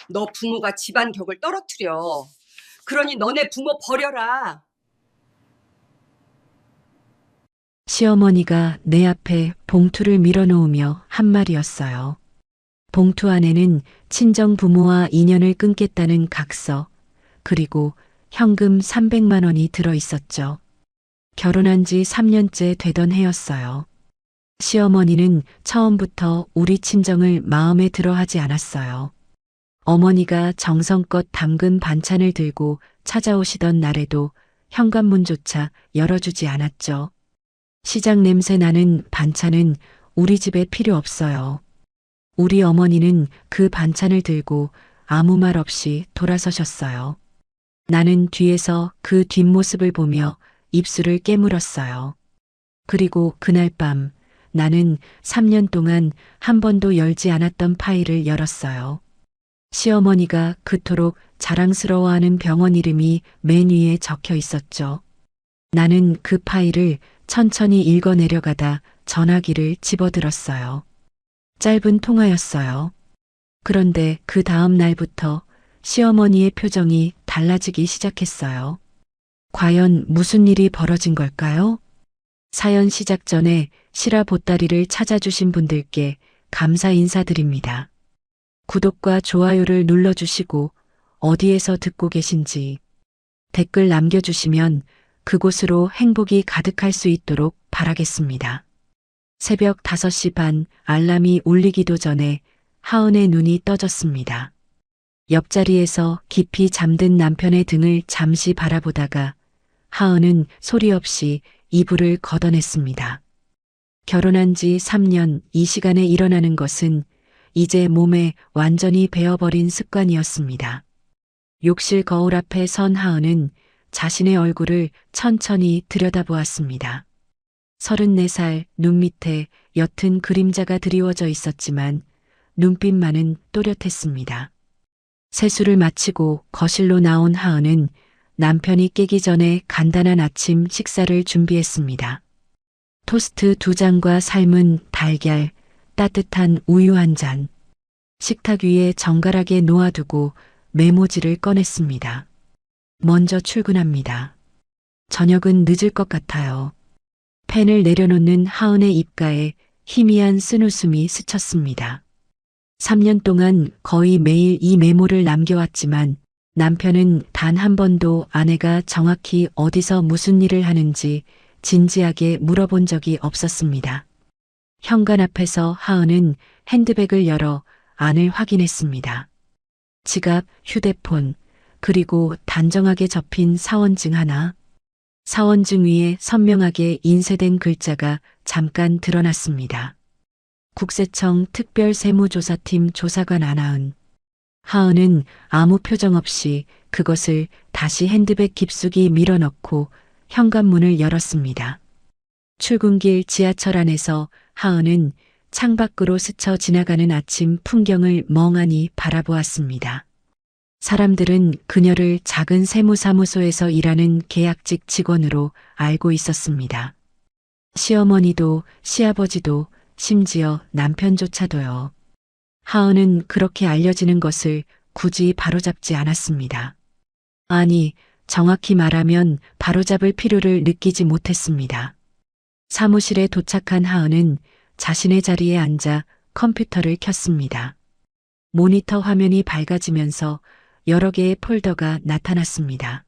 너 부모가 집안 격을 떨어뜨려. 그러니 너네 부모 버려라. 시어머니가 내 앞에 봉투를 밀어놓으며 한 말이었어요. 봉투 안에는 친정 부모와 인연을 끊겠다는 각서, 그리고 현금 300만 원이 들어 있었죠. 결혼한 지 3년째 되던 해였어요. 시어머니는 처음부터 우리 친정을 마음에 들어 하지 않았어요. 어머니가 정성껏 담근 반찬을 들고 찾아오시던 날에도 현관문조차 열어주지 않았죠. 시장 냄새 나는 반찬은 우리 집에 필요 없어요. 우리 어머니는 그 반찬을 들고 아무 말 없이 돌아서셨어요. 나는 뒤에서 그 뒷모습을 보며 입술을 깨물었어요. 그리고 그날 밤 나는 3년 동안 한 번도 열지 않았던 파일을 열었어요. 시어머니가 그토록 자랑스러워하는 병원 이름이 맨 위에 적혀 있었죠. 나는 그 파일을 천천히 읽어 내려가다 전화기를 집어들었어요. 짧은 통화였어요. 그런데 그 다음 날부터 시어머니의 표정이 달라지기 시작했어요. 과연 무슨 일이 벌어진 걸까요? 사연 시작 전에 실화 보따리를 찾아주신 분들께 감사 인사드립니다. 구독과 좋아요를 눌러주시고 어디에서 듣고 계신지 댓글 남겨주시면 그곳으로 행복이 가득할 수 있도록 바라겠습니다. 새벽 5시 반 알람이 울리기도 전에 하은의 눈이 떠졌습니다. 옆자리에서 깊이 잠든 남편의 등을 잠시 바라보다가 하은은 소리 없이 이불을 걷어냈습니다. 결혼한 지 3년 이 시간에 일어나는 것은 이제 몸에 완전히 배어버린 습관이었습니다. 욕실 거울 앞에 선 하은은 자신의 얼굴을 천천히 들여다보았습니다. 34살 눈 밑에 옅은 그림자가 드리워져 있었지만 눈빛만은 또렷했습니다. 세수를 마치고 거실로 나온 하은은 남편이 깨기 전에 간단한 아침 식사를 준비했습니다. 토스트 2장과 삶은 달걀, 따뜻한 우유 한 잔. 식탁 위에 정갈하게 놓아두고 메모지를 꺼냈습니다. 먼저 출근합니다. 저녁은 늦을 것 같아요. 펜을 내려놓는 하은의 입가에 희미한 쓴웃음이 스쳤습니다. 3년 동안 거의 매일 이 메모를 남겨왔지만 남편은 단 한 번도 아내가 정확히 어디서 무슨 일을 하는지 진지하게 물어본 적이 없었습니다. 현관 앞에서 하은은 핸드백을 열어 안을 확인했습니다. 지갑, 휴대폰, 그리고 단정하게 접힌 사원증 하나. 사원증 위에 선명하게 인쇄된 글자가 잠깐 드러났습니다. 국세청 특별세무조사팀 조사관 안하은. 하은은 아무 표정 없이 그것을 다시 핸드백 깊숙이 밀어넣고 현관문을 열었습니다. 출근길 지하철 안에서 하은은 창밖으로 스쳐 지나가는 아침 풍경을 멍하니 바라보았습니다. 사람들은 그녀를 작은 세무사무소에서 일하는 계약직 직원으로 알고 있었습니다. 시어머니도 시아버지도 심지어 남편조차도요. 하은은 그렇게 알려지는 것을 굳이 바로잡지 않았습니다. 아니, 정확히 말하면 바로잡을 필요를 느끼지 못했습니다. 사무실에 도착한 하은은 자신의 자리에 앉아 컴퓨터를 켰습니다. 모니터 화면이 밝아지면서 여러 개의 폴더가 나타났습니다.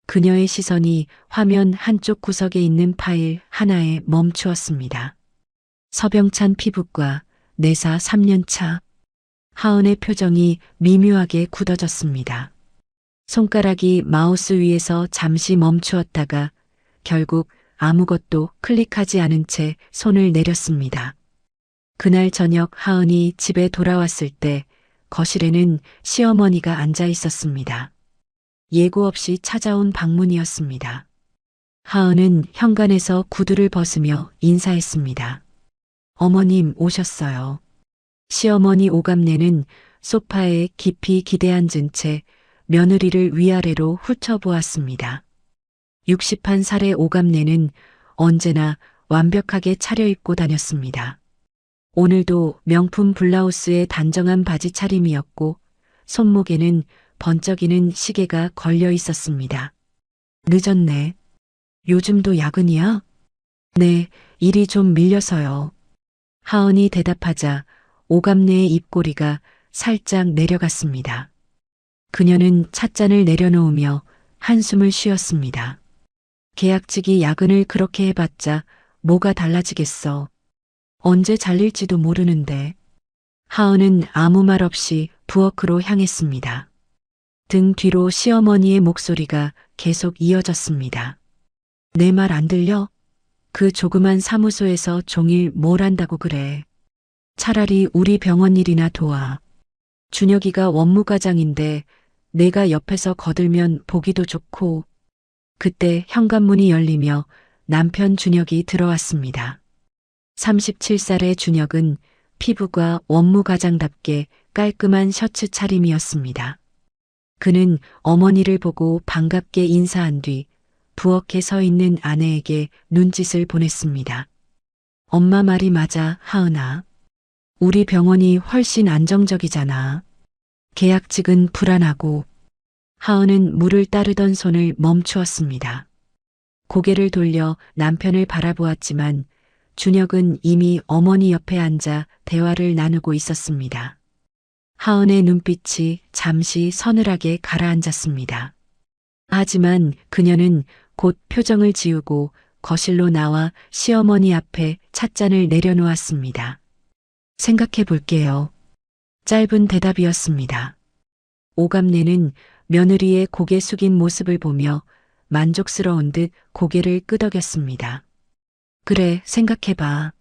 그녀의 시선이 화면 한쪽 구석에 있는 파일 하나에 멈추었습니다. 서병찬 피부과 내사 3년 차. 하은의 표정이 미묘하게 굳어졌습니다. 손가락이 마우스 위에서 잠시 멈추었다가 결국 아무것도 클릭하지 않은 채 손을 내렸습니다. 그날 저녁 하은이 집에 돌아왔을 때 거실에는 시어머니가 앉아 있었습니다. 예고 없이 찾아온 방문이었습니다. 하은은 현관에서 구두를 벗으며 인사했습니다. 어머님 오셨어요. 시어머니 오감내는 소파에 깊이 기대앉은 채 며느리를 위아래로 훑어보았습니다. 61살의 오감내는 언제나 완벽하게 차려입고 다녔습니다. 오늘도 명품 블라우스에 단정한 바지 차림이었고 손목에는 번쩍이는 시계가 걸려 있었습니다. 늦었네. 요즘도 야근이야? 네, 일이 좀 밀려서요. 하은이 대답하자 오갑내의 입꼬리가 살짝 내려갔습니다. 그녀는 찻잔을 내려놓으며 한숨을 쉬었습니다. 계약직이 야근을 그렇게 해봤자 뭐가 달라지겠어. 언제 잘릴지도 모르는데. 하은은 아무 말 없이 부엌으로 향했습니다. 등 뒤로 시어머니의 목소리가 계속 이어졌습니다. 내 말 안 들려? 그 조그만 사무소에서 종일 뭘 한다고 그래. 차라리 우리 병원 일이나 도와. 준혁이가 원무과장인데 내가 옆에서 거들면 보기도 좋고. 그때 현관문이 열리며 남편 준혁이 들어왔습니다. 37살의 준혁은 피부가 원무과장답게 깔끔한 셔츠 차림이었습니다. 그는 어머니를 보고 반갑게 인사한 뒤 부엌에 서 있는 아내에게 눈짓을 보냈습니다. 엄마 말이 맞아, 하은아. 우리 병원이 훨씬 안정적이잖아. 계약직은 불안하고. 하은은 물을 따르던 손을 멈추었습니다. 고개를 돌려 남편을 바라보았지만 준혁은 이미 어머니 옆에 앉아 대화를 나누고 있었습니다. 하은의 눈빛이 잠시 서늘하게 가라앉았습니다. 하지만 그녀는 곧 표정을 지우고 거실로 나와 시어머니 앞에 찻잔을 내려놓았습니다. 생각해 볼게요. 짧은 대답이었습니다. 오갑내는 며느리의 고개 숙인 모습을 보며 만족스러운 듯 고개를 끄덕였습니다. 그래, 생각해봐.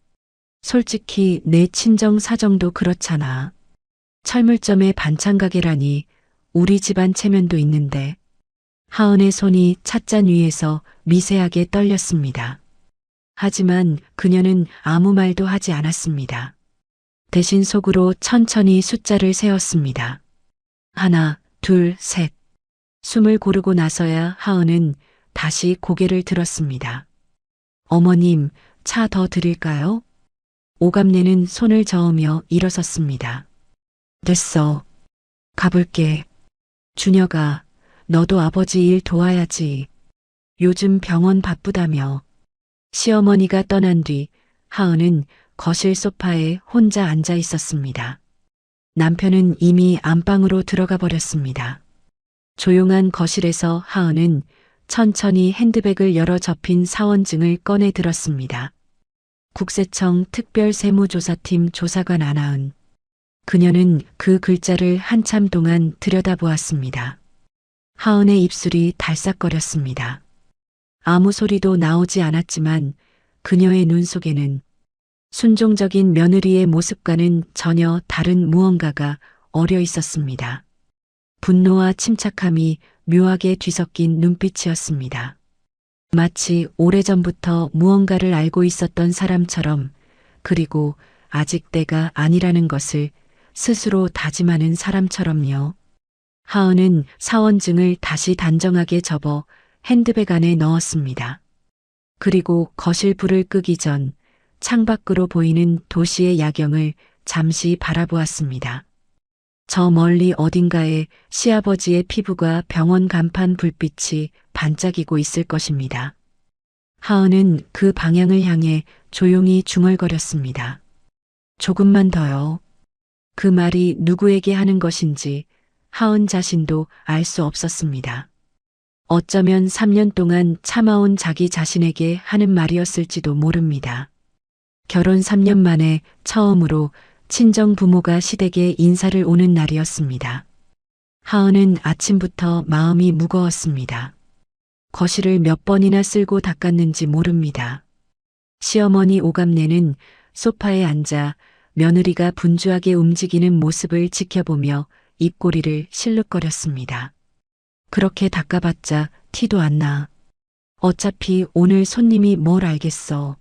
솔직히 내 친정 사정도 그렇잖아. 철물점에 반찬 가게라니 우리 집안 체면도 있는데. 하은의 손이 찻잔 위에서 미세하게 떨렸습니다. 하지만 그녀는 아무 말도 하지 않았습니다. 대신 속으로 천천히 숫자를 세었습니다. 하나, 둘, 셋. 숨을 고르고 나서야 하은은 다시 고개를 들었습니다. 어머님, 차 더 드릴까요? 오갑내는 손을 저으며 일어섰습니다. 됐어. 가볼게. 준혁아, 너도 아버지 일 도와야지. 요즘 병원 바쁘다며. 시어머니가 떠난 뒤 하은은 거실 소파에 혼자 앉아 있었습니다. 남편은 이미 안방으로 들어가 버렸습니다. 조용한 거실에서 하은은 천천히 핸드백을 열어 접힌 사원증을 꺼내 들었습니다. 국세청 특별세무조사팀 조사관 안하은. 그녀는 그 글자를 한참 동안 들여다보았습니다. 하은의 입술이 달싹거렸습니다. 아무 소리도 나오지 않았지만 그녀의 눈 속에는 순종적인 며느리의 모습과는 전혀 다른 무언가가 어려 있었습니다. 분노와 침착함이 묘하게 뒤섞인 눈빛이었습니다. 마치 오래전부터 무언가를 알고 있었던 사람처럼, 그리고 아직 때가 아니라는 것을 스스로 다짐하는 사람처럼요. 하은은 사원증을 다시 단정하게 접어 핸드백 안에 넣었습니다. 그리고 거실 불을 끄기 전 창밖으로 보이는 도시의 야경을 잠시 바라보았습니다. 저 멀리 어딘가에 시아버지의 피부가 병원 간판 불빛이 반짝이고 있을 것입니다. 하은은 그 방향을 향해 조용히 중얼거렸습니다. 조금만 더요. 그 말이 누구에게 하는 것인지 하은 자신도 알 수 없었습니다. 어쩌면 3년 동안 참아온 자기 자신에게 하는 말이었을지도 모릅니다. 결혼 3년 만에 처음으로 친정 부모가 시댁에 인사를 오는 날이었습니다. 하은은 아침부터 마음이 무거웠습니다. 거실을 몇 번이나 쓸고 닦았는지 모릅니다. 시어머니 오갑내는 소파에 앉아 며느리가 분주하게 움직이는 모습을 지켜보며 입꼬리를 실룩거렸습니다. 그렇게 닦아봤자 티도 안 나. 어차피 오늘 손님이 뭘 알겠어.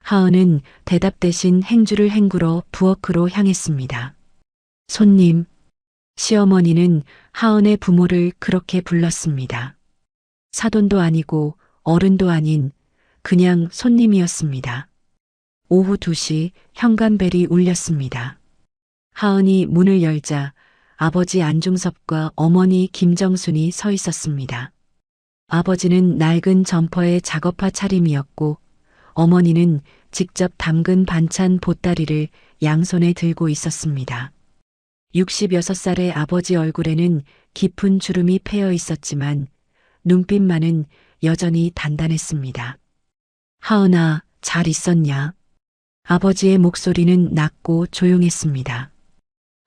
하은은 대답 대신 행주를 헹구러 부엌으로 향했습니다. 손님. 시어머니는 하은의 부모를 그렇게 불렀습니다. 사돈도 아니고 어른도 아닌 그냥 손님이었습니다. 오후 2시 현관벨이 울렸습니다. 하은이 문을 열자 아버지 안중섭과 어머니 김정순이 서 있었습니다. 아버지는 낡은 점퍼의 작업화 차림이었고 어머니는 직접 담근 반찬 보따리를 양손에 들고 있었습니다. 66살의 아버지 얼굴에는 깊은 주름이 패여 있었지만 눈빛만은 여전히 단단했습니다. 하은아, 잘 있었냐? 아버지의 목소리는 낮고 조용했습니다.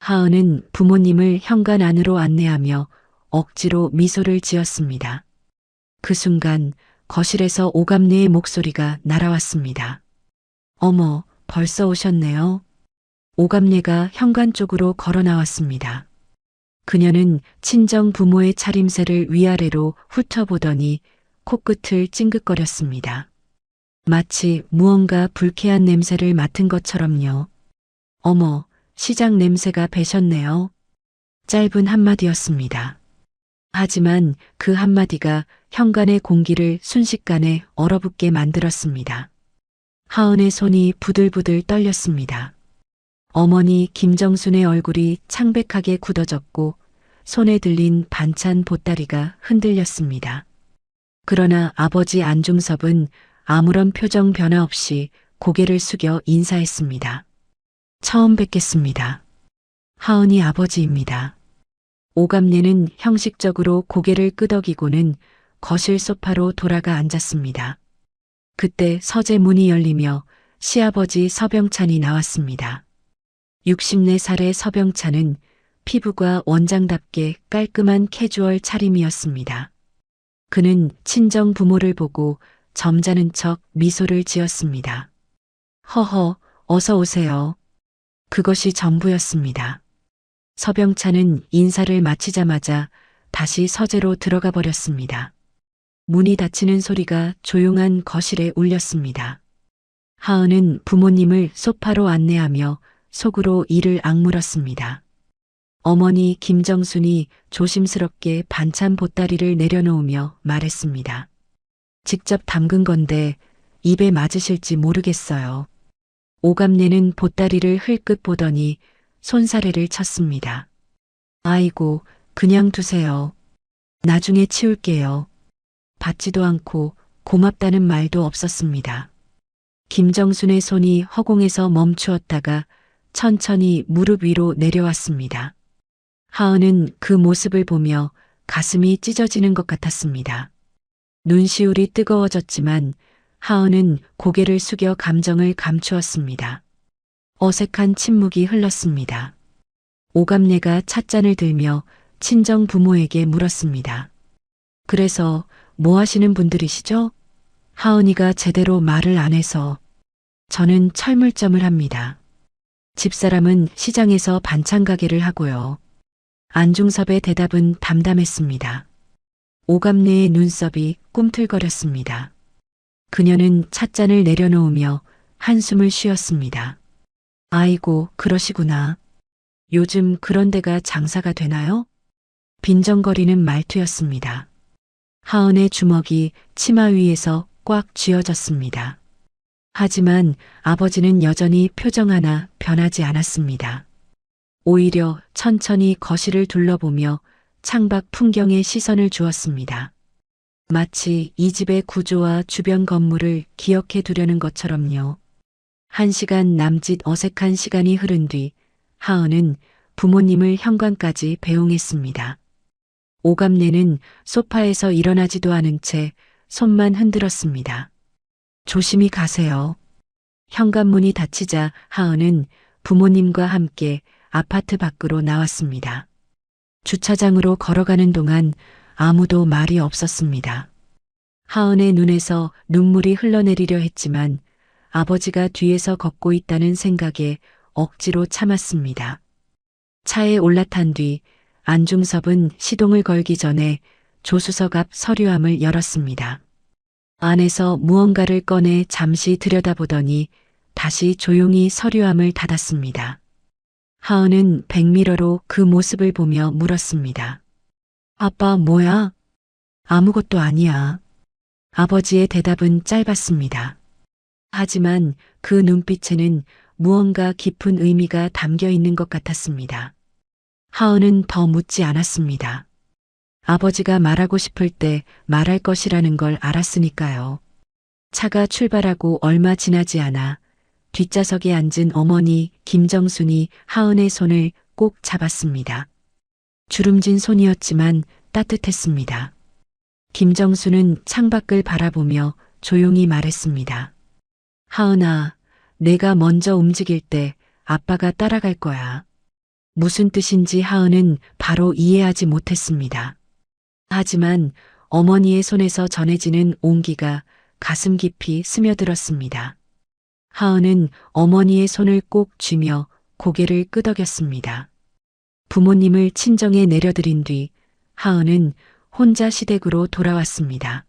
하은은 부모님을 현관 안으로 안내하며 억지로 미소를 지었습니다. 그 순간 거실에서 오감내의 목소리가 날아왔습니다. 어머, 벌써 오셨네요. 오감내가 현관 쪽으로 걸어 나왔습니다. 그녀는 친정 부모의 차림새를 위아래로 훑어보더니 코끝을 찡긋거렸습니다. 마치 무언가 불쾌한 냄새를 맡은 것처럼요. 어머, 시장 냄새가 배셨네요. 짧은 한마디였습니다. 하지만 그 한마디가 현관의 공기를 순식간에 얼어붙게 만들었습니다. 하은의 손이 부들부들 떨렸습니다. 어머니 김정순의 얼굴이 창백하게 굳어졌고 손에 들린 반찬 보따리가 흔들렸습니다. 그러나 아버지 안중섭은 아무런 표정 변화 없이 고개를 숙여 인사했습니다. 처음 뵙겠습니다. 하은이 아버지입니다. 오감내는 형식적으로 고개를 끄덕이고는 거실 소파로 돌아가 앉았습니다. 그때 서재 문이 열리며 시아버지 서병찬이 나왔습니다. 64살의 서병찬은 피부가 원장답게 깔끔한 캐주얼 차림이었습니다. 그는 친정 부모를 보고 점잖은 척 미소를 지었습니다. 허허, 어서 오세요. 그것이 전부였습니다. 서병찬은 인사를 마치자마자 다시 서재로 들어가 버렸습니다. 문이 닫히는 소리가 조용한 거실에 울렸습니다. 하은은 부모님을 소파로 안내하며 속으로 이를 악물었습니다. 어머니 김정순이 조심스럽게 반찬 보따리를 내려놓으며 말했습니다. 직접 담근 건데 입에 맞으실지 모르겠어요. 오감내는 보따리를 흘끗 보더니 손사래를 쳤습니다. 아이고, 그냥 두세요. 나중에 치울게요. 받지도 않고 고맙다는 말도 없었습니다. 김정순의 손이 허공에서 멈추었다가 천천히 무릎 위로 내려왔습니다. 하은은 그 모습을 보며 가슴이 찢어지는 것 같았습니다. 눈시울이 뜨거워졌지만 하은은 고개를 숙여 감정을 감추었습니다. 어색한 침묵이 흘렀습니다. 오감내가 찻잔을 들며 친정 부모에게 물었습니다. 그래서 뭐 하시는 분들이시죠? 하은이가 제대로 말을 안 해서. 저는 철물점을 합니다. 집사람은 시장에서 반찬 가게를 하고요. 안중섭의 대답은 담담했습니다. 오감내의 눈썹이 꿈틀거렸습니다. 그녀는 찻잔을 내려놓으며 한숨을 쉬었습니다. 아이고, 그러시구나. 요즘 그런 데가 장사가 되나요? 빈정거리는 말투였습니다. 하은의 주먹이 치마 위에서 꽉 쥐어졌습니다. 하지만 아버지는 여전히 표정 하나 변하지 않았습니다. 오히려 천천히 거실을 둘러보며 창밖 풍경에 시선을 주었습니다. 마치 이 집의 구조와 주변 건물을 기억해 두려는 것처럼요. 1시간 남짓 어색한 시간이 흐른 뒤 하은은 부모님을 현관까지 배웅했습니다. 오감내는 소파에서 일어나지도 않은 채 손만 흔들었습니다. 조심히 가세요. 현관문이 닫히자 하은은 부모님과 함께 아파트 밖으로 나왔습니다. 주차장으로 걸어가는 동안 아무도 말이 없었습니다. 하은의 눈에서 눈물이 흘러내리려 했지만 아버지가 뒤에서 걷고 있다는 생각에 억지로 참았습니다. 차에 올라탄 뒤 안중섭은 시동을 걸기 전에 조수석 앞 서류함을 열었습니다. 안에서 무언가를 꺼내 잠시 들여다보더니 다시 조용히 서류함을 닫았습니다. 하은은 백미러로 그 모습을 보며 물었습니다. 아빠, 뭐야? 아무것도 아니야. 아버지의 대답은 짧았습니다. 하지만 그 눈빛에는 무언가 깊은 의미가 담겨 있는 것 같았습니다. 하은은 더 묻지 않았습니다. 아버지가 말하고 싶을 때 말할 것이라는 걸 알았으니까요. 차가 출발하고 얼마 지나지 않아 뒷좌석에 앉은 어머니 김정순이 하은의 손을 꼭 잡았습니다. 주름진 손이었지만 따뜻했습니다. 김정수는 창밖을 바라보며 조용히 말했습니다. 하은아, 내가 먼저 움직일 때 아빠가 따라갈 거야. 무슨 뜻인지 하은은 바로 이해하지 못했습니다. 하지만 어머니의 손에서 전해지는 온기가 가슴 깊이 스며들었습니다. 하은은 어머니의 손을 꼭 쥐며 고개를 끄덕였습니다. 부모님을 친정에 내려드린 뒤 하은은 혼자 시댁으로 돌아왔습니다.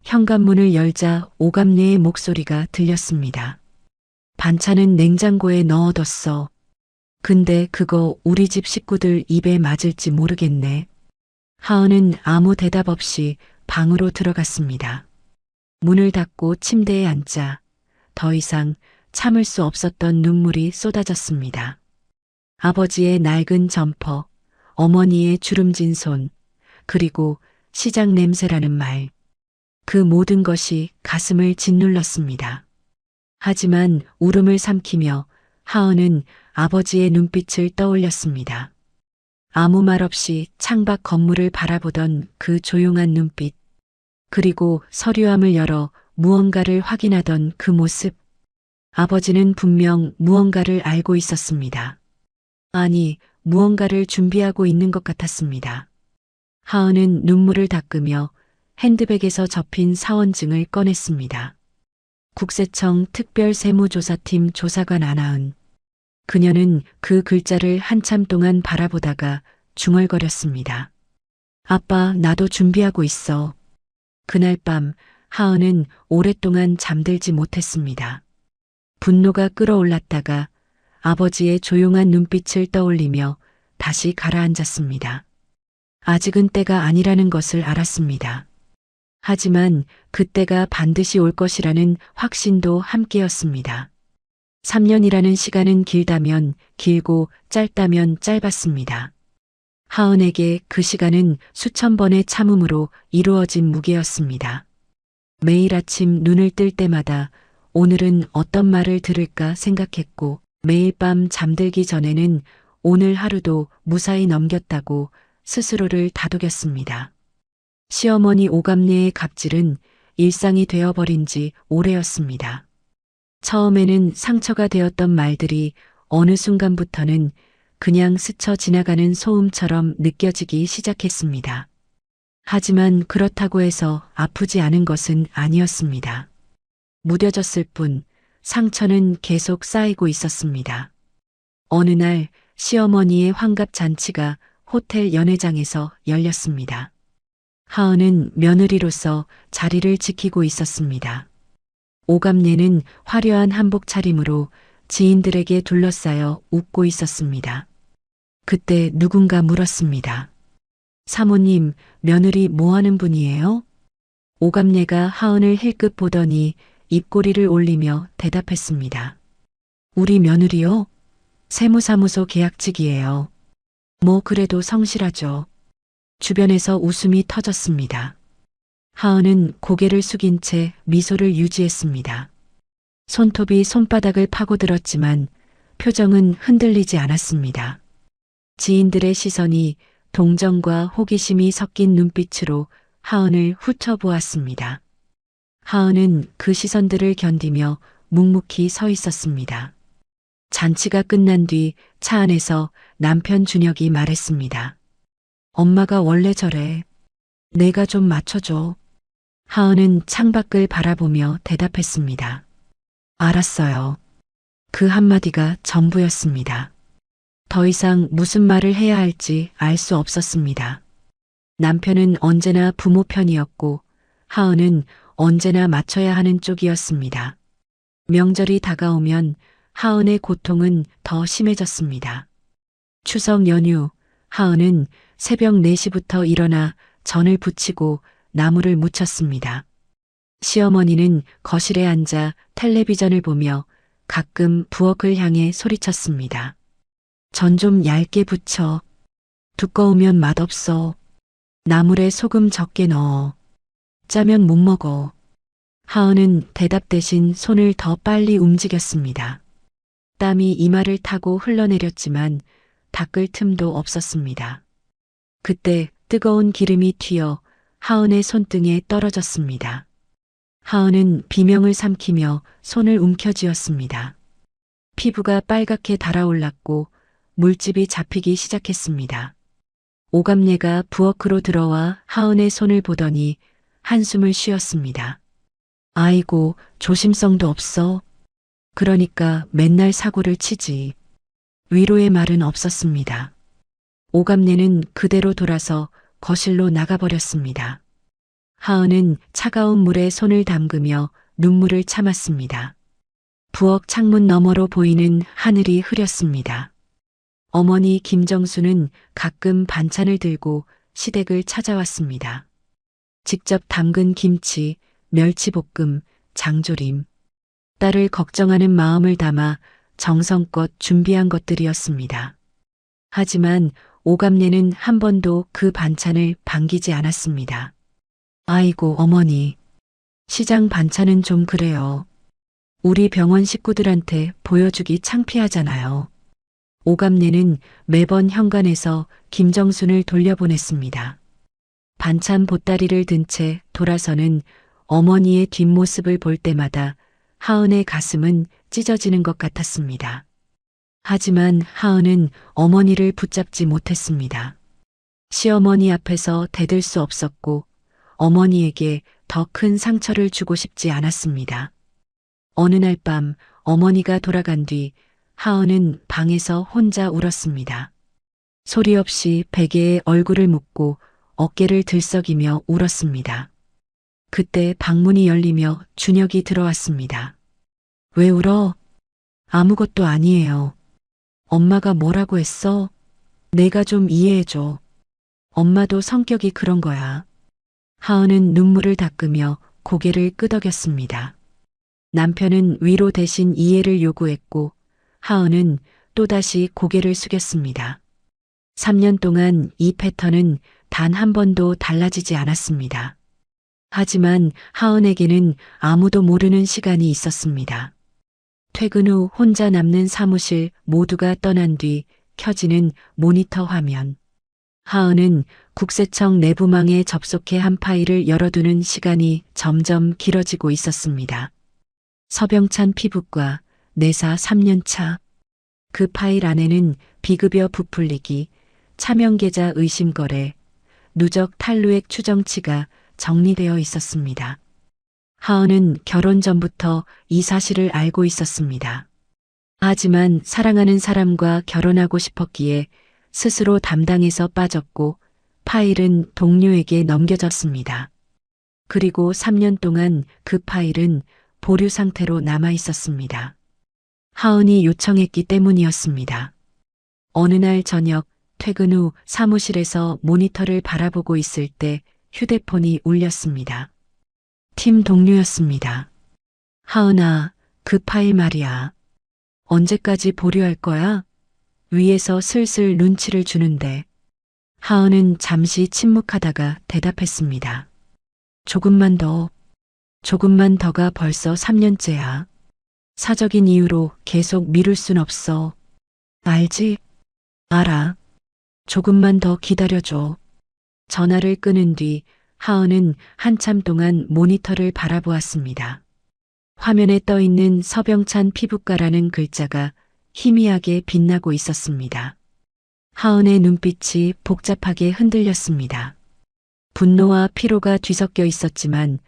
현관문을 열자 오감내의 목소리가 들렸습니다. 반찬은 냉장고에 넣어뒀어. 근데 그거 우리 집 식구들 입에 맞을지 모르겠네. 하은은 아무 대답 없이 방으로 들어갔습니다. 문을 닫고 침대에 앉자 더 이상 참을 수 없었던 눈물이 쏟아졌습니다. 아버지의 낡은 점퍼, 어머니의 주름진 손, 그리고 시장 냄새라는 말. 그 모든 것이 가슴을 짓눌렀습니다. 하지만 울음을 삼키며 하은은 아버지의 눈빛을 떠올렸습니다. 아무 말 없이 창밖 건물을 바라보던 그 조용한 눈빛, 그리고 서류함을 열어 무언가를 확인하던 그 모습. 아버지는 분명 무언가를 알고 있었습니다. 아니, 무언가를 준비하고 있는 것 같았습니다. 하은은 눈물을 닦으며 핸드백에서 접힌 사원증을 꺼냈습니다. 국세청 특별세무조사팀 조사관 안하은. 그녀는 그 글자를 한참 동안 바라보다가 중얼거렸습니다. 아빠, 나도 준비하고 있어. 그날 밤 하은은 오랫동안 잠들지 못했습니다. 분노가 끌어올랐다가 아버지의 조용한 눈빛을 떠올리며 다시 가라앉았습니다. 아직은 때가 아니라는 것을 알았습니다. 하지만 그때가 반드시 올 것이라는 확신도 함께였습니다. 3년이라는 시간은 길다면 길고 짧다면 짧았습니다. 하은에게 그 시간은 수천 번의 참음으로 이루어진 무게였습니다. 매일 아침 눈을 뜰 때마다 오늘은 어떤 말을 들을까 생각했고 매일 밤 잠들기 전에는 오늘 하루도 무사히 넘겼다고 스스로를 다독였습니다. 시어머니 오감내의 갑질은 일상이 되어버린 지 오래였습니다. 처음에는 상처가 되었던 말들이 어느 순간부터는 그냥 스쳐 지나가는 소음처럼 느껴지기 시작했습니다. 하지만 그렇다고 해서 아프지 않은 것은 아니었습니다. 무뎌졌을 뿐 상처는 계속 쌓이고 있었습니다. 어느 날 시어머니의 환갑 잔치가 호텔 연회장에서 열렸습니다. 하은은 며느리로서 자리를 지키고 있었습니다. 오감내는 화려한 한복 차림으로 지인들에게 둘러싸여 웃고 있었습니다. 그때 누군가 물었습니다. 사모님, 며느리 뭐 하는 분이에요? 오감내가 하은을 힐끗 보더니 입꼬리를 올리며 대답했습니다. 우리 며느리요? 세무사무소 계약직이에요. 뭐 그래도 성실하죠. 주변에서 웃음이 터졌습니다. 하은은 고개를 숙인 채 미소를 유지했습니다. 손톱이 손바닥을 파고들었지만 표정은 흔들리지 않았습니다. 지인들의 시선이 동정과 호기심이 섞인 눈빛으로 하은을 훑어보았습니다. 하은은 그 시선들을 견디며 묵묵히 서 있었습니다. 잔치가 끝난 뒤 차 안에서 남편 준혁이 말했습니다. 엄마가 원래 저래. 내가 좀 맞춰줘. 하은은 창밖을 바라보며 대답했습니다. 알았어요. 그 한마디가 전부였습니다. 더 이상 무슨 말을 해야 할지 알 수 없었습니다. 남편은 언제나 부모 편이었고 하은은 언제나 맞춰야 하는 쪽이었습니다. 명절이 다가오면 하은의 고통은 더 심해졌습니다. 추석 연휴, 하은은 새벽 4시부터 일어나 전을 부치고 나무를 묻혔습니다. 시어머니는 거실에 앉아 텔레비전을 보며 가끔 부엌을 향해 소리쳤습니다. 전 좀 얇게 부쳐. 두꺼우면 맛없어. 나물에 소금 적게 넣어. 짜면 못 먹어. 하은은 대답 대신 손을 더 빨리 움직였습니다. 땀이 이마를 타고 흘러내렸지만 닦을 틈도 없었습니다. 그때 뜨거운 기름이 튀어 하은의 손등에 떨어졌습니다. 하은은 비명을 삼키며 손을 움켜쥐었습니다. 피부가 빨갛게 달아올랐고 물집이 잡히기 시작했습니다. 오감내가 부엌으로 들어와 하은의 손을 보더니 한숨을 쉬었습니다. 아이고, 조심성도 없어. 그러니까 맨날 사고를 치지. 위로의 말은 없었습니다. 오감내는 그대로 돌아서 거실로 나가버렸습니다. 하은은 차가운 물에 손을 담그며 눈물을 참았습니다. 부엌 창문 너머로 보이는 하늘이 흐렸습니다. 어머니 김정수는 가끔 반찬을 들고 시댁을 찾아왔습니다. 직접 담근 김치, 멸치볶음, 장조림. 딸을 걱정하는 마음을 담아 정성껏 준비한 것들이었습니다. 하지만 오감내는 한 번도 그 반찬을 반기지 않았습니다. 아이고, 어머니. 시장 반찬은 좀 그래요. 우리 병원 식구들한테 보여주기 창피하잖아요. 오감내는 매번 현관에서 김정순을 돌려보냈습니다. 반찬 보따리를 든 채 돌아서는 어머니의 뒷모습을 볼 때마다 하은의 가슴은 찢어지는 것 같았습니다. 하지만 하은은 어머니를 붙잡지 못했습니다. 시어머니 앞에서 대들 수 없었고 어머니에게 더 큰 상처를 주고 싶지 않았습니다. 어느 날 밤 어머니가 돌아간 뒤 하은은 방에서 혼자 울었습니다. 소리 없이 베개에 얼굴을 묻고 어깨를 들썩이며 울었습니다. 그때 방문이 열리며 준혁이 들어왔습니다. 왜 울어? 아무것도 아니에요. 엄마가 뭐라고 했어? 내가 좀 이해해줘. 엄마도 성격이 그런 거야. 하은은 눈물을 닦으며 고개를 끄덕였습니다. 남편은 위로 대신 이해를 요구했고 하은은 또다시 고개를 숙였습니다. 3년 동안 이 패턴은 단 한 번도 달라지지 않았습니다. 하지만 하은에게는 아무도 모르는 시간이 있었습니다. 퇴근 후 혼자 남는 사무실 모두가 떠난 뒤 켜지는 모니터 화면. 하은은 국세청 내부망에 접속해 한 파일을 열어두는 시간이 점점 길어지고 있었습니다. 서병찬 피부과 내사 3년 차. 그 파일 안에는 비급여 부풀리기, 차명계좌 의심거래, 누적 탈루액 추정치가 정리되어 있었습니다. 하은은 결혼 전부터 이 사실을 알고 있었습니다. 하지만 사랑하는 사람과 결혼하고 싶었기에 스스로 담당에서 빠졌고 파일은 동료에게 넘겨졌습니다. 그리고 3년 동안 그 파일은 보류 상태로 남아 있었습니다. 하은이 요청했기 때문이었습니다. 어느 날 저녁 퇴근 후 사무실에서 모니터를 바라보고 있을 때 휴대폰이 울렸습니다. 팀 동료였습니다. 하은아, 그 파일 말이야. 언제까지 보류할 거야? 위에서 슬슬 눈치를 주는데 하은은 잠시 침묵하다가 대답했습니다. 조금만 더가 벌써 3년째야. 사적인 이유로 계속 미룰 순 없어. 알지? 알아. 조금만 더 기다려줘. 전화를 끊은 뒤 하은은 한참 동안 모니터를 바라보았습니다. 화면에 떠 있는 서병찬 피부과라는 글자가 희미하게 빛나고 있었습니다. 하은의 눈빛이 복잡하게 흔들렸습니다. 분노와 피로가 뒤섞여 있었지만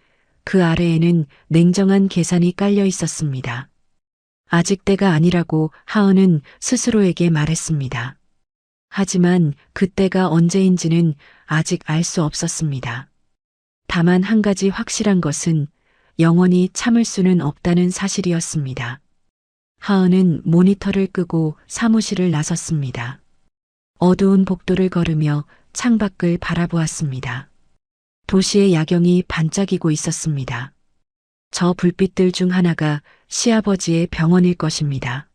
그 아래에는 냉정한 계산이 깔려 있었습니다. 아직 때가 아니라고 하은은 스스로에게 말했습니다. 하지만 그때가 언제인지는 아직 알 수 없었습니다. 다만 한 가지 확실한 것은 영원히 참을 수는 없다는 사실이었습니다. 하은은 모니터를 끄고 사무실을 나섰습니다. 어두운 복도를 걸으며 창밖을 바라보았습니다. 도시의 야경이 반짝이고 있었습니다. 저 불빛들 중 하나가 시아버지의 병원일 것입니다.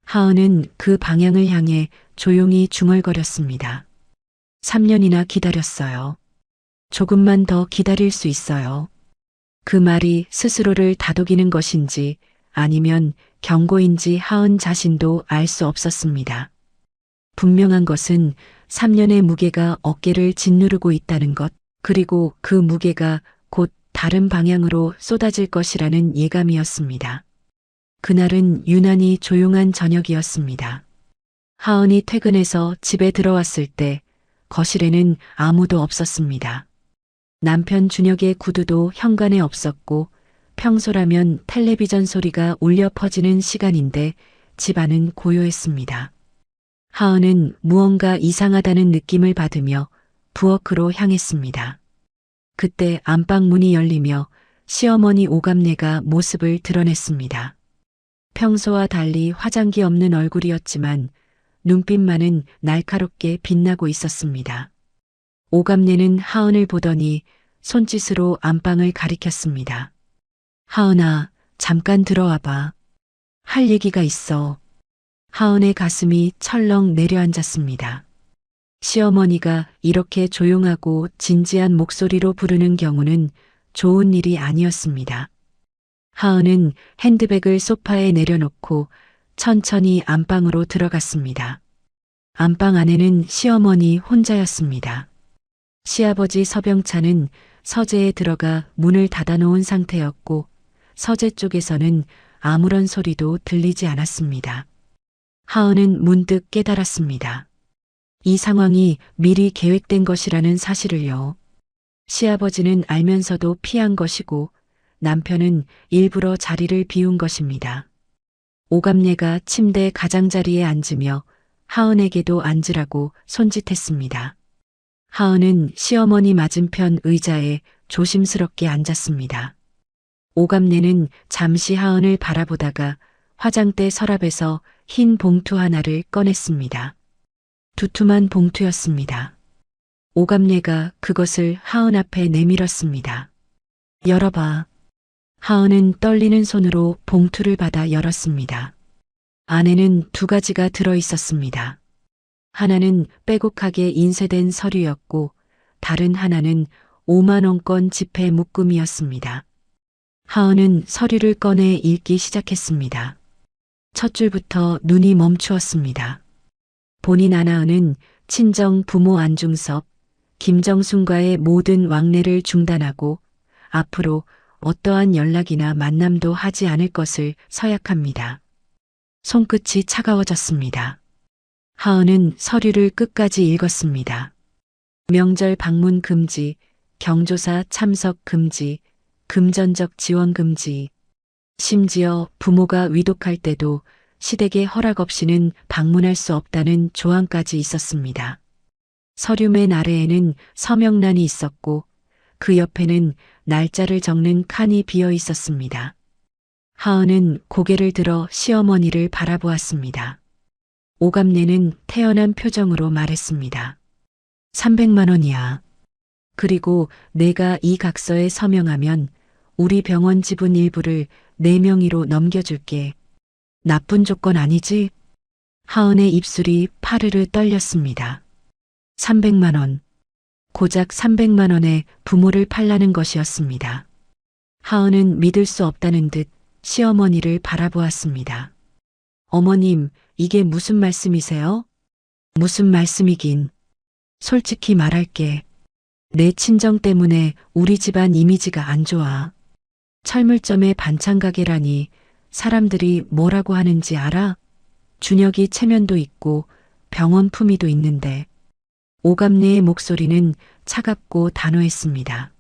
하은은 그 방향을 향해 조용히 중얼거렸습니다. 3년이나 기다렸어요. 조금만 더 기다릴 수 있어요. 그 말이 스스로를 다독이는 것인지 아니면 경고인지 하은 자신도 알 수 없었습니다. 분명한 것은 3년의 무게가 어깨를 짓누르고 있다는 것, 그리고 그 무게가 곧 다른 방향으로 쏟아질 것이라는 예감이었습니다. 그날은 유난히 조용한 저녁이었습니다. 하은이 퇴근해서 집에 들어왔을 때 거실에는 아무도 없었습니다. 남편 준혁의 구두도 현관에 없었고 평소라면 텔레비전 소리가 울려 퍼지는 시간인데 집안은 고요했습니다. 하은은 무언가 이상하다는 느낌을 받으며 부엌으로 향했습니다. 그때 안방 문이 열리며 시어머니 오갑내가 모습을 드러냈습니다. 평소와 달리 화장기 없는 얼굴이었지만 눈빛만은 날카롭게 빛나고 있었습니다. 오갑내는 하은을 보더니 손짓으로 안방을 가리켰습니다. 하은아, 잠깐 들어와봐. 할 얘기가 있어. 하은의 가슴이 철렁 내려앉았습니다. 시어머니가 이렇게 조용하고 진지한 목소리로 부르는 경우는 좋은 일이 아니었습니다. 하은은 핸드백을 소파에 내려놓고 천천히 안방으로 들어갔습니다. 안방 안에는 시어머니 혼자였습니다. 시아버지 서병찬은 서재에 들어가 문을 닫아놓은 상태였고 서재 쪽에서는 아무런 소리도 들리지 않았습니다. 하은은 문득 깨달았습니다. 이 상황이 미리 계획된 것이라는 사실을요. 시아버지는 알면서도 피한 것이고 남편은 일부러 자리를 비운 것입니다. 오갑내가 침대 가장자리에 앉으며 하은에게도 앉으라고 손짓했습니다. 하은은 시어머니 맞은편 의자에 조심스럽게 앉았습니다. 오갑내는 잠시 하은을 바라보다가 화장대 서랍에서 흰 봉투 하나를 꺼냈습니다. 두툼한 봉투였습니다. 오갑내가 그것을 하은 앞에 내밀었습니다. 열어봐. 하은은 떨리는 손으로 봉투를 받아 열었습니다. 안에는 2가지가 들어 있었습니다. 하나는 빼곡하게 인쇄된 서류였고 다른 하나는 5만 원권 지폐 묶음이었습니다. 하은은 서류를 꺼내 읽기 시작했습니다. 첫 줄부터 눈이 멈추었습니다. 본인 아나은은 친정 부모 안중섭, 김정순과의 모든 왕래를 중단하고 앞으로 어떠한 연락이나 만남도 하지 않을 것을 서약합니다. 손끝이 차가워졌습니다. 하은은 서류를 끝까지 읽었습니다. 명절 방문 금지, 경조사 참석 금지, 금전적 지원 금지, 심지어 부모가 위독할 때도 시댁의 허락 없이는 방문할 수 없다는 조항까지 있었습니다. 서류 맨 아래에는 서명란이 있었고 그 옆에는 날짜를 적는 칸이 비어 있었습니다. 하은은 고개를 들어 시어머니를 바라보았습니다. 오갑내는 태연한 표정으로 말했습니다. 300만 원이야. 그리고 내가 이 각서에 서명하면 우리 병원 지분 일부를 내 명의로 넘겨줄게. 나쁜 조건 아니지? 하은의 입술이 파르르 떨렸습니다. 300만 원. 고작 300만 원에 부모를 팔라는 것이었습니다. 하은은 믿을 수 없다는 듯 시어머니를 바라보았습니다. 어머님, 이게 무슨 말씀이세요? 무슨 말씀이긴. 솔직히 말할게. 내 친정 때문에 우리 집안 이미지가 안 좋아. 철물점에 반찬 가게라니 사람들이 뭐라고 하는지 알아? 준혁이 체면도 있고 병원 품위도 있는데. 오갑내의 목소리는 차갑고 단호했습니다.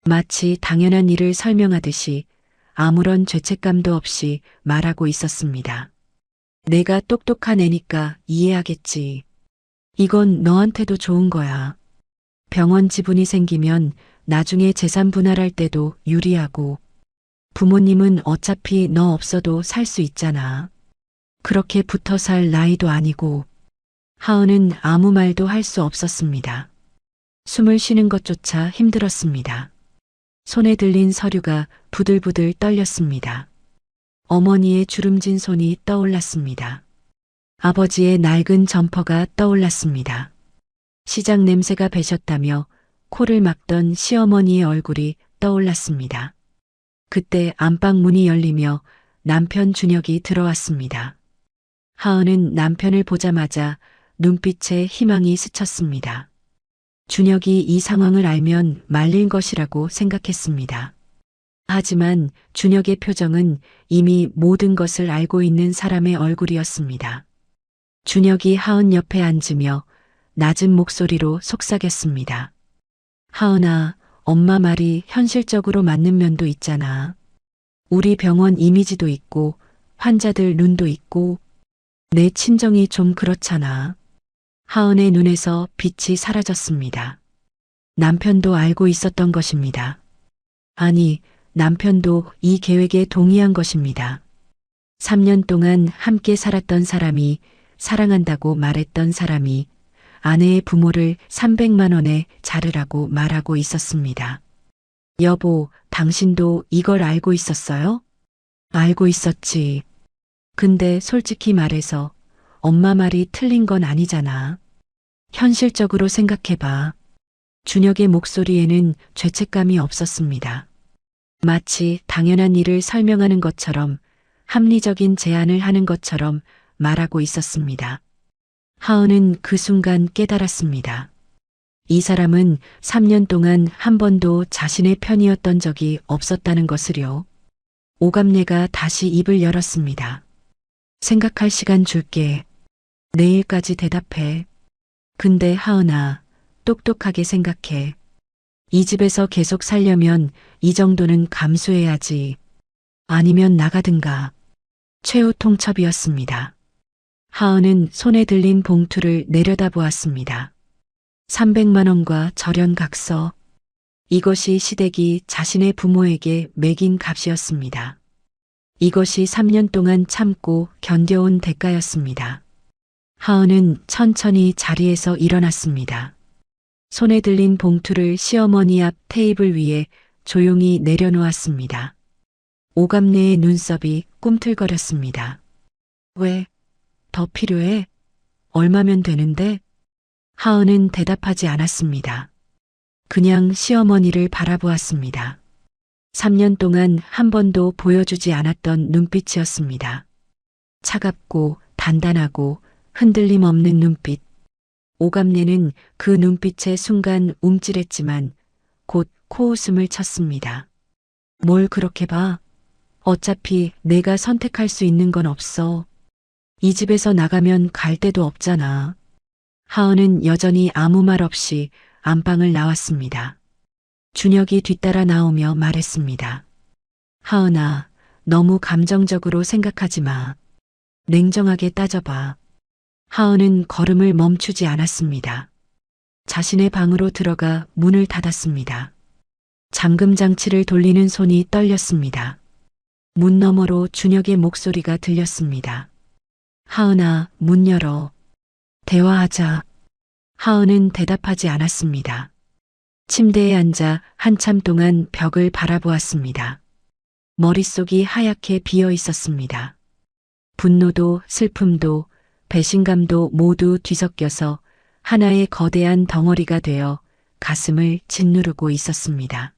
마치 당연한 일을 설명하듯이 아무런 죄책감도 없이 말하고 있었습니다. 내가 똑똑한 애니까 이해하겠지. 이건 너한테도 좋은 거야. 병원 지분이 생기면 나중에 재산 분할할 때도 유리하고 부모님은 어차피 너 없어도 살 수 있잖아. 그렇게 붙어 살 나이도 아니고. 하은은 아무 말도 할 수 없었습니다. 숨을 쉬는 것조차 힘들었습니다. 손에 들린 서류가 부들부들 떨렸습니다. 어머니의 주름진 손이 떠올랐습니다. 아버지의 낡은 점퍼가 떠올랐습니다. 시장 냄새가 배셨다며 코를 막던 시어머니의 얼굴이 떠올랐습니다. 그때 안방 문이 열리며 남편 준혁이 들어왔습니다. 하은은 남편을 보자마자 눈빛에 희망이 스쳤습니다. 준혁이 이 상황을 알면 말릴 것이라고 생각했습니다. 하지만 준혁의 표정은 이미 모든 것을 알고 있는 사람의 얼굴이었습니다. 준혁이 하은 옆에 앉으며 낮은 목소리로 속삭였습니다. 하은아, 엄마 말이 현실적으로 맞는 면도 있잖아. 우리 병원 이미지도 있고 환자들 눈도 있고 내 친정이 좀 그렇잖아. 하은의 눈에서 빛이 사라졌습니다. 남편도 알고 있었던 것입니다. 아니, 남편도 이 계획에 동의한 것입니다. 3년 동안 함께 살았던 사람이, 사랑한다고 말했던 사람이 아내의 부모를 300만 원에 자르라고 말하고 있었습니다. 여보, 당신도 이걸 알고 있었어요? 알고 있었지. 근데 솔직히 말해서 엄마 말이 틀린 건 아니잖아. 현실적으로 생각해봐. 준혁의 목소리에는 죄책감이 없었습니다. 마치 당연한 일을 설명하는 것처럼, 합리적인 제안을 하는 것처럼 말하고 있었습니다. 하은은 그 순간 깨달았습니다. 이 사람은 3년 동안 한 번도 자신의 편이었던 적이 없었다는 것을요. 오감내가 다시 입을 열었습니다. 생각할 시간 줄게. 내일까지 대답해. 근데 하은아, 똑똑하게 생각해. 이 집에서 계속 살려면 이 정도는 감수해야지. 아니면 나가든가. 최후 통첩이었습니다. 하은은 손에 들린 봉투를 내려다보았습니다. 300만 원과 절연각서. 이것이 시댁이 자신의 부모에게 매긴 값이었습니다. 이것이 3년 동안 참고 견뎌온 대가였습니다. 하은은 천천히 자리에서 일어났습니다. 손에 들린 봉투를 시어머니 앞 테이블 위에 조용히 내려놓았습니다. 오감내의 눈썹이 꿈틀거렸습니다. 왜? 더 필요해? 얼마면 되는데? 하은은 대답하지 않았습니다. 그냥 시어머니를 바라보았습니다. 3년 동안 한 번도 보여주지 않았던 눈빛이었습니다. 차갑고 단단하고 흔들림 없는 눈빛. 오감내는 그 눈빛에 순간 움찔했지만 곧 코웃음을 쳤습니다. 뭘 그렇게 봐? 어차피 내가 선택할 수 있는 건 없어. 이 집에서 나가면 갈 데도 없잖아. 하은은 여전히 아무 말 없이 안방을 나왔습니다. 준혁이 뒤따라 나오며 말했습니다. 하은아, 너무 감정적으로 생각하지 마. 냉정하게 따져봐. 하은은 걸음을 멈추지 않았습니다. 자신의 방으로 들어가 문을 닫았습니다. 잠금 장치를 돌리는 손이 떨렸습니다. 문 너머로 준혁의 목소리가 들렸습니다. 하은아, 문 열어. 대화하자. 하은은 대답하지 않았습니다. 침대에 앉아 한참 동안 벽을 바라보았습니다. 머릿속이 하얗게 비어 있었습니다. 분노도 슬픔도 배신감도 모두 뒤섞여서 하나의 거대한 덩어리가 되어 가슴을 짓누르고 있었습니다.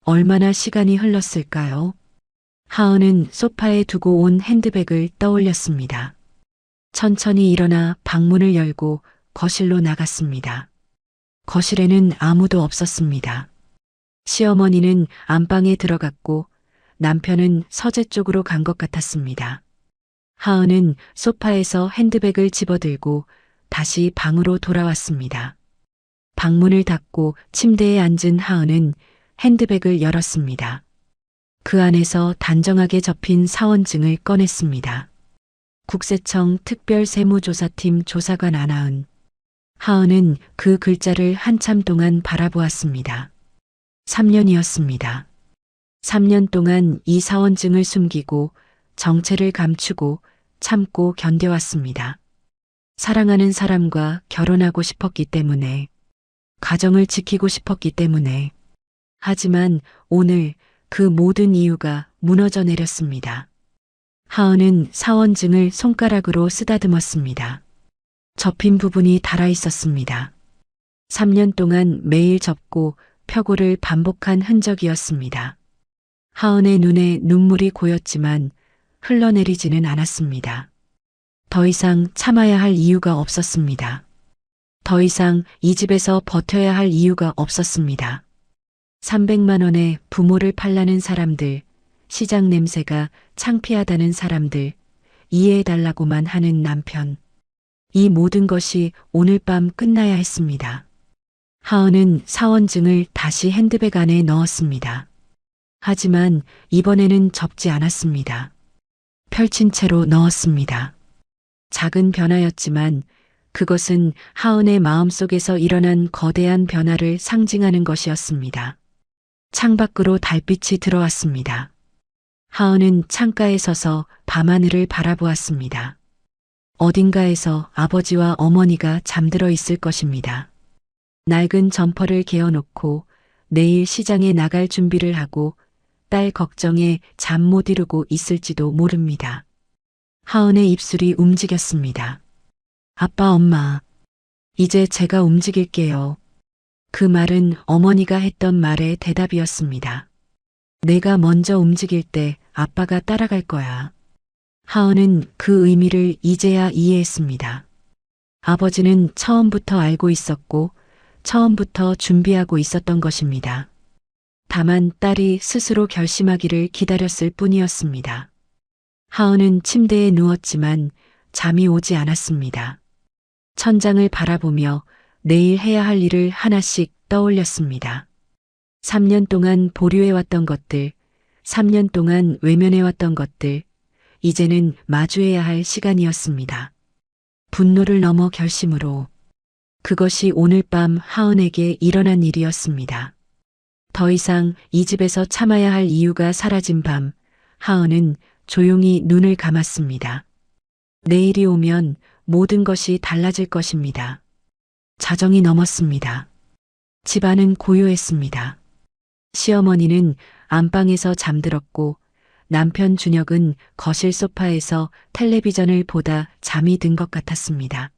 얼마나 시간이 흘렀을까요? 하은은 소파에 두고 온 핸드백을 떠올렸습니다. 천천히 일어나 방문을 열고 거실로 나갔습니다. 거실에는 아무도 없었습니다. 시어머니는 안방에 들어갔고 남편은 서재 쪽으로 간 것 같았습니다. 하은은 소파에서 핸드백을 집어들고 다시 방으로 돌아왔습니다. 방문을 닫고 침대에 앉은 하은은 핸드백을 열었습니다. 그 안에서 단정하게 접힌 사원증을 꺼냈습니다. 국세청 특별세무조사팀 조사관 안하은. 하은은 그 글자를 한참 동안 바라보았습니다. 3년이었습니다. 3년 동안 이 사원증을 숨기고 정체를 감추고 참고 견뎌왔습니다. 사랑하는 사람과 결혼하고 싶었기 때문에, 가정을 지키고 싶었기 때문에. 하지만 오늘 그 모든 이유가 무너져 내렸습니다. 하은은 사원증을 손가락으로 쓰다듬었습니다. 접힌 부분이 닳아 있었습니다. 3년 동안 매일 접고 펴고를 반복한 흔적이었습니다. 하은의 눈에 눈물이 고였지만 흘러내리지는 않았습니다. 더 이상 참아야 할 이유가 없었습니다. 더 이상 이 집에서 버텨야 할 이유가 없었습니다. 300만 원에 부모를 팔라는 사람들, 시장 냄새가 창피하다는 사람들, 이해해달라고만 하는 남편. 이 모든 것이 오늘 밤 끝나야 했습니다. 하은은 사원증을 다시 핸드백 안에 넣었습니다. 하지만 이번에는 접지 않았습니다. 펼친 채로 넣었습니다. 작은 변화였지만 그것은 하은의 마음속에서 일어난 거대한 변화를 상징하는 것이었습니다. 창밖으로 달빛이 들어왔습니다. 하은은 창가에 서서 밤하늘을 바라보았습니다. 어딘가에서 아버지와 어머니가 잠들어 있을 것입니다. 낡은 점퍼를 개어놓고 내일 시장에 나갈 준비를 하고 딸 걱정에 잠 못 이루고 있을지도 모릅니다. 하은의 입술이 움직였습니다. 아빠, 엄마, 이제 제가 움직일게요. 그 말은 어머니가 했던 말의 대답이었습니다. 내가 먼저 움직일 때 아빠가 따라갈 거야. 하은은 그 의미를 이제야 이해했습니다. 아버지는 처음부터 알고 있었고 처음부터 준비하고 있었던 것입니다. 다만 딸이 스스로 결심하기를 기다렸을 뿐이었습니다. 하은은 침대에 누웠지만 잠이 오지 않았습니다. 천장을 바라보며 내일 해야 할 일을 하나씩 떠올렸습니다. 3년 동안 보류해왔던 것들, 3년 동안 외면해왔던 것들, 이제는 마주해야 할 시간이었습니다. 분노를 넘어 결심으로. 그것이 오늘 밤 하은에게 일어난 일이었습니다. 더 이상 이 집에서 참아야 할 이유가 사라진 밤, 하은은 조용히 눈을 감았습니다. 내일이 오면 모든 것이 달라질 것입니다. 자정이 넘었습니다. 집안은 고요했습니다. 시어머니는 안방에서 잠들었고 남편 준혁은 거실 소파에서 텔레비전을 보다 잠이 든 것 같았습니다.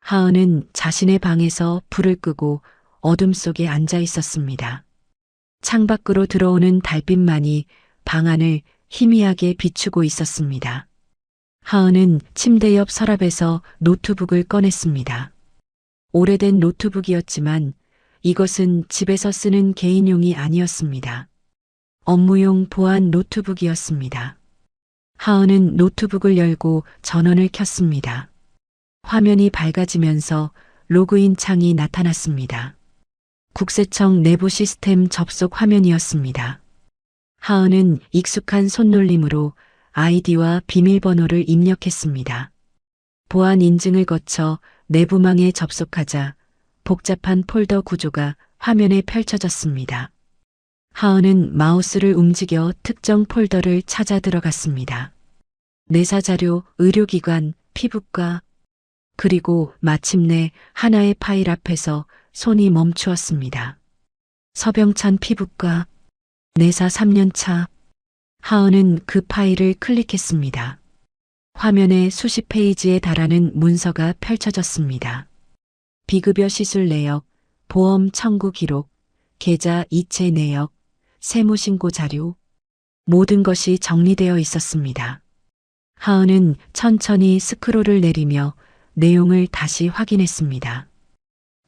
하은은 자신의 방에서 불을 끄고 어둠 속에 앉아 있었습니다. 창밖으로 들어오는 달빛만이 방 안을 희미하게 비추고 있었습니다. 하은은 침대 옆 서랍에서 노트북을 꺼냈습니다. 오래된 노트북이었지만 이것은 집에서 쓰는 개인용이 아니었습니다. 업무용 보안 노트북이었습니다. 하은은 노트북을 열고 전원을 켰습니다. 화면이 밝아지면서 로그인 창이 나타났습니다. 국세청 내부 시스템 접속 화면이었습니다. 하은은 익숙한 손놀림으로 아이디와 비밀번호를 입력했습니다. 보안 인증을 거쳐 내부망에 접속하자 복잡한 폴더 구조가 화면에 펼쳐졌습니다. 하은은 마우스를 움직여 특정 폴더를 찾아 들어갔습니다. 내사자료, 의료기관, 피부과, 그리고 마침내 하나의 파일 앞에서 손이 멈추었습니다. 서병찬 피부과, 내사 3년차. 하은은 그 파일을 클릭했습니다. 화면에 수십 페이지에 달하는 문서가 펼쳐졌습니다. 비급여 시술 내역, 보험 청구 기록, 계좌 이체 내역, 세무신고 자료, 모든 것이 정리되어 있었습니다. 하은은 천천히 스크롤을 내리며 내용을 다시 확인했습니다.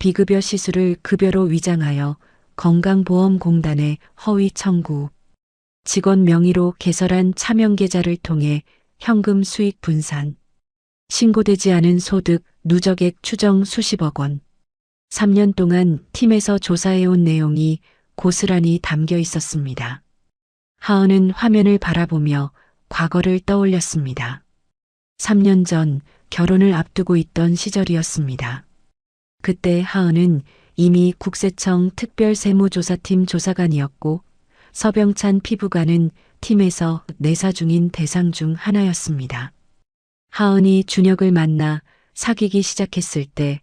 비급여 시술을 급여로 위장하여 건강보험공단에 허위 청구, 직원 명의로 개설한 차명계좌를 통해 현금 수익 분산, 신고되지 않은 소득 누적액 추정 수십억 원. 3년 동안 팀에서 조사해온 내용이 고스란히 담겨 있었습니다. 하은은 화면을 바라보며 과거를 떠올렸습니다. 3년 전 결혼을 앞두고 있던 시절이었습니다. 그때 하은은 이미 국세청 특별세무조사팀 조사관이었고 서병찬 피부관은 팀에서 내사 중인 대상 중 하나였습니다. 하은이 준혁을 만나 사귀기 시작했을 때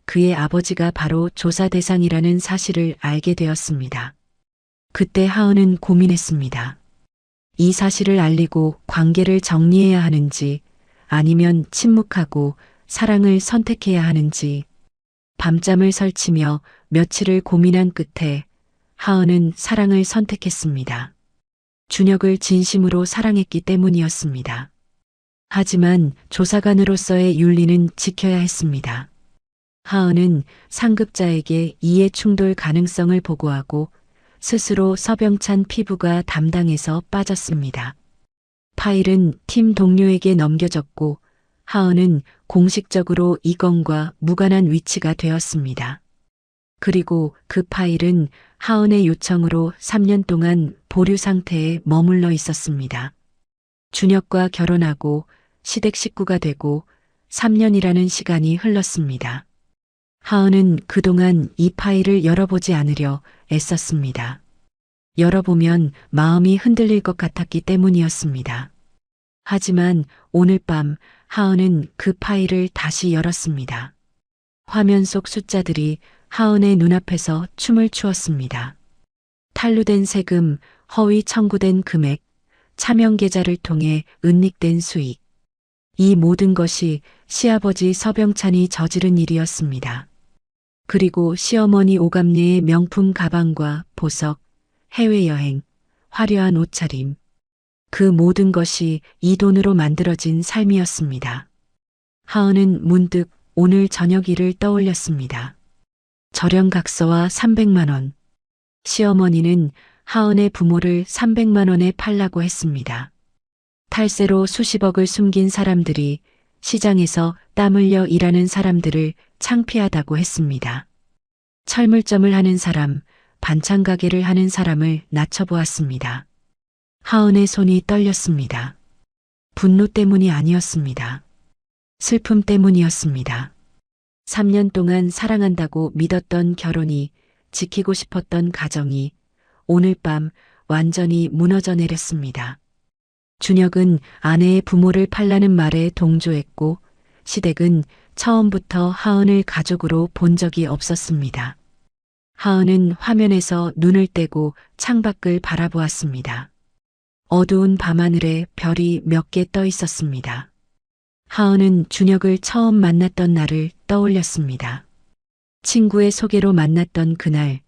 그의 아버지가 바로 조사 대상이라는 사실을 알게 되었습니다. 그때 하은은 고민했습니다. 이 사실을 알리고 관계를 정리해야 하는지 아니면 침묵하고 사랑을 선택해야 하는지. 밤잠을 설치며 며칠을 고민한 끝에 하은은 사랑을 선택했습니다. 준혁을 진심으로 사랑했기 때문이었습니다. 하지만 조사관으로서의 윤리는 지켜야 했습니다. 하은은 상급자에게 이해 충돌 가능성을 보고하고 스스로 서병찬 피부가 담당에서 빠졌습니다. 파일은 팀 동료에게 넘겨졌고 하은은 공식적으로 이건과 무관한 위치가 되었습니다. 그리고 그 파일은 하은의 요청으로 3년 동안 보류 상태에 머물러 있었습니다. 준혁과 결혼하고 시댁 식구가 되고 3년이라는 시간이 흘렀습니다. 하은은 그동안 이 파일을 열어보지 않으려 애썼습니다. 열어보면 마음이 흔들릴 것 같았기 때문이었습니다. 하지만 오늘 밤 하은은 그 파일을 다시 열었습니다. 화면 속 숫자들이 하은의 눈앞에서 춤을 추었습니다. 탈루된 세금, 허위 청구된 금액, 차명 계좌를 통해 은닉된 수익. 이 모든 것이 시아버지 서병찬이 저지른 일이었습니다. 그리고 시어머니 오감리의 명품 가방과 보석, 해외여행, 화려한 옷차림. 그 모든 것이 이 돈으로 만들어진 삶이었습니다. 하은은 문득 오늘 저녁 일을 떠올렸습니다. 절연각서와 300만 원. 시어머니는 하은의 부모를 300만 원에 팔라고 했습니다. 탈세로 수십억을 숨긴 사람들이 시장에서 땀 흘려 일하는 사람들을 창피하다고 했습니다. 철물점을 하는 사람, 반찬 가게를 하는 사람을 낮춰보았습니다. 하은의 손이 떨렸습니다. 분노 때문이 아니었습니다. 슬픔 때문이었습니다. 3년 동안 사랑한다고 믿었던 결혼이, 지키고 싶었던 가정이 오늘 밤 완전히 무너져 내렸습니다. 준혁은 아내의 부모를 팔라는 말에 동조했고 시댁은 처음부터 하은을 가족으로 본 적이 없었습니다. 하은은 화면에서 눈을 떼고 창밖을 바라보았습니다. 어두운 밤하늘에 별이 몇 개 떠 있었습니다. 하은은 준혁을 처음 만났던 날을 떠올렸습니다. 친구의 소개로 만났던 그날,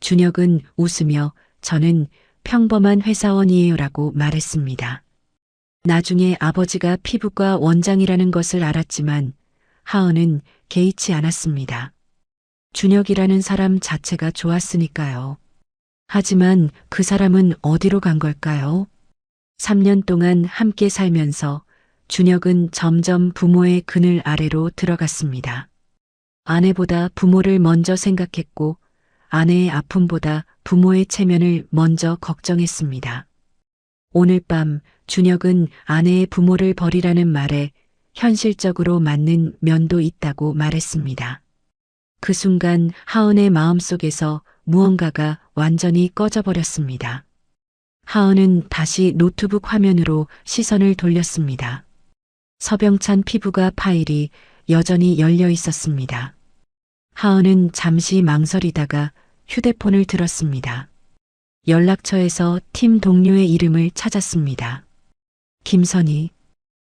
준혁은 웃으며 저는 평범한 회사원이에요라고 말했습니다. 나중에 아버지가 피부과 원장이라는 것을 알았지만 하은은 개의치 않았습니다. 준혁이라는 사람 자체가 좋았으니까요. 하지만 그 사람은 어디로 간 걸까요? 3년 동안 함께 살면서 준혁은 점점 부모의 그늘 아래로 들어갔습니다. 아내보다 부모를 먼저 생각했고 아내의 아픔보다 부모의 체면을 먼저 걱정했습니다. 오늘 밤 준혁은 아내의 부모를 버리라는 말에 현실적으로 맞는 면도 있다고 말했습니다. 그 순간 하은의 마음속에서 무언가가 완전히 꺼져버렸습니다. 하은은 다시 노트북 화면으로 시선을 돌렸습니다. 서병찬 피부가 파일이 여전히 열려 있었습니다. 하은은 잠시 망설이다가 휴대폰을 들었습니다. 연락처에서 팀 동료의 이름을 찾았습니다. 김선희.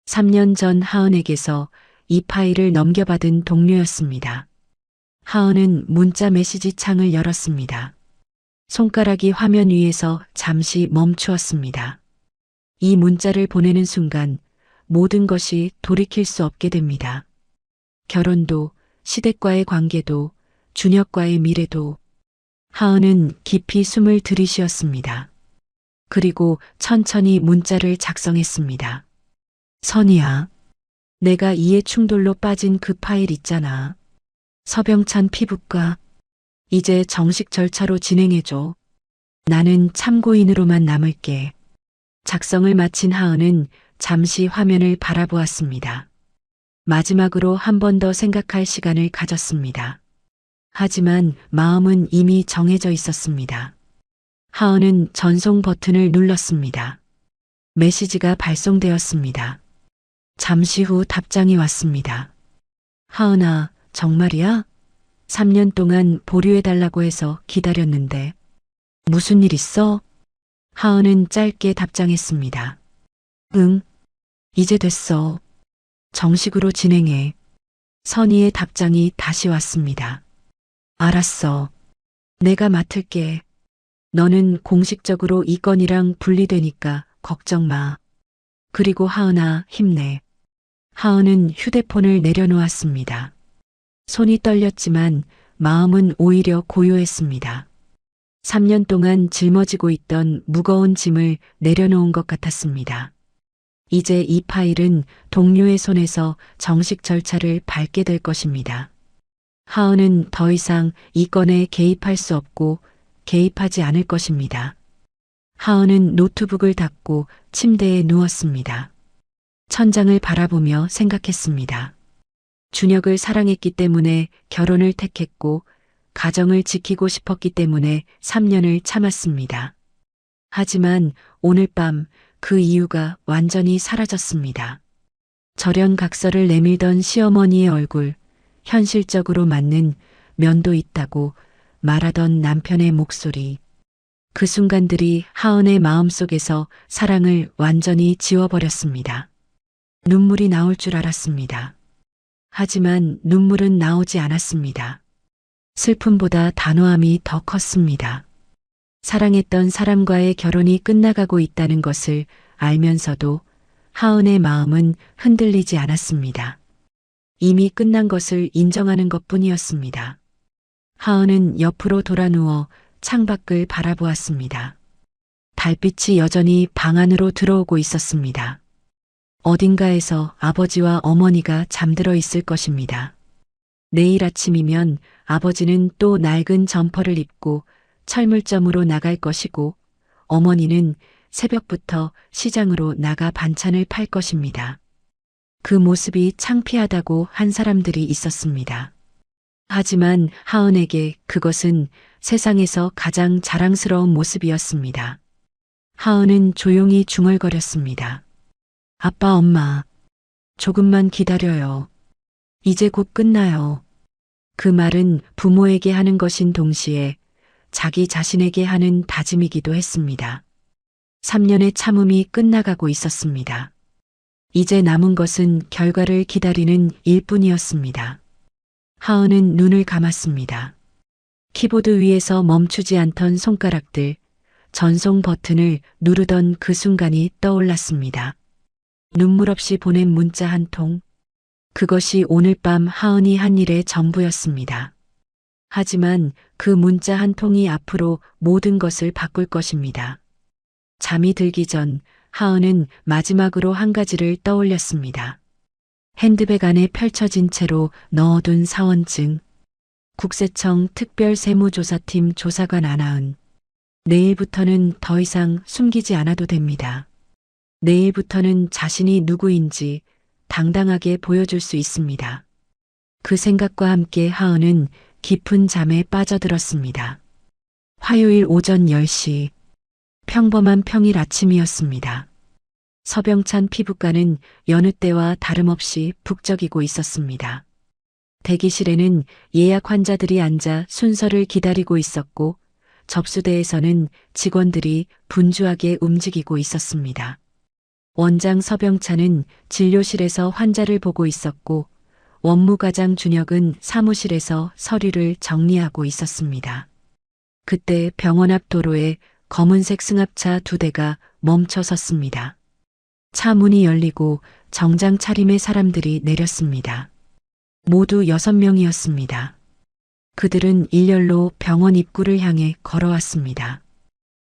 3년 전 하은에게서 이 파일을 넘겨받은 동료였습니다. 하은은 문자 메시지 창을 열었습니다. 손가락이 화면 위에서 잠시 멈추었습니다. 이 문자를 보내는 순간 모든 것이 돌이킬 수 없게 됩니다. 결혼도, 시댁과의 관계도, 준혁과의 미래도. 하은은 깊이 숨을 들이쉬었습니다. 그리고 천천히 문자를 작성했습니다. 선희야, 내가 이해 충돌로 빠진 그 파일 있잖아. 서병찬 피부과. 이제 정식 절차로 진행해줘. 나는 참고인으로만 남을게. 작성을 마친 하은은 잠시 화면을 바라보았습니다. 마지막으로 한 번 더 생각할 시간을 가졌습니다. 하지만 마음은 이미 정해져 있었습니다. 하은은 전송 버튼을 눌렀습니다. 메시지가 발송되었습니다. 잠시 후 답장이 왔습니다. 하은아, 정말이야? 3년 동안 보류해달라고 해서 기다렸는데. 무슨 일 있어? 하은은 짧게 답장했습니다. 응, 이제 됐어. 정식으로 진행해. 선희의 답장이 다시 왔습니다. 알았어. 내가 맡을게. 너는 공식적으로 이 건이랑 분리되니까 걱정 마. 그리고 하은아, 힘내. 하은은 휴대폰을 내려놓았습니다. 손이 떨렸지만 마음은 오히려 고요했습니다. 3년 동안 짊어지고 있던 무거운 짐을 내려놓은 것 같았습니다. 이제 이 파일은 동료의 손에서 정식 절차를 밟게 될 것입니다. 하은은 더 이상 이 건에 개입할 수 없고 개입하지 않을 것입니다. 하은은 노트북을 닫고 침대에 누웠습니다. 천장을 바라보며 생각했습니다. 준혁을 사랑했기 때문에 결혼을 택했고 가정을 지키고 싶었기 때문에 3년을 참았습니다. 하지만 오늘 밤 그 이유가 완전히 사라졌습니다. 절연각설을 내밀던 시어머니의 얼굴, 현실적으로 맞는 면도 있다고 말하던 남편의 목소리. 그 순간들이 하은의 마음속에서 사랑을 완전히 지워버렸습니다. 눈물이 나올 줄 알았습니다. 하지만 눈물은 나오지 않았습니다. 슬픔보다 단호함이 더 컸습니다. 사랑했던 사람과의 결혼이 끝나가고 있다는 것을 알면서도 하은의 마음은 흔들리지 않았습니다. 이미 끝난 것을 인정하는 것뿐이었습니다. 하은은 옆으로 돌아 누워 창밖을 바라보았습니다. 달빛이 여전히 방 안으로 들어오고 있었습니다. 어딘가에서 아버지와 어머니가 잠들어 있을 것입니다. 내일 아침이면 아버지는 또 낡은 점퍼를 입고 철물점으로 나갈 것이고 어머니는 새벽부터 시장으로 나가 반찬을 팔 것입니다. 그 모습이 창피하다고 한 사람들이 있었습니다. 하지만 하은에게 그것은 세상에서 가장 자랑스러운 모습이었습니다. 하은은 조용히 중얼거렸습니다. 아빠, 엄마, 조금만 기다려요. 이제 곧 끝나요. 그 말은 부모에게 하는 것인 동시에 자기 자신에게 하는 다짐이기도 했습니다. 3년의 참음이 끝나가고 있었습니다. 이제 남은 것은 결과를 기다리는 일뿐이었습니다. 하은은 눈을 감았습니다. 키보드 위에서 멈추지 않던 손가락들, 전송 버튼을 누르던 그 순간이 떠올랐습니다. 눈물 없이 보낸 문자 한 통. 그것이 오늘 밤 하은이 한 일의 전부였습니다. 하지만 그 문자 한 통이 앞으로 모든 것을 바꿀 것입니다. 잠이 들기 전 하은은 마지막으로 한 가지를 떠올렸습니다. 핸드백 안에 펼쳐진 채로 넣어둔 사원증. 국세청 특별세무조사팀 조사관 안하은. 내일부터는 더 이상 숨기지 않아도 됩니다. 내일부터는 자신이 누구인지 당당하게 보여줄 수 있습니다. 그 생각과 함께 하은은 깊은 잠에 빠져들었습니다. 화요일 오전 10시. 평범한 평일 아침이었습니다. 서병찬 피부과는 여느 때와 다름없이 북적이고 있었습니다. 대기실에는 예약 환자들이 앉아 순서를 기다리고 있었고 접수대에서는 직원들이 분주하게 움직이고 있었습니다. 원장 서병찬은 진료실에서 환자를 보고 있었고 원무과장 준혁은 사무실에서 서류를 정리하고 있었습니다. 그때 병원 앞 도로에 검은색 승합차 2대가 멈춰 섰습니다. 차 문이 열리고 정장 차림의 사람들이 내렸습니다. 모두 6명이었습니다. 그들은 일렬로 병원 입구를 향해 걸어왔습니다.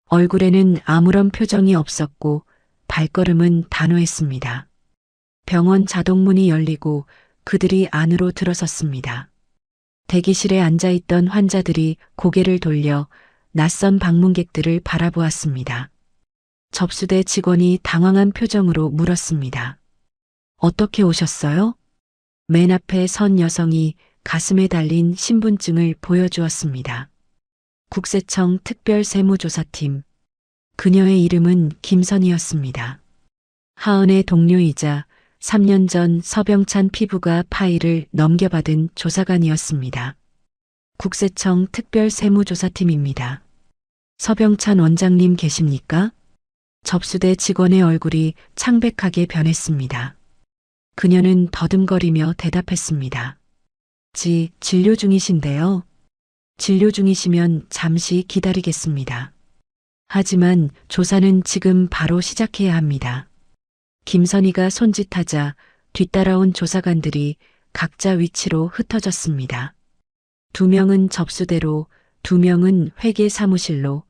얼굴에는 아무런 표정이 없었고 발걸음은 단호했습니다. 병원 자동문이 열리고 그들이 안으로 들어섰습니다. 대기실에 앉아있던 환자들이 고개를 돌려 낯선 방문객들을 바라보았습니다. 접수대 직원이 당황한 표정으로 물었습니다. 어떻게 오셨어요? 맨 앞에 선 여성이 가슴에 달린 신분증을 보여주었습니다. 국세청 특별세무조사팀. 그녀의 이름은 김선이었습니다. 하은의 동료이자 3년 전 서병찬 피부과 파일을 넘겨받은 조사관이었습니다. 국세청 특별세무조사팀입니다. 서병찬 원장님 계십니까? 접수대 직원의 얼굴이 창백하게 변했습니다. 그녀는 더듬거리며 대답했습니다. 진료 중이신데요. 진료 중이시면 잠시 기다리겠습니다. 하지만 조사는 지금 바로 시작해야 합니다. 김선희가 손짓하자 뒤따라온 조사관들이 각자 위치로 흩어졌습니다. 2명은 접수대로, 2명은 회계 사무실로,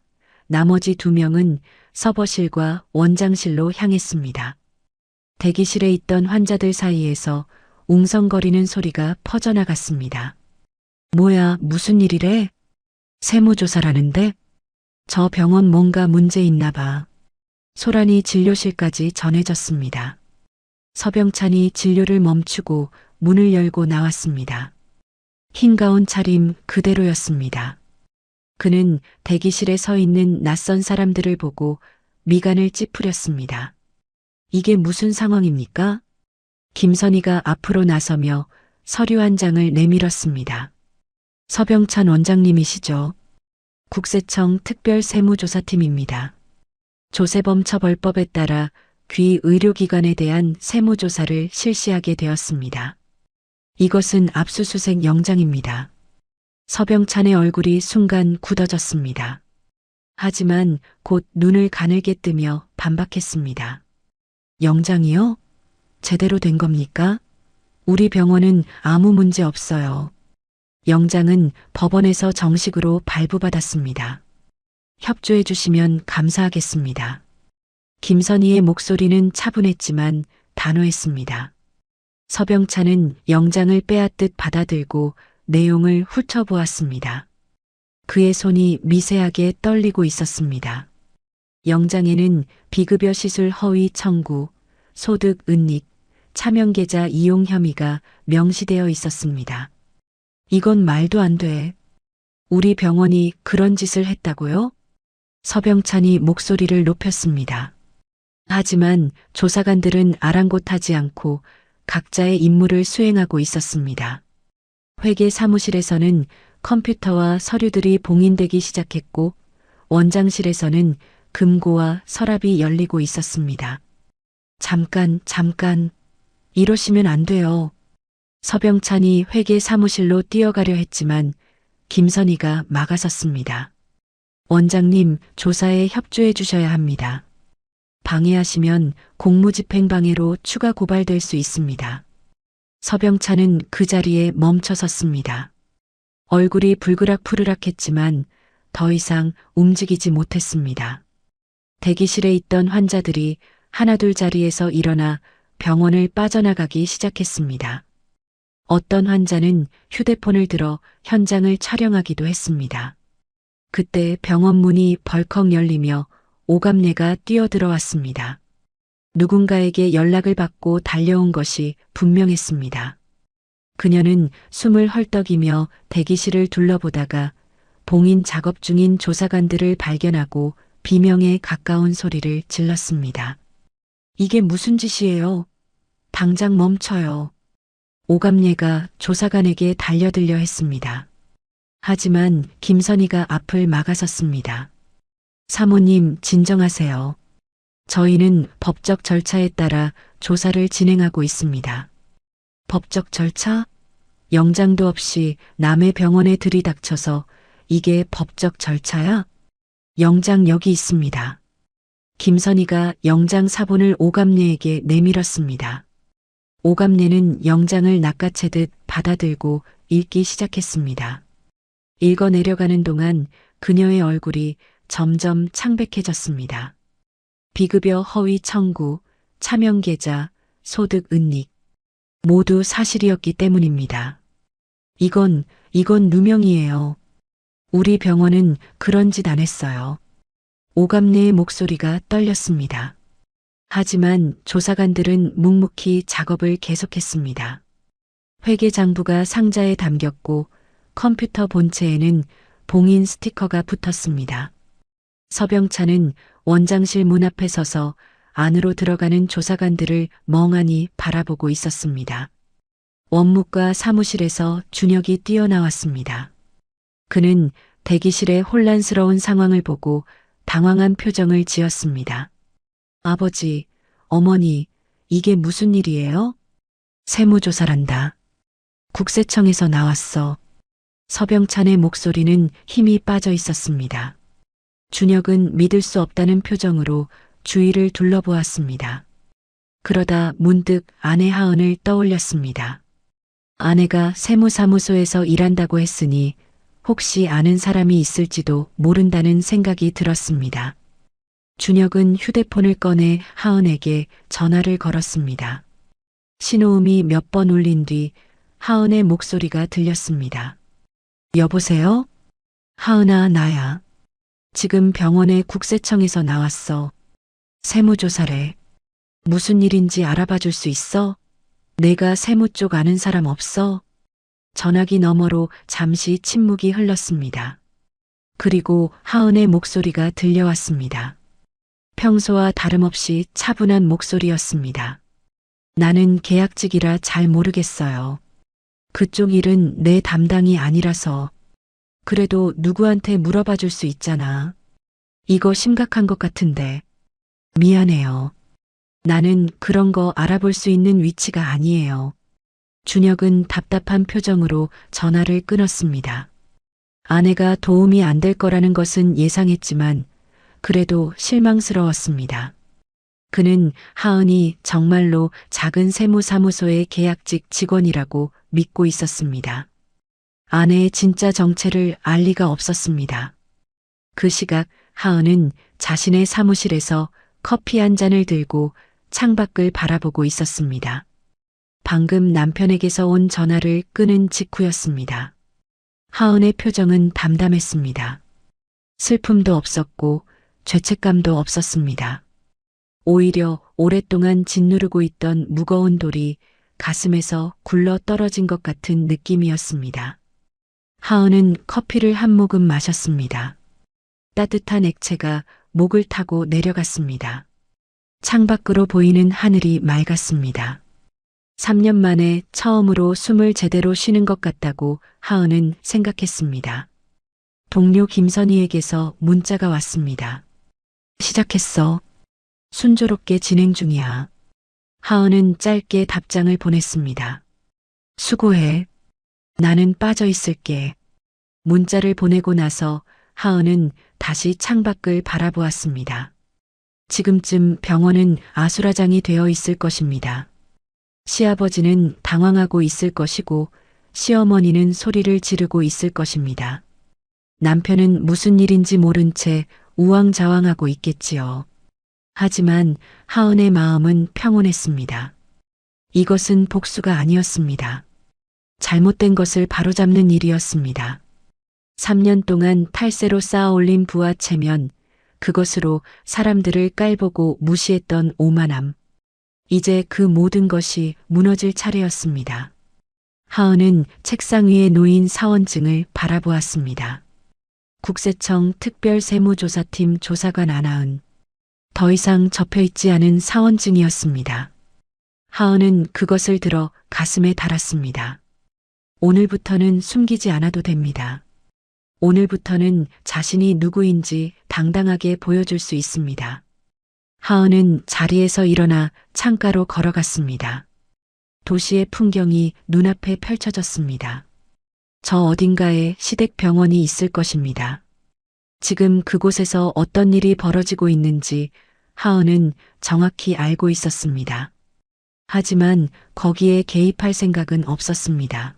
나머지 2명은 서버실과 원장실로 향했습니다. 대기실에 있던 환자들 사이에서 웅성거리는 소리가 퍼져나갔습니다. 뭐야, 무슨 일이래? 세무조사라는데? 저 병원 뭔가 문제 있나 봐. 소란이 진료실까지 전해졌습니다. 서병찬이 진료를 멈추고 문을 열고 나왔습니다. 흰 가운 차림 그대로였습니다. 그는 대기실에 서 있는 낯선 사람들을 보고 미간을 찌푸렸습니다. 이게 무슨 상황입니까? 김선희가 앞으로 나서며 서류 한 장을 내밀었습니다. 서병찬 원장님이시죠? 국세청 특별세무조사팀입니다. 조세범 처벌법에 따라 귀 의료기관에 대한 세무조사를 실시하게 되었습니다. 이것은 압수수색 영장입니다. 서병찬의 얼굴이 순간 굳어졌습니다. 하지만 곧 눈을 가늘게 뜨며 반박했습니다. 영장이요? 제대로 된 겁니까? 우리 병원은 아무 문제 없어요. 영장은 법원에서 정식으로 발부받았습니다. 협조해 주시면 감사하겠습니다. 김선희의 목소리는 차분했지만 단호했습니다. 서병찬은 영장을 빼앗듯 받아들고 내용을 훑어보았습니다. 그의 손이 미세하게 떨리고 있었습니다. 영장에는 비급여 시술 허위 청구, 소득 은닉, 차명계좌 이용 혐의가 명시되어 있었습니다. 이건 말도 안 돼. 우리 병원이 그런 짓을 했다고요? 서병찬이 목소리를 높였습니다. 하지만 조사관들은 아랑곳하지 않고 각자의 임무를 수행하고 있었습니다. 회계 사무실에서는 컴퓨터와 서류들이 봉인되기 시작했고 원장실에서는 금고와 서랍이 열리고 있었습니다. 잠깐. 이러시면 안 돼요. 서병찬이 회계 사무실로 뛰어가려 했지만 김선희가 막아섰습니다. 원장님, 조사에 협조해 주셔야 합니다. 방해하시면 공무집행방해로 추가 고발될 수 있습니다. 서병찬은 그 자리에 멈춰 섰습니다. 얼굴이 불그락푸르락했지만 더 이상 움직이지 못했습니다. 대기실에 있던 환자들이 하나둘 자리에서 일어나 병원을 빠져나가기 시작했습니다. 어떤 환자는 휴대폰을 들어 현장을 촬영하기도 했습니다. 그때 병원 문이 벌컥 열리며 오감래가 뛰어들어왔습니다. 누군가에게 연락을 받고 달려온 것이 분명했습니다. 그녀는 숨을 헐떡이며 대기실을 둘러보다가 봉인 작업 중인 조사관들을 발견하고 비명에 가까운 소리를 질렀습니다. 이게 무슨 짓이에요? 당장 멈춰요. 오감래가 조사관에게 달려들려 했습니다. 하지만 김선희가 앞을 막아섰습니다. 사모님, 진정하세요. 저희는 법적 절차에 따라 조사를 진행하고 있습니다. 법적 절차? 영장도 없이 남의 병원에 들이닥쳐서 이게 법적 절차야? 영장 여기 있습니다. 김선희가 영장 사본을 오감래에게 내밀었습니다. 오감래는 영장을 낚아채듯 받아들고 읽기 시작했습니다. 읽어 내려가는 동안 그녀의 얼굴이 점점 창백해졌습니다. 비급여 허위 청구, 차명계좌, 소득 은닉. 모두 사실이었기 때문입니다. 이건 누명이에요. 우리 병원은 그런 짓 안 했어요. 오감래의 목소리가 떨렸습니다. 하지만 조사관들은 묵묵히 작업을 계속했습니다. 회계장부가 상자에 담겼고 컴퓨터 본체에는 봉인 스티커가 붙었습니다. 서병찬은 원장실 문 앞에 서서 안으로 들어가는 조사관들을 멍하니 바라보고 있었습니다. 원무과 사무실에서 준혁이 뛰어나왔습니다. 그는 대기실의 혼란스러운 상황을 보고 당황한 표정을 지었습니다. 아버지, 어머니, 이게 무슨 일이에요? 세무조사란다. 국세청에서 나왔어. 서병찬의 목소리는 힘이 빠져 있었습니다. 준혁은 믿을 수 없다는 표정으로 주위를 둘러보았습니다. 그러다 문득 아내 하은을 떠올렸습니다. 아내가 세무사무소에서 일한다고 했으니 혹시 아는 사람이 있을지도 모른다는 생각이 들었습니다. 준혁은 휴대폰을 꺼내 하은에게 전화를 걸었습니다. 신호음이 몇 번 울린 뒤 하은의 목소리가 들렸습니다. 여보세요? 하은아, 나야. 지금 병원에 국세청에서 나왔어. 세무조사래. 무슨 일인지 알아봐 줄 수 있어? 내가 세무 쪽 아는 사람 없어? 전화기 너머로 잠시 침묵이 흘렀습니다. 그리고 하은의 목소리가 들려왔습니다. 평소와 다름없이 차분한 목소리였습니다. 나는 계약직이라 잘 모르겠어요. 그쪽 일은 내 담당이 아니라서. 그래도 누구한테 물어봐 줄 수 있잖아. 이거 심각한 것 같은데. 미안해요. 나는 그런 거 알아볼 수 있는 위치가 아니에요. 준혁은 답답한 표정으로 전화를 끊었습니다. 아내가 도움이 안 될 거라는 것은 예상했지만 그래도 실망스러웠습니다. 그는 하은이 정말로 작은 세무사무소의 계약직 직원이라고 믿고 있었습니다. 아내의 진짜 정체를 알 리가 없었습니다. 그 시각 하은은 자신의 사무실에서 커피 한 잔을 들고 창밖을 바라보고 있었습니다. 방금 남편에게서 온 전화를 끊은 직후였습니다. 하은의 표정은 담담했습니다. 슬픔도 없었고 죄책감도 없었습니다. 오히려 오랫동안 짓누르고 있던 무거운 돌이 가슴에서 굴러 떨어진 것 같은 느낌이었습니다. 하은은 커피를 한 모금 마셨습니다. 따뜻한 액체가 목을 타고 내려갔습니다. 창밖으로 보이는 하늘이 맑았습니다. 3년 만에 처음으로 숨을 제대로 쉬는 것 같다고 하은은 생각했습니다. 동료 김선희에게서 문자가 왔습니다. 시작했어. 순조롭게 진행 중이야. 하은은 짧게 답장을 보냈습니다. 수고해. 나는 빠져 있을게. 문자를 보내고 나서 하은은 다시 창밖을 바라보았습니다. 지금쯤 병원은 아수라장이 되어 있을 것입니다. 시아버지는 당황하고 있을 것이고 시어머니는 소리를 지르고 있을 것입니다. 남편은 무슨 일인지 모른 채 우왕좌왕하고 있겠지요. 하지만 하은의 마음은 평온했습니다. 이것은 복수가 아니었습니다. 잘못된 것을 바로잡는 일이었습니다. 3년 동안 탈세로 쌓아올린 부와 체면, 그것으로 사람들을 깔보고 무시했던 오만함. 이제 그 모든 것이 무너질 차례였습니다. 하은은 책상 위에 놓인 사원증을 바라보았습니다. 국세청 특별세무조사팀 조사관 안하은. 더 이상 접혀있지 않은 사원증이었습니다. 하은은 그것을 들어 가슴에 달았습니다. 오늘부터는 숨기지 않아도 됩니다. 오늘부터는 자신이 누구인지 당당하게 보여줄 수 있습니다. 하은은 자리에서 일어나 창가로 걸어갔습니다. 도시의 풍경이 눈앞에 펼쳐졌습니다. 저 어딘가에 시댁병원이 있을 것입니다. 지금 그곳에서 어떤 일이 벌어지고 있는지 하은은 정확히 알고 있었습니다. 하지만 거기에 개입할 생각은 없었습니다.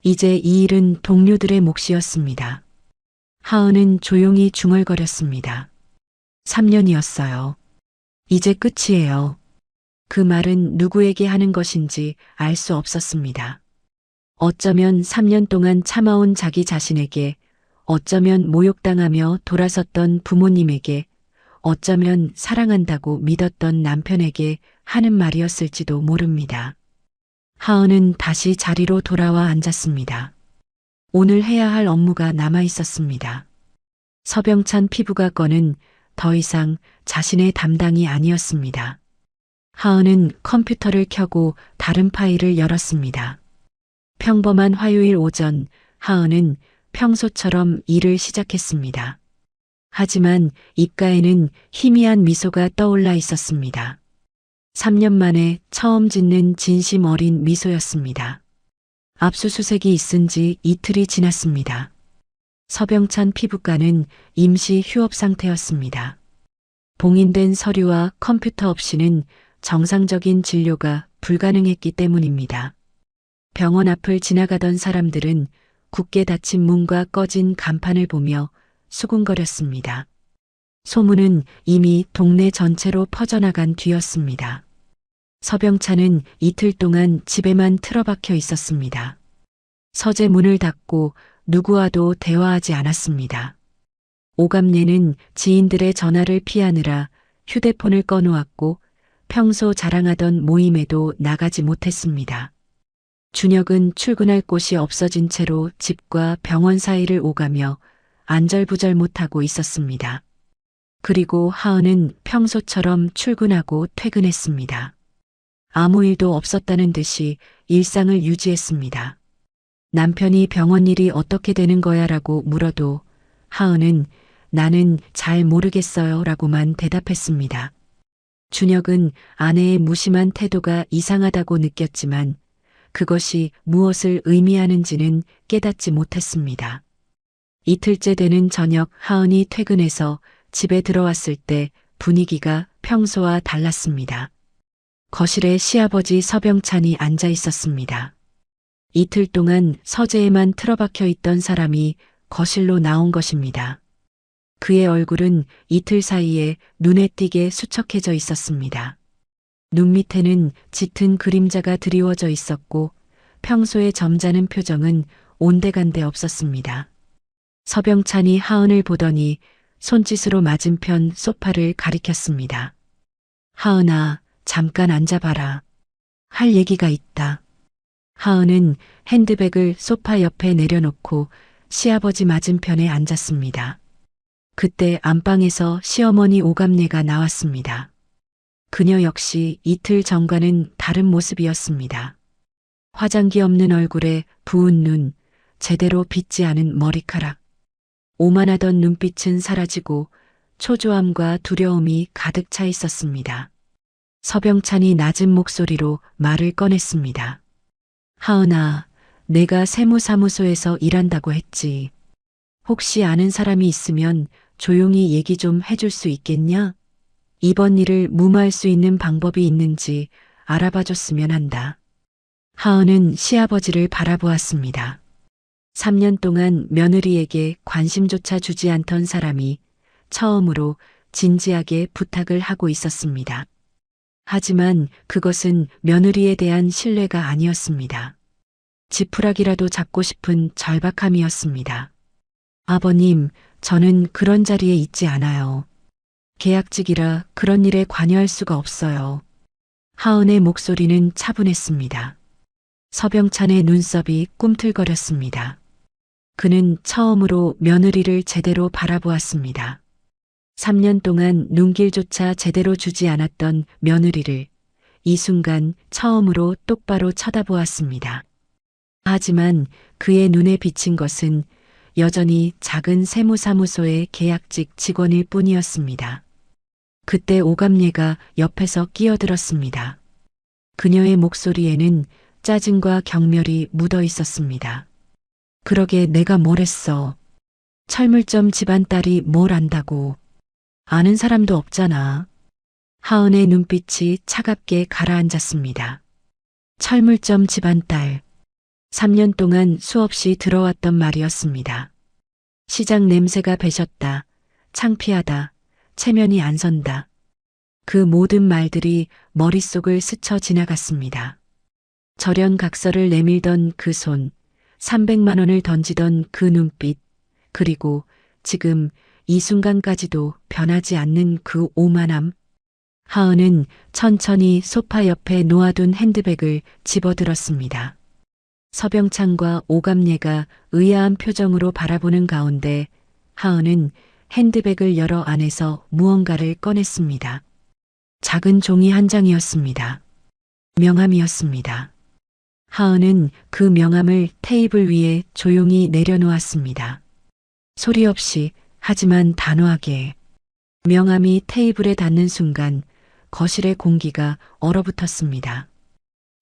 이제 이 일은 동료들의 몫이었습니다. 하은은 조용히 중얼거렸습니다. 3년이었어요. 이제 끝이에요. 그 말은 누구에게 하는 것인지 알 수 없었습니다. 어쩌면 3년 동안 참아온 자기 자신에게, 어쩌면 모욕당하며 돌아섰던 부모님에게, 어쩌면 사랑한다고 믿었던 남편에게 하는 말이었을지도 모릅니다. 하은은 다시 자리로 돌아와 앉았습니다. 오늘 해야 할 업무가 남아 있었습니다. 서병찬 피부과건은 더 이상 자신의 담당이 아니었습니다. 하은은 컴퓨터를 켜고 다른 파일을 열었습니다. 평범한 화요일 오전, 하은은 평소처럼 일을 시작했습니다. 하지만 입가에는 희미한 미소가 떠올라 있었습니다. 3년 만에 처음 짓는 진심 어린 미소였습니다. 압수수색이 있은 지 이틀이 지났습니다. 서병찬 피부과는 임시 휴업 상태였습니다. 봉인된 서류와 컴퓨터 없이는 정상적인 진료가 불가능했기 때문입니다. 병원 앞을 지나가던 사람들은 굳게 닫힌 문과 꺼진 간판을 보며 수군거렸습니다. 소문은 이미 동네 전체로 퍼져나간 뒤였습니다. 서병찬은 이틀 동안 집에만 틀어박혀 있었습니다. 서재 문을 닫고 누구와도 대화하지 않았습니다. 오감래는 지인들의 전화를 피하느라 휴대폰을 꺼놓았고 평소 자랑하던 모임에도 나가지 못했습니다. 준혁은 출근할 곳이 없어진 채로 집과 병원 사이를 오가며 안절부절 못하고 있었습니다. 그리고 하은은 평소처럼 출근하고 퇴근했습니다. 아무 일도 없었다는 듯이 일상을 유지했습니다. 남편이 병원 일이 어떻게 되는 거야 라고 물어도 하은은 나는 잘 모르겠어요 라고만 대답했습니다. 준혁은 아내의 무심한 태도가 이상하다고 느꼈지만 그것이 무엇을 의미하는지는 깨닫지 못했습니다. 이틀째 되는 저녁 하은이 퇴근해서 집에 들어왔을 때 분위기가 평소와 달랐습니다. 거실에 시아버지 서병찬이 앉아 있었습니다. 이틀 동안 서재에만 틀어박혀 있던 사람이 거실로 나온 것입니다. 그의 얼굴은 이틀 사이에 눈에 띄게 수척해져 있었습니다. 눈 밑에는 짙은 그림자가 드리워져 있었고 평소의 점잖은 표정은 온데간데 없었습니다. 서병찬이 하은을 보더니 손짓으로 맞은편 소파를 가리켰습니다. 하은아, 잠깐 앉아봐라. 할 얘기가 있다. 하은은 핸드백을 소파 옆에 내려놓고 시아버지 맞은편에 앉았습니다. 그때 안방에서 시어머니 오감래가 나왔습니다. 그녀 역시 이틀 전과는 다른 모습이었습니다. 화장기 없는 얼굴에 부은 눈, 제대로 빗지 않은 머리카락. 오만하던 눈빛은 사라지고 초조함과 두려움이 가득 차 있었습니다. 서병찬이 낮은 목소리로 말을 꺼냈습니다. 하은아, 내가 세무사무소에서 일한다고 했지. 혹시 아는 사람이 있으면 조용히 얘기 좀 해줄 수 있겠냐? 이번 일을 무마할 수 있는 방법이 있는지 알아봐줬으면 한다. 하은은 시아버지를 바라보았습니다. 3년 동안 며느리에게 관심조차 주지 않던 사람이 처음으로 진지하게 부탁을 하고 있었습니다. 하지만 그것은 며느리에 대한 신뢰가 아니었습니다. 지푸라기라도 잡고 싶은 절박함이었습니다. 아버님, 저는 그런 자리에 있지 않아요. 계약직이라 그런 일에 관여할 수가 없어요. 하은의 목소리는 차분했습니다. 서병찬의 눈썹이 꿈틀거렸습니다. 그는 처음으로 며느리를 제대로 바라보았습니다. 3년 동안 눈길조차 제대로 주지 않았던 며느리를 이 순간 처음으로 똑바로 쳐다보았습니다. 하지만 그의 눈에 비친 것은 여전히 작은 세무사무소의 계약직 직원일 뿐이었습니다. 그때 오감래가 옆에서 끼어들었습니다. 그녀의 목소리에는 짜증과 경멸이 묻어 있었습니다. 그러게 내가 뭘 했어. 철물점 집안 딸이 뭘 안다고. 아는 사람도 없잖아. 하은의 눈빛이 차갑게 가라앉았습니다. 철물점 집안 딸. 3년 동안 수없이 들어왔던 말이었습니다. 시장 냄새가 배셨다. 창피하다. 체면이 안 선다. 그 모든 말들이 머릿속을 스쳐 지나갔습니다. 절연각서를 내밀던 그 손, 300만 원을 던지던 그 눈빛, 그리고 지금 이 순간까지도 변하지 않는 그 오만함. 하은은 천천히 소파 옆에 놓아둔 핸드백을 집어들었습니다. 서병찬과 오감래가 의아한 표정으로 바라보는 가운데 하은은 핸드백을 열어 안에서 무언가를 꺼냈습니다. 작은 종이 한 장이었습니다. 명함이었습니다. 하은은 그 명함을 테이블 위에 조용히 내려놓았습니다. 소리 없이 하지만 단호하게. 명함이 테이블에 닿는 순간 거실의 공기가 얼어붙었습니다.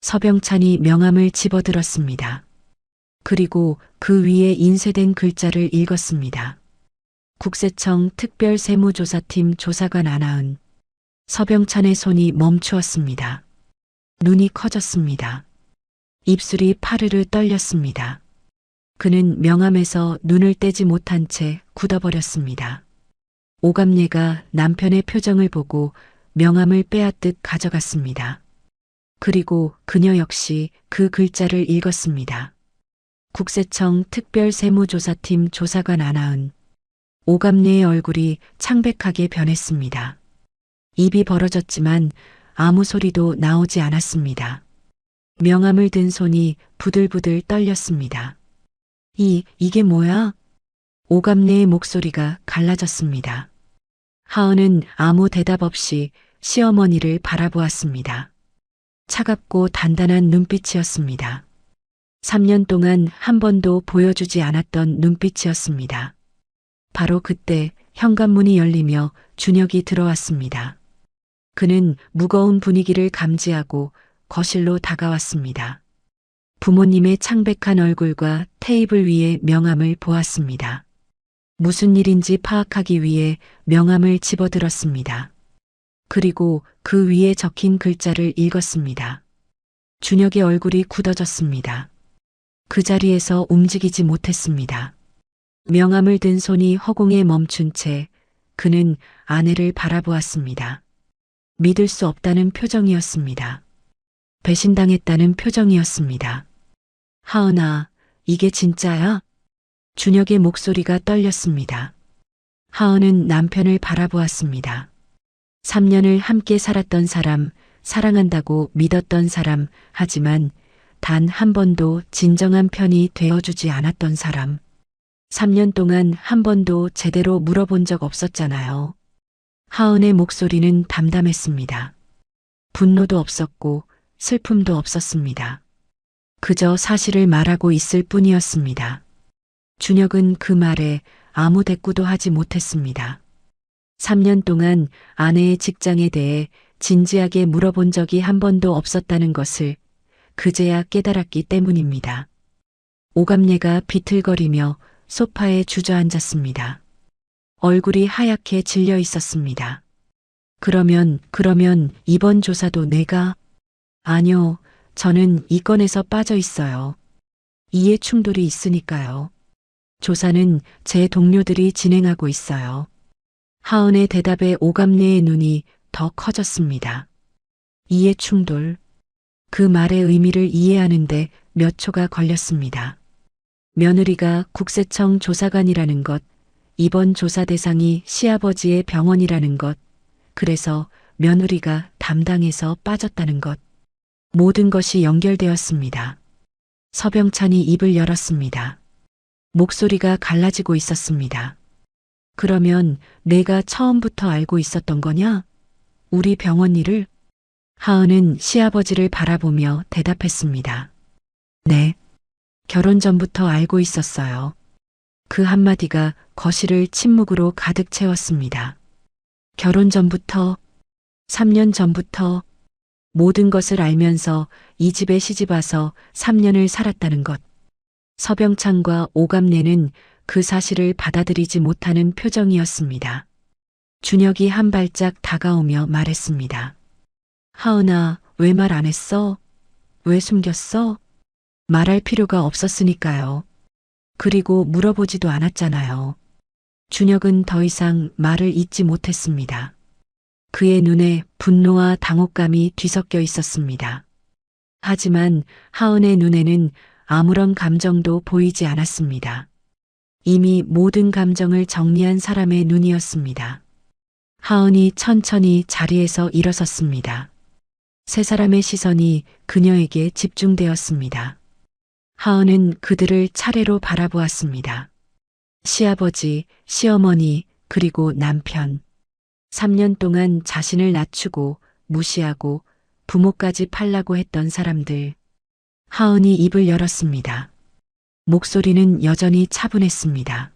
서병찬이 명함을 집어들었습니다. 그리고 그 위에 인쇄된 글자를 읽었습니다. 국세청 특별세무조사팀 조사관 안하은. 서병찬의 손이 멈추었습니다. 눈이 커졌습니다. 입술이 파르르 떨렸습니다. 그는 명함에서 눈을 떼지 못한 채 굳어버렸습니다. 오감례가 남편의 표정을 보고 명함을 빼앗듯 가져갔습니다. 그리고 그녀 역시 그 글자를 읽었습니다. 국세청 특별세무조사팀 조사관 안하은. 오감례의 얼굴이 창백하게 변했습니다. 입이 벌어졌지만 아무 소리도 나오지 않았습니다. 명함을 든 손이 부들부들 떨렸습니다. 이게 뭐야? 오감례의 목소리가 갈라졌습니다. 하은은 아무 대답 없이 시어머니를 바라보았습니다. 차갑고 단단한 눈빛이었습니다. 3년 동안 한 번도 보여주지 않았던 눈빛이었습니다. 바로 그때 현관문이 열리며 준혁이 들어왔습니다. 그는 무거운 분위기를 감지하고 거실로 다가왔습니다. 부모님의 창백한 얼굴과 테이블 위에 명함을 보았습니다. 무슨 일인지 파악하기 위해 명함을 집어들었습니다. 그리고 그 위에 적힌 글자를 읽었습니다. 준혁의 얼굴이 굳어졌습니다. 그 자리에서 움직이지 못했습니다. 명함을 든 손이 허공에 멈춘 채 그는 아내를 바라보았습니다. 믿을 수 없다는 표정이었습니다. 배신당했다는 표정이었습니다. 하은아, 이게 진짜야? 준혁의 목소리가 떨렸습니다. 하은은 남편을 바라보았습니다. 3년을 함께 살았던 사람, 사랑한다고 믿었던 사람, 하지만 단 한 번도 진정한 편이 되어주지 않았던 사람. 3년 동안 한 번도 제대로 물어본 적 없었잖아요. 하은의 목소리는 담담했습니다. 분노도 없었고 슬픔도 없었습니다. 그저 사실을 말하고 있을 뿐이었습니다. 준혁은 그 말에 아무 대꾸도 하지 못했습니다. 3년 동안 아내의 직장에 대해 진지하게 물어본 적이 한 번도 없었다는 것을 그제야 깨달았기 때문입니다. 오감례가 비틀거리며 소파에 주저앉았습니다. 얼굴이 하얗게 질려 있었습니다. 그러면 이번 조사도 내가? 아니요, 저는 이 건에서 빠져 있어요. 이해 충돌이 있으니까요. 조사는 제 동료들이 진행하고 있어요. 하은의 대답에 오감례의 눈이 더 커졌습니다. 이해 충돌. 그 말의 의미를 이해하는데 몇 초가 걸렸습니다. 며느리가 국세청 조사관이라는 것, 이번 조사 대상이 시아버지의 병원이라는 것, 그래서 며느리가 담당해서 빠졌다는 것. 모든 것이 연결되었습니다. 서병찬이 입을 열었습니다. 목소리가 갈라지고 있었습니다. 그러면 내가 처음부터 알고 있었던 거냐? 우리 병원 일을? 하은은 시아버지를 바라보며 대답했습니다. 네. 결혼 전부터 알고 있었어요. 그 한마디가 거실을 침묵으로 가득 채웠습니다. 결혼 전부터, 3년 전부터, 모든 것을 알면서 이 집에 시집와서 3년을 살았다는 것. 서병찬과 오감례는 그 사실을 받아들이지 못하는 표정이었습니다. 준혁이 한 발짝 다가오며 말했습니다. 하은아, 왜 말 안 했어? 왜 숨겼어? 말할 필요가 없었으니까요. 그리고 물어보지도 않았잖아요. 준혁은 더 이상 말을 잇지 못했습니다. 그의 눈에 분노와 당혹감이 뒤섞여 있었습니다. 하지만 하은의 눈에는 아무런 감정도 보이지 않았습니다. 이미 모든 감정을 정리한 사람의 눈이었습니다. 하은이 천천히 자리에서 일어섰습니다. 세 사람의 시선이 그녀에게 집중되었습니다. 하은은 그들을 차례로 바라보았습니다. 시아버지, 시어머니, 그리고 남편. 3년 동안 자신을 낮추고 무시하고 부모까지 팔라고 했던 사람들. 하은이 입을 열었습니다. 목소리는 여전히 차분했습니다.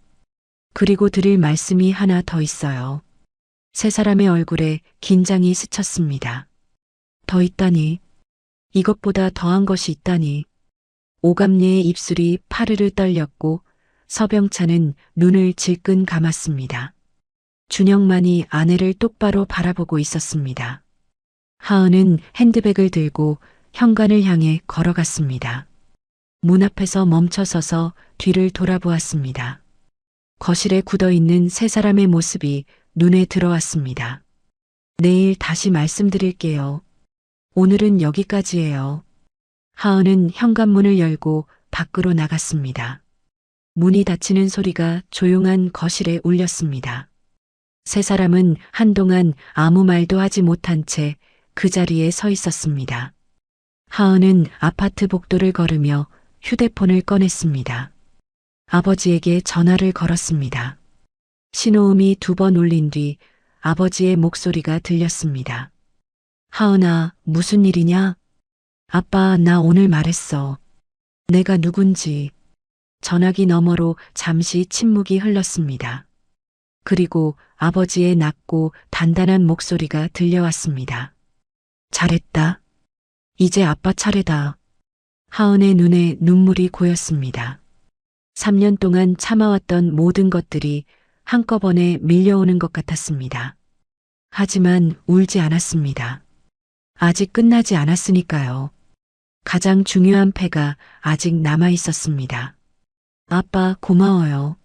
그리고 드릴 말씀이 하나 더 있어요. 세 사람의 얼굴에 긴장이 스쳤습니다. 더 있다니. 이것보다 더한 것이 있다니. 오감리의 입술이 파르르 떨렸고 서병찬은 눈을 질끈 감았습니다. 준영만이 아내를 똑바로 바라보고 있었습니다. 하은은 핸드백을 들고 현관을 향해 걸어갔습니다. 문 앞에서 멈춰서서 뒤를 돌아보았습니다. 거실에 굳어있는 세 사람의 모습이 눈에 들어왔습니다. 내일 다시 말씀드릴게요. 오늘은 여기까지예요. 하은은 현관문을 열고 밖으로 나갔습니다. 문이 닫히는 소리가 조용한 거실에 울렸습니다. 세 사람은 한동안 아무 말도 하지 못한 채 그 자리에 서 있었습니다. 하은은 아파트 복도를 걸으며 휴대폰을 꺼냈습니다. 아버지에게 전화를 걸었습니다. 신호음이 2번 울린 뒤 아버지의 목소리가 들렸습니다. 하은아, 무슨 일이냐? 아빠, 나 오늘 말했어. 내가 누군지. 전화기 너머로 잠시 침묵이 흘렀습니다. 그리고 아버지의 낮고 단단한 목소리가 들려왔습니다. 잘했다. 이제 아빠 차례다. 하은의 눈에 눈물이 고였습니다. 3년 동안 참아왔던 모든 것들이 한꺼번에 밀려오는 것 같았습니다. 하지만 울지 않았습니다. 아직 끝나지 않았으니까요. 가장 중요한 패가 아직 남아 있었습니다. 아빠, 고마워요.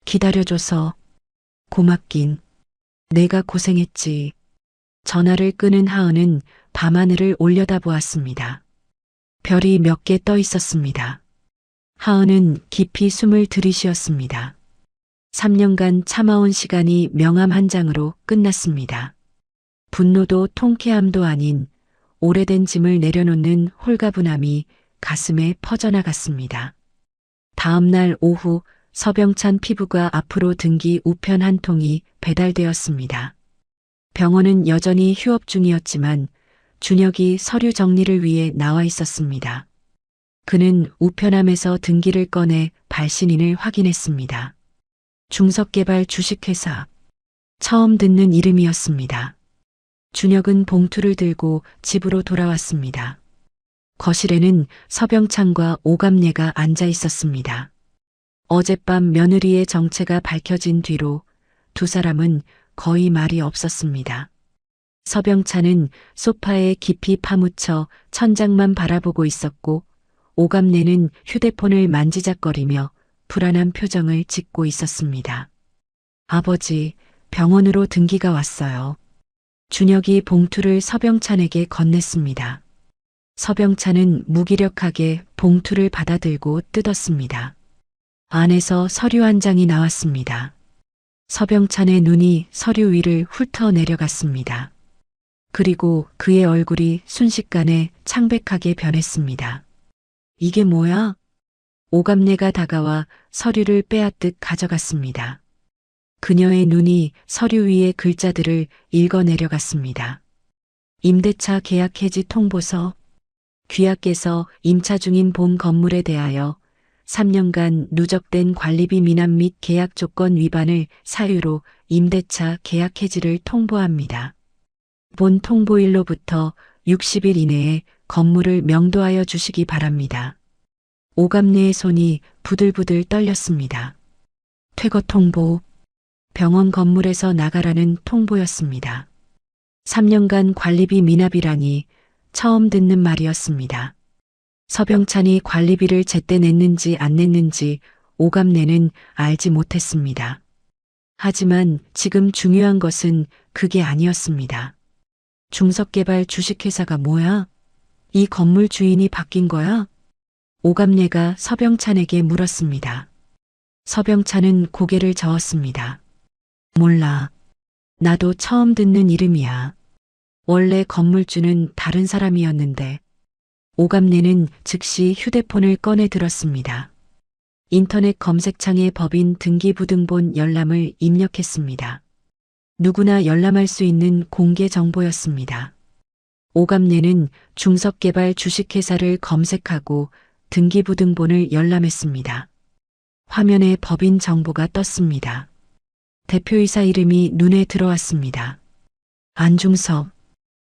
기다려줘서. 고맙긴. 내가 고생했지. 전화를 끄는 하은은 밤하늘을 올려다보았습니다. 별이 몇 개 떠 있었습니다. 하은은 깊이 숨을 들이쉬었습니다. 3년간 참아온 시간이 명함 한 장으로 끝났습니다. 분노도 통쾌함도 아닌 오래된 짐을 내려놓는 홀가분함이 가슴에 퍼져나갔습니다. 다음 날 오후 서병찬 피부가 앞으로 등기 우편 한 통이 배달되었습니다. 병원은 여전히 휴업 중이었지만 준혁이 서류 정리를 위해 나와 있었습니다. 그는 우편함에서 등기를 꺼내 발신인을 확인했습니다. 중석개발 주식회사. 처음 듣는 이름이었습니다. 준혁은 봉투를 들고 집으로 돌아왔습니다. 거실에는 서병찬과 오감례가 앉아 있었습니다. 어젯밤 며느리의 정체가 밝혀진 뒤로 두 사람은 거의 말이 없었습니다. 서병찬은 소파에 깊이 파묻혀 천장만 바라보고 있었고 오감례는 휴대폰을 만지작거리며 불안한 표정을 짓고 있었습니다. 아버지, 병원으로 등기가 왔어요. 준혁이 봉투를 서병찬에게 건넸습니다. 서병찬은 무기력하게 봉투를 받아들고 뜯었습니다. 안에서 서류 한 장이 나왔습니다. 서병찬의 눈이 서류 위를 훑어 내려갔습니다. 그리고 그의 얼굴이 순식간에 창백하게 변했습니다. 이게 뭐야? 오감례가 다가와 서류를 빼앗듯 가져갔습니다. 그녀의 눈이 서류 위의 글자들을 읽어 내려갔습니다. 임대차 계약 해지 통보서. 귀하께서 임차 중인 본 건물에 대하여 3년간 누적된 관리비 미납 및 계약 조건 위반을 사유로 임대차 계약 해지를 통보합니다. 본 통보일로부터 60일 이내에 건물을 명도하여 주시기 바랍니다. 오감례의 손이 부들부들 떨렸습니다. 퇴거 통보. 병원 건물에서 나가라는 통보였습니다. 3년간 관리비 미납이라니 처음 듣는 말이었습니다. 서병찬이 관리비를 제때 냈는지 안 냈는지 오감례는 알지 못했습니다. 하지만 지금 중요한 것은 그게 아니었습니다. 중석개발 주식회사가 뭐야? 이 건물 주인이 바뀐 거야? 오감례가 서병찬에게 물었습니다. 서병찬은 고개를 저었습니다. 몰라. 나도 처음 듣는 이름이야. 원래 건물주는 다른 사람이었는데. 오감례는 즉시 휴대폰을 꺼내 들었습니다. 인터넷 검색창에 법인 등기부등본 열람을 입력했습니다. 누구나 열람할 수 있는 공개 정보였습니다. 오감례는 중석개발 주식회사를 검색하고 등기부등본을 열람했습니다. 화면에 법인 정보가 떴습니다. 대표이사 이름이 눈에 들어왔습니다. 안중섭.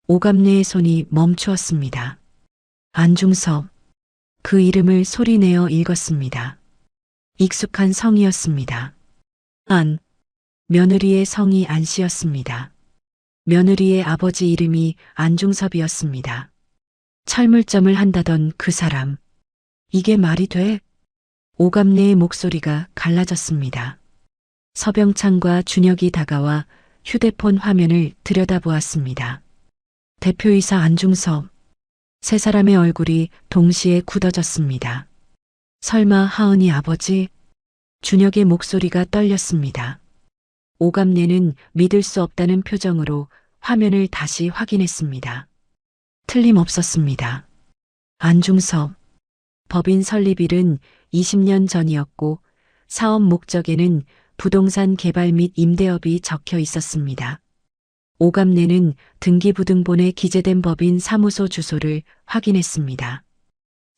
오감례의 손이 멈추었습니다. 안중섭. 그 이름을 소리내어 읽었습니다. 익숙한 성이었습니다. 안. 며느리의 성이 안씨였습니다. 며느리의 아버지 이름이 안중섭이었습니다. 철물점을 한다던 그 사람. 이게 말이 돼? 오갑내의 목소리가 갈라졌습니다. 서병창과 준혁이 다가와 휴대폰 화면을 들여다보았습니다. 대표이사 안중섭. 세 사람의 얼굴이 동시에 굳어졌습니다. 설마 하은이 아버지? 준혁의 목소리가 떨렸습니다. 오갑내는 믿을 수 없다는 표정으로 화면을 다시 확인했습니다. 틀림없었습니다. 안중섭. 법인 설립일은 20년 전이었고 사업 목적에는 부동산 개발 및 임대업이 적혀 있었습니다. 오갑내는 등기부등본에 기재된 법인 사무소 주소를 확인했습니다.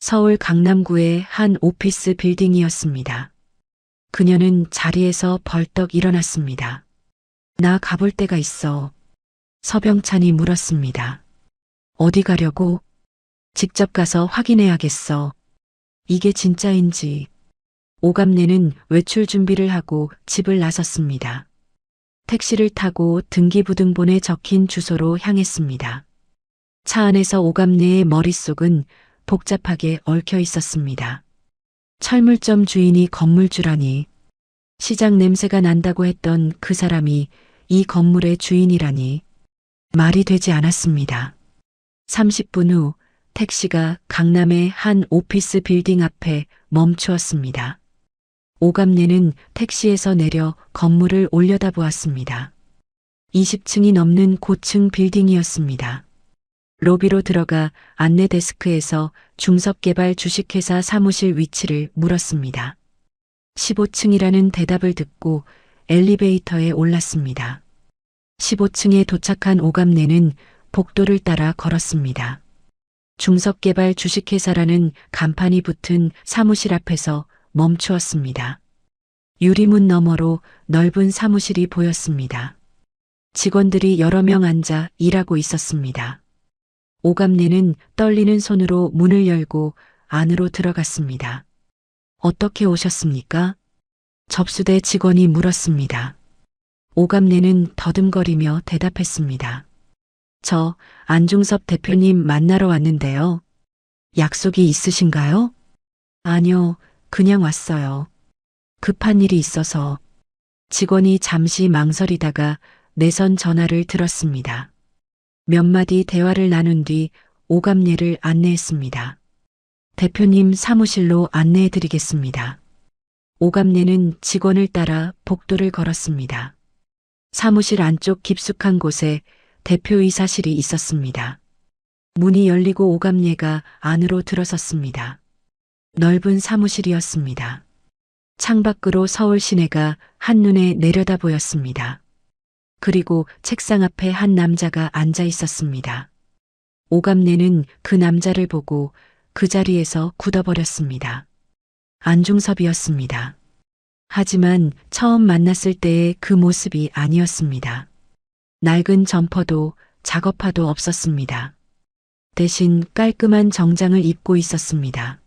서울 강남구의 한 오피스 빌딩이었습니다. 그녀는 자리에서 벌떡 일어났습니다. 나 가볼 데가 있어. 서병찬이 물었습니다. 어디 가려고? 직접 가서 확인해야겠어. 이게 진짜인지. 오갑내는 외출 준비를 하고 집을 나섰습니다. 택시를 타고 등기부등본에 적힌 주소로 향했습니다. 차 안에서 오갑내의 머릿속은 복잡하게 얽혀 있었습니다. 철물점 주인이 건물주라니, 시장 냄새가 난다고 했던 그 사람이 이 건물의 주인이라니, 말이 되지 않았습니다. 30분 후 택시가 강남의 한 오피스 빌딩 앞에 멈추었습니다. 오갑내는 택시에서 내려 건물을 올려다보았습니다. 20층이 넘는 고층 빌딩이었습니다. 로비로 들어가 안내 데스크에서 중섭개발 주식회사 사무실 위치를 물었습니다. 15층이라는 대답을 듣고 엘리베이터에 올랐습니다. 15층에 도착한 오갑내는 복도를 따라 걸었습니다. 중섭개발 주식회사라는 간판이 붙은 사무실 앞에서 멈추었습니다. 유리문 너머로 넓은 사무실이 보였습니다. 직원들이 여러 명 앉아 일하고 있었습니다. 오갑내는 떨리는 손으로 문을 열고 안으로 들어갔습니다. 어떻게 오셨습니까? 접수대 직원이 물었습니다. 오갑내는 더듬거리며 대답했습니다. 저 안중섭 대표님 만나러 왔는데요. 약속이 있으신가요? 아니요, 그냥 왔어요. 급한 일이 있어서. 직원이 잠시 망설이다가 내선 전화를 들었습니다. 몇 마디 대화를 나눈 뒤 오갑내를 안내했습니다. 대표님 사무실로 안내해 드리겠습니다. 오갑내는 직원을 따라 복도를 걸었습니다. 사무실 안쪽 깊숙한 곳에 대표이사실이 있었습니다. 문이 열리고 오갑내가 안으로 들어섰습니다. 넓은 사무실이었습니다. 창밖으로 서울 시내가 한눈에 내려다 보였습니다. 그리고 책상 앞에 한 남자가 앉아 있었습니다. 오갑내는 그 남자를 보고 그 자리에서 굳어버렸습니다. 안중섭이었습니다. 하지만 처음 만났을 때의 그 모습이 아니었습니다. 낡은 점퍼도 작업화도 없었습니다. 대신 깔끔한 정장을 입고 있었습니다.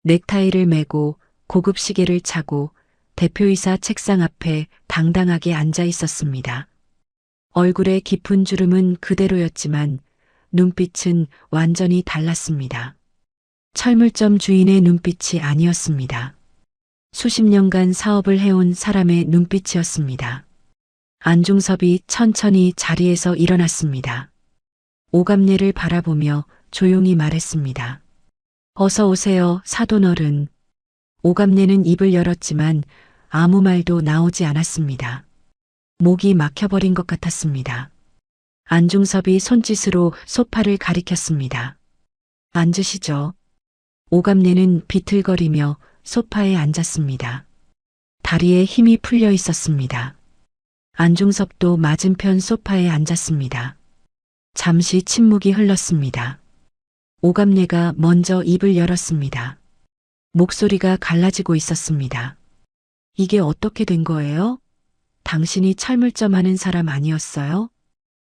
넥타이를 매고 고급 시계를 차고 대표이사 책상 앞에 당당하게 앉아 있었습니다. 얼굴의 깊은 주름은 그대로였지만 눈빛은 완전히 달랐습니다. 철물점 주인의 눈빛이 아니었습니다. 수십 년간 사업을 해온 사람의 눈빛이었습니다. 안중섭이 천천히 자리에서 일어났습니다. 오갑내를 바라보며 조용히 말했습니다. 어서 오세요, 사돈어른. 오갑내는 입을 열었지만 아무 말도 나오지 않았습니다. 목이 막혀버린 것 같았습니다. 안중섭이 손짓으로 소파를 가리켰습니다. 앉으시죠. 오갑내는 비틀거리며 소파에 앉았습니다. 다리에 힘이 풀려 있었습니다. 안중섭도 맞은편 소파에 앉았습니다. 잠시 침묵이 흘렀습니다. 오갑내가 먼저 입을 열었습니다. 목소리가 갈라지고 있었습니다. 이게 어떻게 된 거예요? 당신이 철물점 하는 사람 아니었어요?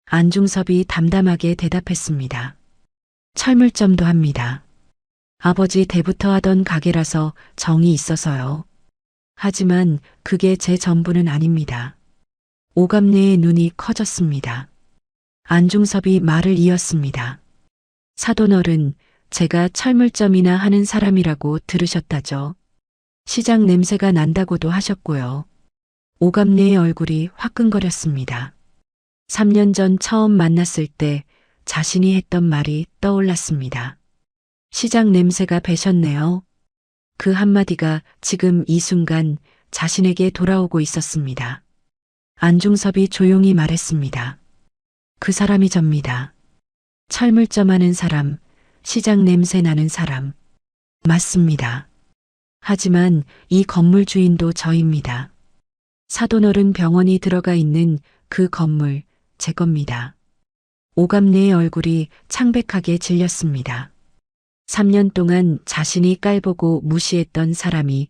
안중섭이 담담하게 대답했습니다. 철물점도 합니다. 아버지 때부터 하던 가게라서 정이 있어서요. 하지만 그게 제 전부는 아닙니다. 오감내의 눈이 커졌습니다. 안중섭이 말을 이었습니다. 사돈어른, 제가 철물점이나 하는 사람이라고 들으셨다죠. 시장 냄새가 난다고도 하셨고요. 오감내의 얼굴이 화끈거렸습니다. 3년 전 처음 만났을 때 자신이 했던 말이 떠올랐습니다. 시장 냄새가 배셨네요. 그 한마디가 지금 이 순간 자신에게 돌아오고 있었습니다. 안중섭이 조용히 말했습니다. 그 사람이 접니다. 철물점 하는 사람, 시장 냄새 나는 사람. 맞습니다. 하지만 이 건물 주인도 저입니다. 사돈어른 병원이 들어가 있는 그 건물, 제 겁니다. 오감내의 얼굴이 창백하게 질렸습니다. 3년 동안 자신이 깔보고 무시했던 사람이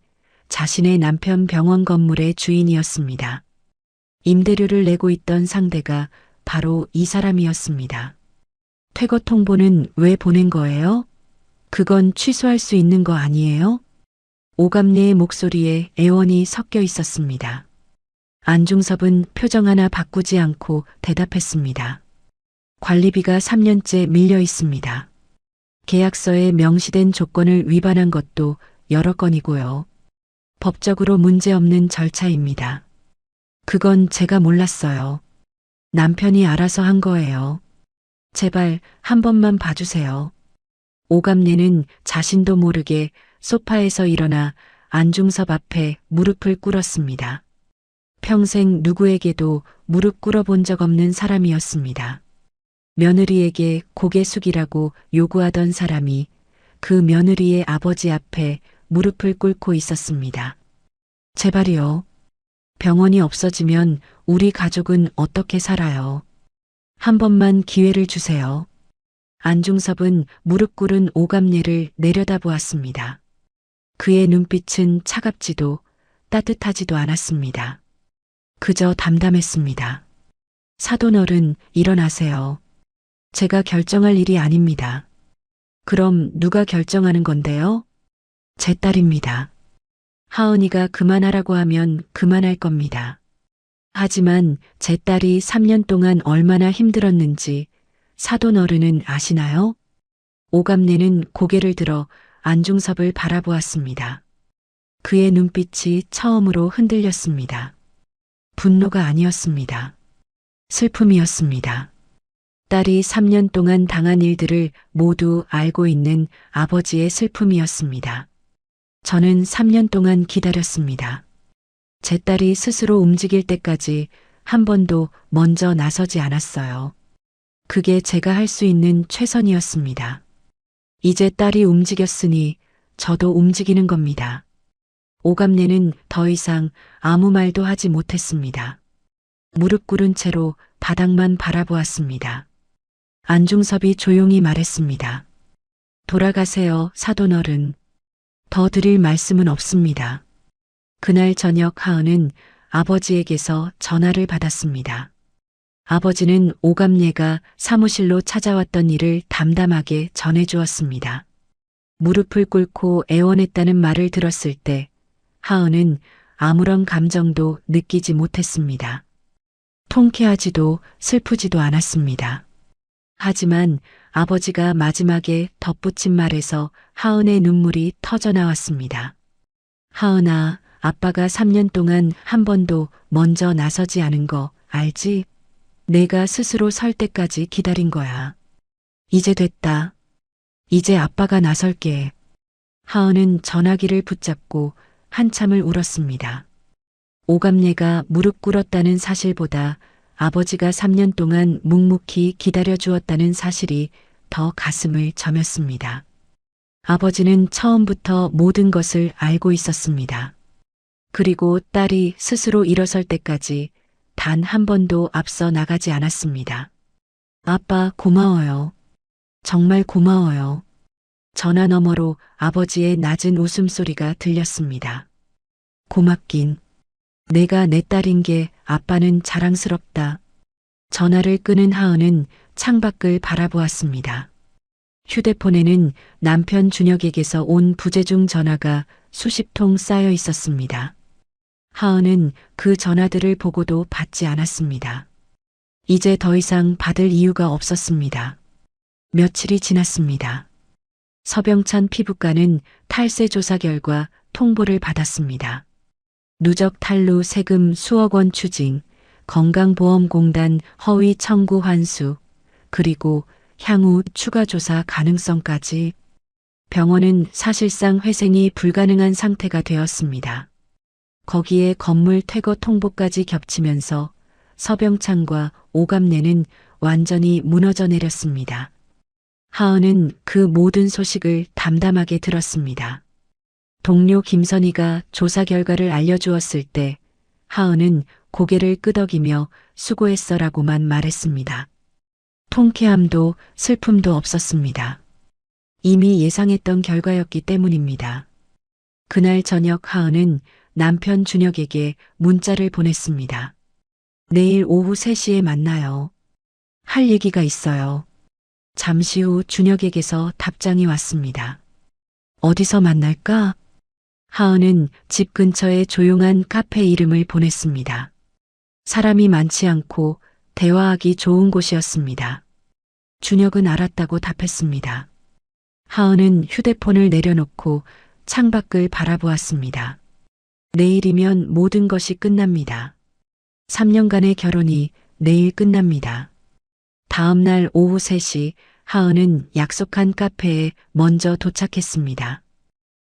자신의 남편 병원 건물의 주인이었습니다. 임대료를 내고 있던 상대가 바로 이 사람이었습니다. 퇴거 통보는 왜 보낸 거예요? 그건 취소할 수 있는 거 아니에요? 오감내의 목소리에 애원이 섞여 있었습니다. 안중섭은 표정 하나 바꾸지 않고 대답했습니다. 관리비가 3년째 밀려 있습니다. 계약서에 명시된 조건을 위반한 것도 여러 건이고요. 법적으로 문제없는 절차입니다. 그건 제가 몰랐어요. 남편이 알아서 한 거예요. 제발 한 번만 봐주세요. 오감내는 자신도 모르게 소파에서 일어나 안중섭 앞에 무릎을 꿇었습니다. 평생 누구에게도 무릎 꿇어본 적 없는 사람이었습니다. 며느리에게 고개 숙이라고 요구하던 사람이 그 며느리의 아버지 앞에 무릎을 꿇고 있었습니다. 제발이요. 병원이 없어지면 우리 가족은 어떻게 살아요? 한 번만 기회를 주세요. 안중섭은 무릎 꿇은 오감내를 내려다보았습니다. 그의 눈빛은 차갑지도 따뜻하지도 않았습니다. 그저 담담했습니다. 사돈어른, 일어나세요. 제가 결정할 일이 아닙니다. 그럼 누가 결정하는 건데요? 제 딸입니다. 하은이가 그만하라고 하면 그만할 겁니다. 하지만 제 딸이 3년 동안 얼마나 힘들었는지 사돈어른은 아시나요? 오감내는 고개를 들어 안중섭을 바라보았습니다. 그의 눈빛이 처음으로 흔들렸습니다. 분노가 아니었습니다. 슬픔이었습니다. 딸이 3년 동안 당한 일들을 모두 알고 있는 아버지의 슬픔이었습니다. 저는 3년 동안 기다렸습니다. 제 딸이 스스로 움직일 때까지 한 번도 먼저 나서지 않았어요. 그게 제가 할 수 있는 최선이었습니다. 이제 딸이 움직였으니 저도 움직이는 겁니다. 오감내는 더 이상 아무 말도 하지 못했습니다. 무릎 꿇은 채로 바닥만 바라보았습니다. 안중섭이 조용히 말했습니다. 돌아가세요, 사돈어른. 더 드릴 말씀은 없습니다. 그날 저녁 하은은 아버지에게서 전화를 받았습니다. 아버지는 오감내가 사무실로 찾아왔던 일을 담담하게 전해주었습니다. 무릎을 꿇고 애원했다는 말을 들었을 때 하은은 아무런 감정도 느끼지 못했습니다. 통쾌하지도 슬프지도 않았습니다. 하지만 아버지가 마지막에 덧붙인 말에서 하은의 눈물이 터져나왔습니다. 하은아, 아빠가 3년 동안 한 번도 먼저 나서지 않은 거 알지? 내가 스스로 설 때까지 기다린 거야. 이제 됐다. 이제 아빠가 나설게. 하은은 전화기를 붙잡고 한참을 울었습니다. 오감내가 무릎 꿇었다는 사실보다 아버지가 3년 동안 묵묵히 기다려 주었다는 사실이 더 가슴을 저몄습니다. 아버지는 처음부터 모든 것을 알고 있었습니다. 그리고 딸이 스스로 일어설 때까지 단 한 번도 앞서 나가지 않았습니다. 아빠, 고마워요. 정말 고마워요. 전화 너머로 아버지의 낮은 웃음소리가 들렸습니다. 고맙긴. 내가 내 딸인 게 아빠는 자랑스럽다. 전화를 끄는 하은은 창밖을 바라보았습니다. 휴대폰에는 남편 준혁에게서 온 부재중 전화가 수십 통 쌓여 있었습니다. 하은은 그 전화들을 보고도 받지 않았습니다. 이제 더 이상 받을 이유가 없었습니다. 며칠이 지났습니다. 서병찬 피부과는 탈세 조사 결과 통보를 받았습니다. 누적 탈루 세금 수억 원 추징, 건강보험공단 허위 청구 환수, 그리고 향후 추가 조사 가능성까지. 병원은 사실상 회생이 불가능한 상태가 되었습니다. 거기에 건물 퇴거 통보까지 겹치면서 서병찬과 오감내는 완전히 무너져 내렸습니다. 하은은 그 모든 소식을 담담하게 들었습니다. 동료 김선희가 조사 결과를 알려주었을 때 하은은 고개를 끄덕이며 수고했어라고만 말했습니다. 통쾌함도 슬픔도 없었습니다. 이미 예상했던 결과였기 때문입니다. 그날 저녁 하은은 남편 준혁에게 문자를 보냈습니다. 내일 오후 3시에 만나요. 할 얘기가 있어요. 잠시 후 준혁에게서 답장이 왔습니다. 어디서 만날까? 하은은 집 근처의 조용한 카페 이름을 보냈습니다. 사람이 많지 않고 대화하기 좋은 곳이었습니다. 준혁은 알았다고 답했습니다. 하은은 휴대폰을 내려놓고 창밖을 바라보았습니다. 내일이면 모든 것이 끝납니다. 3년간의 결혼이 내일 끝납니다. 다음 날 오후 3시 하은은 약속한 카페에 먼저 도착했습니다.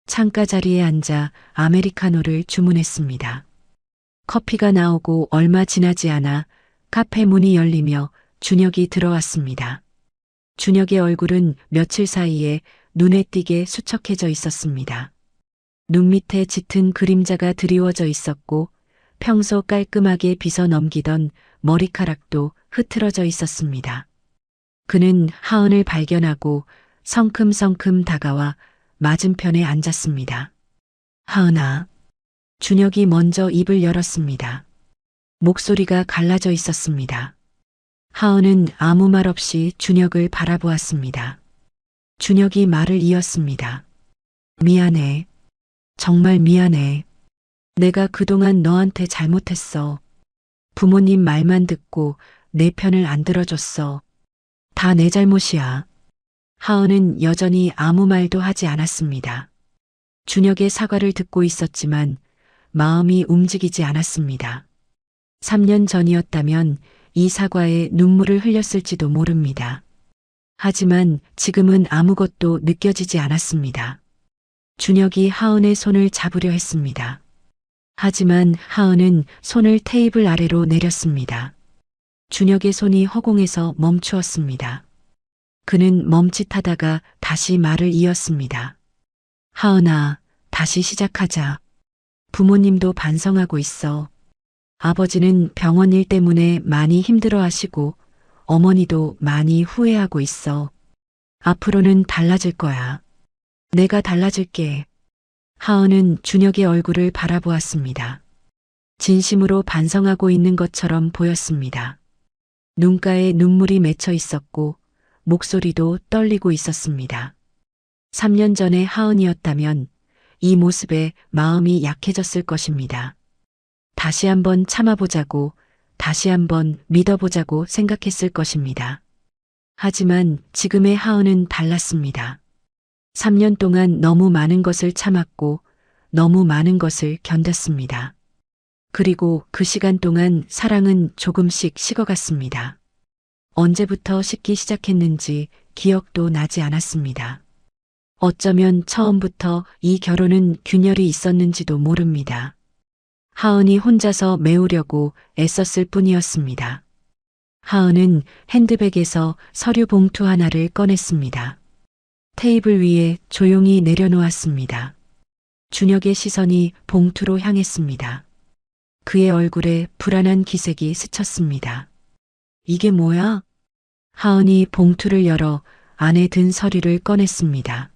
창가 자리에 앉아 아메리카노를 주문했습니다. 커피가 나오고 얼마 지나지 않아 카페 문이 열리며 준혁이 들어왔습니다. 준혁의 얼굴은 며칠 사이에 눈에 띄게 수척해져 있었습니다. 눈 밑에 짙은 그림자가 드리워져 있었고 평소 깔끔하게 빗어 넘기던 머리카락도 흐트러져 있었습니다. 그는 하은을 발견하고 성큼성큼 다가와 맞은편에 앉았습니다. 하은아. 준혁이 먼저 입을 열었습니다. 목소리가 갈라져 있었습니다. 하은은 아무 말 없이 준혁을 바라보았습니다. 준혁이 말을 이었습니다. 미안해. 정말 미안해. 내가 그동안 너한테 잘못했어. 부모님 말만 듣고 내 편을 안 들어줬어. 다 내 잘못이야. 하은은 여전히 아무 말도 하지 않았습니다. 준혁의 사과를 듣고 있었지만 마음이 움직이지 않았습니다. 3년 전이었다면 이 사과에 눈물을 흘렸을지도 모릅니다. 하지만 지금은 아무것도 느껴지지 않았습니다. 준혁이 하은의 손을 잡으려 했습니다. 하지만 하은은 손을 테이블 아래로 내렸습니다. 준혁의 손이 허공에서 멈추었습니다. 그는 멈칫하다가 다시 말을 이었습니다. 하은아, 다시 시작하자. 부모님도 반성하고 있어. 아버지는 병원 일 때문에 많이 힘들어 하시고 어머니도 많이 후회하고 있어. 앞으로는 달라질 거야. 내가 달라질게. 하은은 준혁의 얼굴을 바라보았습니다. 진심으로 반성하고 있는 것처럼 보였습니다. 눈가에 눈물이 맺혀 있었고 목소리도 떨리고 있었습니다. 3년 전의 하은이었다면 이 모습에 마음이 약해졌을 것입니다. 다시 한번 참아보자고, 다시 한번 믿어보자고 생각했을 것입니다. 하지만 지금의 하은은 달랐습니다. 3년 동안 너무 많은 것을 참았고 너무 많은 것을 견뎠습니다. 그리고 그 시간 동안 사랑은 조금씩 식어갔습니다. 언제부터 식기 시작했는지 기억도 나지 않았습니다. 어쩌면 처음부터 이 결혼은 균열이 있었는지도 모릅니다. 하은이 혼자서 메우려고 애썼을 뿐이었습니다. 하은은 핸드백에서 서류 봉투 하나를 꺼냈습니다. 테이블 위에 조용히 내려놓았습니다. 준혁의 시선이 봉투로 향했습니다. 그의 얼굴에 불안한 기색이 스쳤습니다. 이게 뭐야? 하은이 봉투를 열어 안에 든 서류를 꺼냈습니다.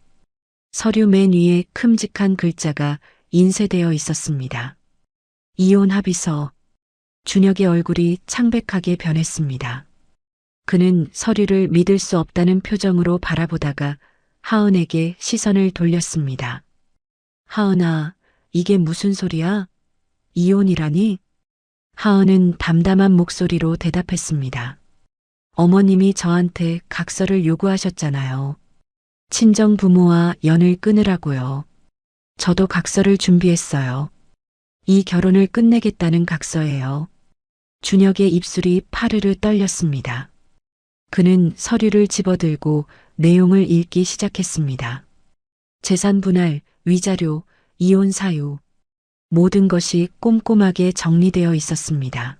서류 맨 위에 큼직한 글자가 인쇄되어 있었습니다. 이혼 합의서. 준혁의 얼굴이 창백하게 변했습니다. 그는 서류를 믿을 수 없다는 표정으로 바라보다가 하은에게 시선을 돌렸습니다. 하은아, 이게 무슨 소리야? 이혼이라니? 하은은 담담한 목소리로 대답했습니다. 어머님이 저한테 각서를 요구하셨잖아요. 친정 부모와 연을 끊으라고요. 저도 각서를 준비했어요. 이 결혼을 끝내겠다는 각서예요. 준혁의 입술이 파르르 떨렸습니다. 그는 서류를 집어들고 내용을 읽기 시작했습니다. 재산 분할, 위자료, 이혼 사유. 모든 것이 꼼꼼하게 정리되어 있었습니다.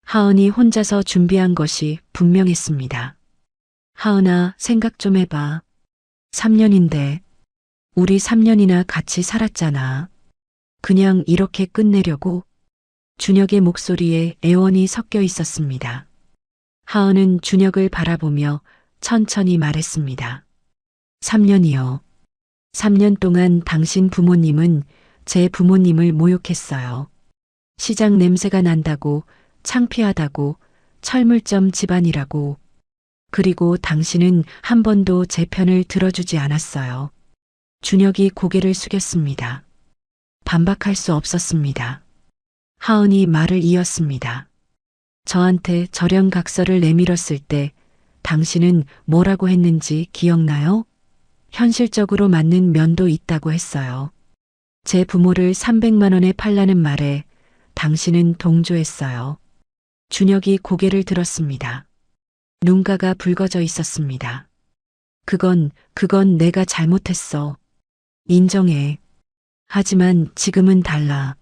하은이 혼자서 준비한 것이 분명했습니다. 하은아, 생각 좀 해봐. 3년인데, 우리 3년이나 같이 살았잖아. 그냥 이렇게 끝내려고? 준혁의 목소리에 애원이 섞여 있었습니다. 하은은 준혁을 바라보며 천천히 말했습니다. 3년이요. 3년 동안 당신 부모님은 제 부모님을 모욕했어요. 시장 냄새가 난다고, 창피하다고, 철물점 집안이라고. 그리고 당신은 한 번도 제 편을 들어주지 않았어요. 준혁이 고개를 숙였습니다. 반박할 수 없었습니다. 하은이 말을 이었습니다. 저한테 절연각서를 내밀었을 때 당신은 뭐라고 했는지 기억나요? 현실적으로 맞는 면도 있다고 했어요. 제 부모를 300만 원에 팔라는 말에 당신은 동조했어요. 준혁이 고개를 들었습니다. 눈가가 붉어져 있었습니다. 그건 내가 잘못했어. 인정해. 하지만 지금은 달라.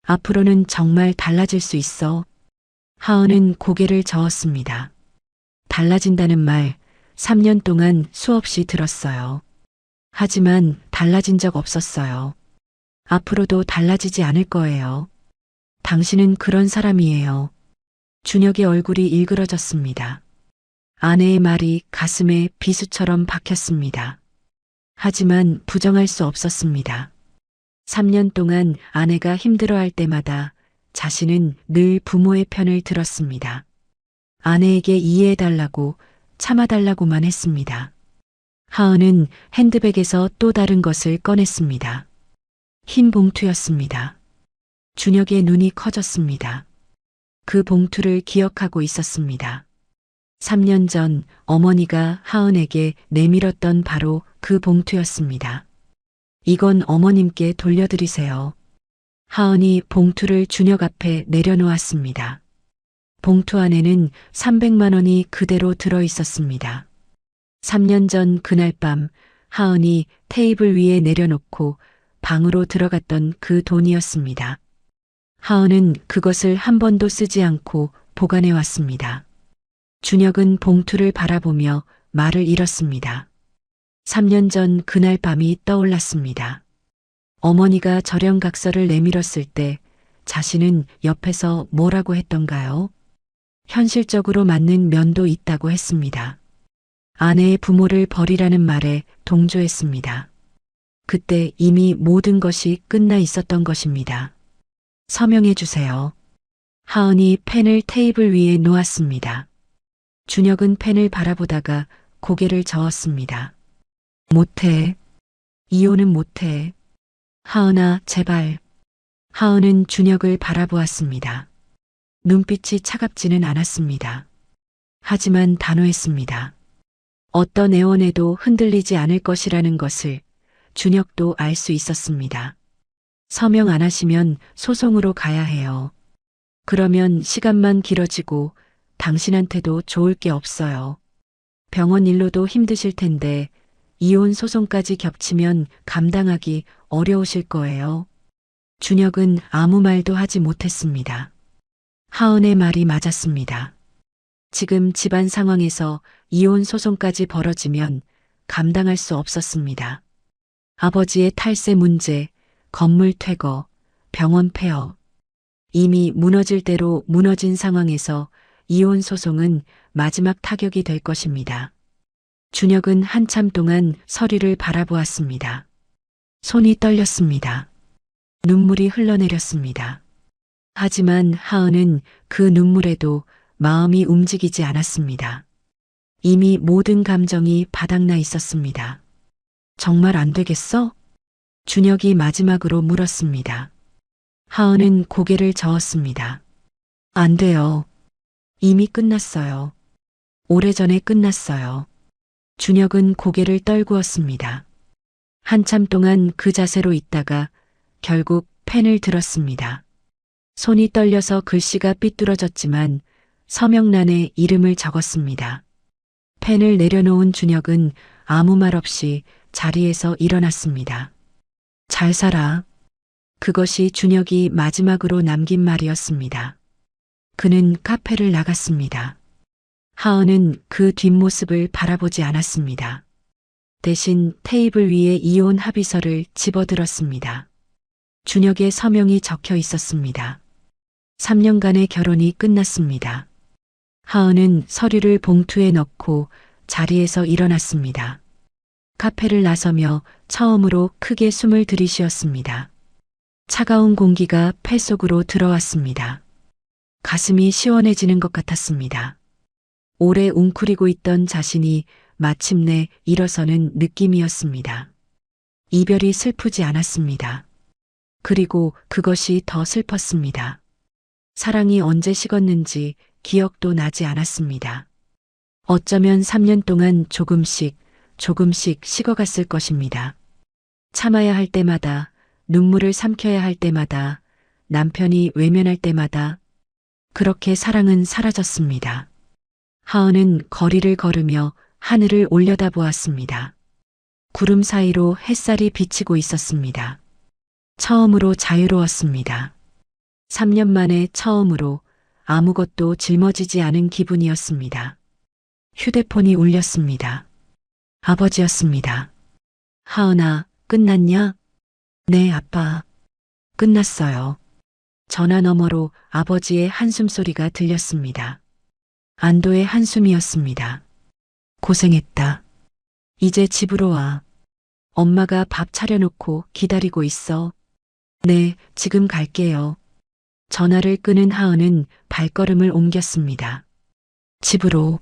앞으로는 정말 달라질 수 있어. 하은은 고개를 저었습니다. 달라진다는 말 3년 동안 수없이 들었어요. 하지만 달라진 적 없었어요. 앞으로도 달라지지 않을 거예요. 당신은 그런 사람이에요. 준혁의 얼굴이 일그러졌습니다. 아내의 말이 가슴에 비수처럼 박혔습니다. 하지만 부정할 수 없었습니다. 3년 동안 아내가 힘들어할 때마다 자신은 늘 부모의 편을 들었습니다. 아내에게 이해해달라고 참아달라고만 했습니다. 하은은 핸드백에서 또 다른 것을 꺼냈습니다. 흰 봉투였습니다. 준혁의 눈이 커졌습니다. 그 봉투를 기억하고 있었습니다. 3년 전 어머니가 하은에게 내밀었던 바로 그 봉투였습니다. 이건 어머님께 돌려드리세요. 하은이 봉투를 준혁 앞에 내려놓았습니다. 봉투 안에는 300만 원이 그대로 들어 있었습니다. 3년 전 그날 밤 하은이 테이블 위에 내려놓고 방으로 들어갔던 그 돈이었습니다. 하은은 그것을 한 번도 쓰지 않고 보관해 왔습니다. 준혁은 봉투를 바라보며 말을 잃었습니다. 3년 전 그날 밤이 떠올랐습니다. 어머니가 절연각서를 내밀었을 때 자신은 옆에서 뭐라고 했던가요? 현실적으로 맞는 면도 있다고 했습니다. 아내의 부모를 버리라는 말에 동조했습니다. 그때 이미 모든 것이 끝나 있었던 것입니다. 서명해 주세요. 하은이 펜을 테이블 위에 놓았습니다. 준혁은 펜을 바라보다가 고개를 저었습니다. 못해. 이혼은 못해. 하은아, 제발. 하은은 준혁을 바라보았습니다. 눈빛이 차갑지는 않았습니다. 하지만 단호했습니다. 어떤 애원에도 흔들리지 않을 것이라는 것을 준혁도 알 수 있었습니다. 서명 안 하시면 소송으로 가야 해요. 그러면 시간만 길어지고 당신한테도 좋을 게 없어요. 병원 일로도 힘드실 텐데 이혼 소송까지 겹치면 감당하기 어려우실 거예요. 준혁은 아무 말도 하지 못했습니다. 하은의 말이 맞았습니다. 지금 집안 상황에서 이혼 소송까지 벌어지면 감당할 수 없었습니다. 아버지의 탈세 문제, 건물 퇴거, 병원 폐업. 이미 무너질 대로 무너진 상황에서 이혼 소송은 마지막 타격이 될 것입니다. 준혁은 한참 동안 서류를 바라보았습니다. 손이 떨렸습니다. 눈물이 흘러내렸습니다. 하지만 하은은 그 눈물에도 마음이 움직이지 않았습니다. 이미 모든 감정이 바닥나 있었습니다. 정말 안 되겠어? 준혁이 마지막으로 물었습니다. 하은은 고개를 저었습니다. 안 돼요. 이미 끝났어요. 오래전에 끝났어요. 준혁은 고개를 떨구었습니다. 한참 동안 그 자세로 있다가 결국 펜을 들었습니다. 손이 떨려서 글씨가 삐뚤어졌지만 서명란에 이름을 적었습니다. 펜을 내려놓은 준혁은 아무 말 없이 자리에서 일어났습니다. 잘 살아. 그것이 준혁이 마지막으로 남긴 말이었습니다. 그는 카페를 나갔습니다. 하은은 그 뒷모습을 바라보지 않았습니다. 대신 테이블 위에 이혼 합의서를 집어들었습니다. 준혁의 서명이 적혀 있었습니다. 3년간의 결혼이 끝났습니다. 하은은 서류를 봉투에 넣고 자리에서 일어났습니다. 카페를 나서며 처음으로 크게 숨을 들이쉬었습니다. 차가운 공기가 폐 속으로 들어왔습니다. 가슴이 시원해지는 것 같았습니다. 오래 웅크리고 있던 자신이 마침내 일어서는 느낌이었습니다. 이별이 슬프지 않았습니다. 그리고 그것이 더 슬펐습니다. 사랑이 언제 식었는지 기억도 나지 않았습니다. 어쩌면 3년 동안 조금씩 식어갔을 것입니다. 참아야 할 때마다, 눈물을 삼켜야 할 때마다, 남편이 외면할 때마다 그렇게 사랑은 사라졌습니다. 하은은 거리를 걸으며 하늘을 올려다보았습니다. 구름 사이로 햇살이 비치고 있었습니다. 처음으로 자유로웠습니다. 3년 만에 처음으로 아무것도 짊어지지 않은 기분이었습니다. 휴대폰이 울렸습니다. 아버지였습니다. 하은아, 끝났냐? 네, 아빠. 끝났어요. 전화 너머로 아버지의 한숨소리가 들렸습니다. 안도의 한숨이었습니다. 고생했다. 이제 집으로 와. 엄마가 밥 차려놓고 기다리고 있어. 네, 지금 갈게요. 전화를 끄는 하은은 발걸음을 옮겼습니다. 집으로.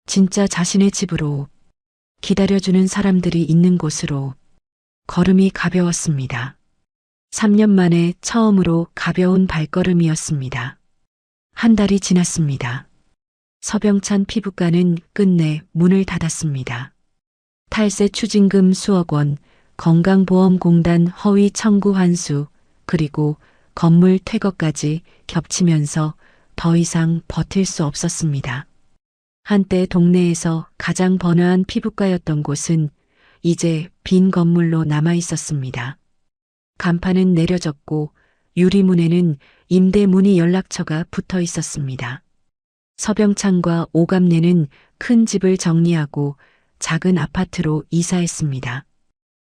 진짜 자신의 집으로. 기다려주는 사람들이 있는 곳으로. 걸음이 가벼웠습니다. 3년 만에 처음으로 가벼운 발걸음이었습니다. 한 달이 지났습니다. 서병찬 피부과는 끝내 문을 닫았습니다. 탈세 추징금 수억 원, 건강보험공단 허위 청구 환수, 그리고 건물 퇴거까지 겹치면서 더 이상 버틸 수 없었습니다. 한때 동네에서 가장 번화한 피부과였던 곳은 이제 빈 건물로 남아 있었습니다. 간판은 내려졌고 유리문에는 임대문의 연락처가 붙어 있었습니다. 서병창과 오감래는 큰 집을 정리하고 작은 아파트로 이사했습니다.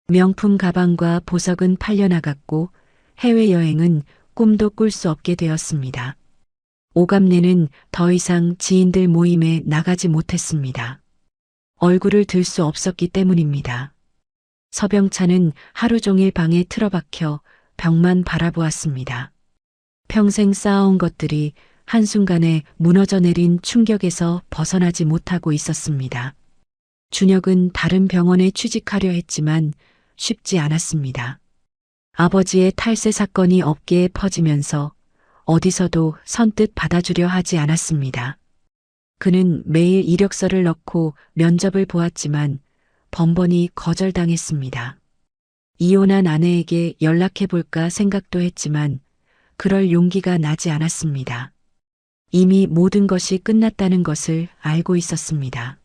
명품 가방과 보석은 팔려나갔고 해외여행은 꿈도 꿀 수 없게 되었습니다. 오감래는 더 이상 지인들 모임에 나가지 못했습니다. 얼굴을 들 수 없었기 때문입니다. 서병찬은 하루 종일 방에 틀어박혀 벽만 바라보았습니다. 평생 쌓아온 것들이 한순간에 무너져 내린 충격에서 벗어나지 못하고 있었습니다. 준혁은 다른 병원에 취직하려 했지만 쉽지 않았습니다. 아버지의 탈세 사건이 업계에 퍼지면서 어디서도 선뜻 받아주려 하지 않았습니다. 그는 매일 이력서를 넣고 면접을 보았지만 번번이 거절당했습니다. 이혼한 아내에게 연락해볼까 생각도 했지만 그럴 용기가 나지 않았습니다. 이미 모든 것이 끝났다는 것을 알고 있었습니다.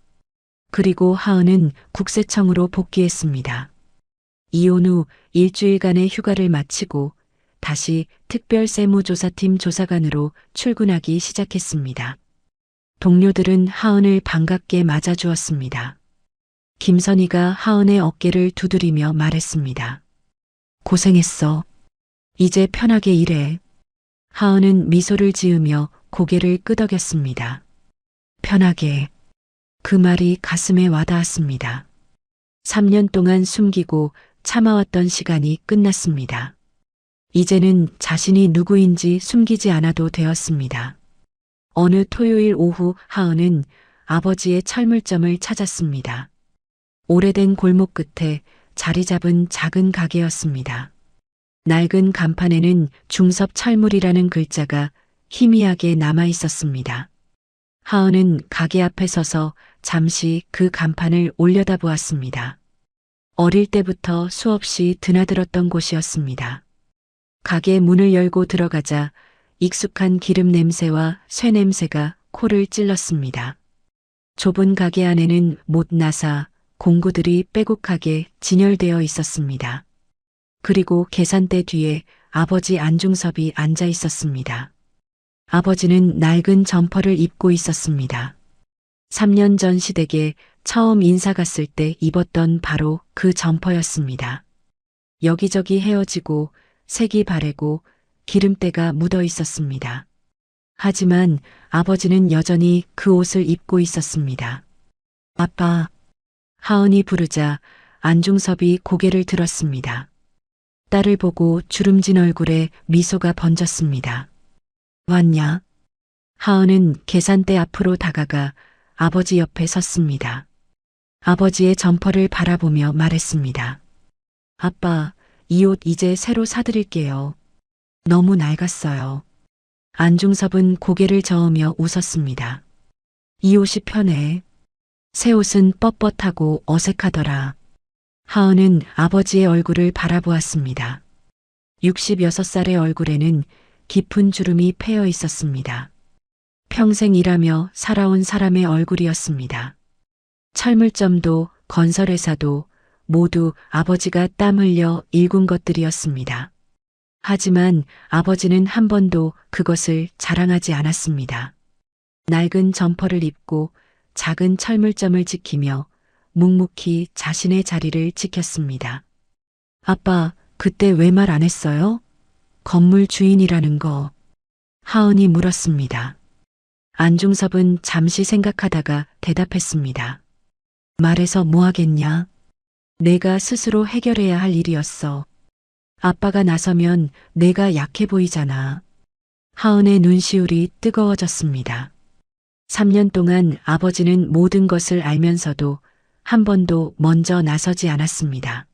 그리고 하은은 국세청으로 복귀했습니다. 이혼 후 일주일간의 휴가를 마치고 다시 특별세무조사팀 조사관으로 출근하기 시작했습니다. 동료들은 하은을 반갑게 맞아주었습니다. 김선희가 하은의 어깨를 두드리며 말했습니다. 고생했어. 이제 편하게 일해. 하은은 미소를 지으며 고개를 끄덕였습니다. 편하게. 그 말이 가슴에 와닿았습니다. 3년 동안 숨기고 참아왔던 시간이 끝났습니다. 이제는 자신이 누구인지 숨기지 않아도 되었습니다. 어느 토요일 오후 하은은 아버지의 철물점을 찾았습니다. 오래된 골목 끝에 자리 잡은 작은 가게였습니다. 낡은 간판에는 중섭 철물이라는 글자가 희미하게 남아 있었습니다. 하은은 가게 앞에 서서 잠시 그 간판을 올려다보았습니다. 어릴 때부터 수없이 드나들었던 곳이었습니다. 가게 문을 열고 들어가자 익숙한 기름 냄새와 쇠 냄새가 코를 찔렀습니다. 좁은 가게 안에는 못나사, 공구들이 빼곡하게 진열되어 있었습니다. 그리고 계산대 뒤에 아버지 안중섭이 앉아 있었습니다. 아버지는 낡은 점퍼를 입고 있었습니다. 3년 전 시댁에 처음 인사 갔을 때 입었던 바로 그 점퍼였습니다. 여기저기 헤어지고 색이 바래고 기름때가 묻어 있었습니다. 하지만 아버지는 여전히 그 옷을 입고 있었습니다. 아빠, 하은이 부르자 안중섭이 고개를 들었습니다. 딸을 보고 주름진 얼굴에 미소가 번졌습니다. 왔냐? 하은은 계산대 앞으로 다가가 아버지 옆에 섰습니다. 아버지의 점퍼를 바라보며 말했습니다. 아빠, 이 옷 이제 새로 사드릴게요. 너무 낡았어요. 안중섭은 고개를 저으며 웃었습니다. 이 옷이 편해. 새 옷은 뻣뻣하고 어색하더라. 하은은 아버지의 얼굴을 바라보았습니다. 66살의 얼굴에는 깊은 주름이 패여 있었습니다. 평생 일하며 살아온 사람의 얼굴이었습니다. 철물점도 건설회사도 모두 아버지가 땀 흘려 일군 것들이었습니다. 하지만 아버지는 한 번도 그것을 자랑하지 않았습니다. 낡은 점퍼를 입고 작은 철물점을 지키며 묵묵히 자신의 자리를 지켰습니다. 아빠, 그때 왜 말 안 했어요? 건물 주인이라는 거. 하은이 물었습니다. 안중섭은 잠시 생각하다가 대답했습니다. 말해서 뭐 하겠냐? 내가 스스로 해결해야 할 일이었어. 아빠가 나서면 내가 약해 보이잖아. 하은의 눈시울이 뜨거워졌습니다. 3년 동안 아버지는 모든 것을 알면서도 한 번도 먼저 나서지 않았습니다.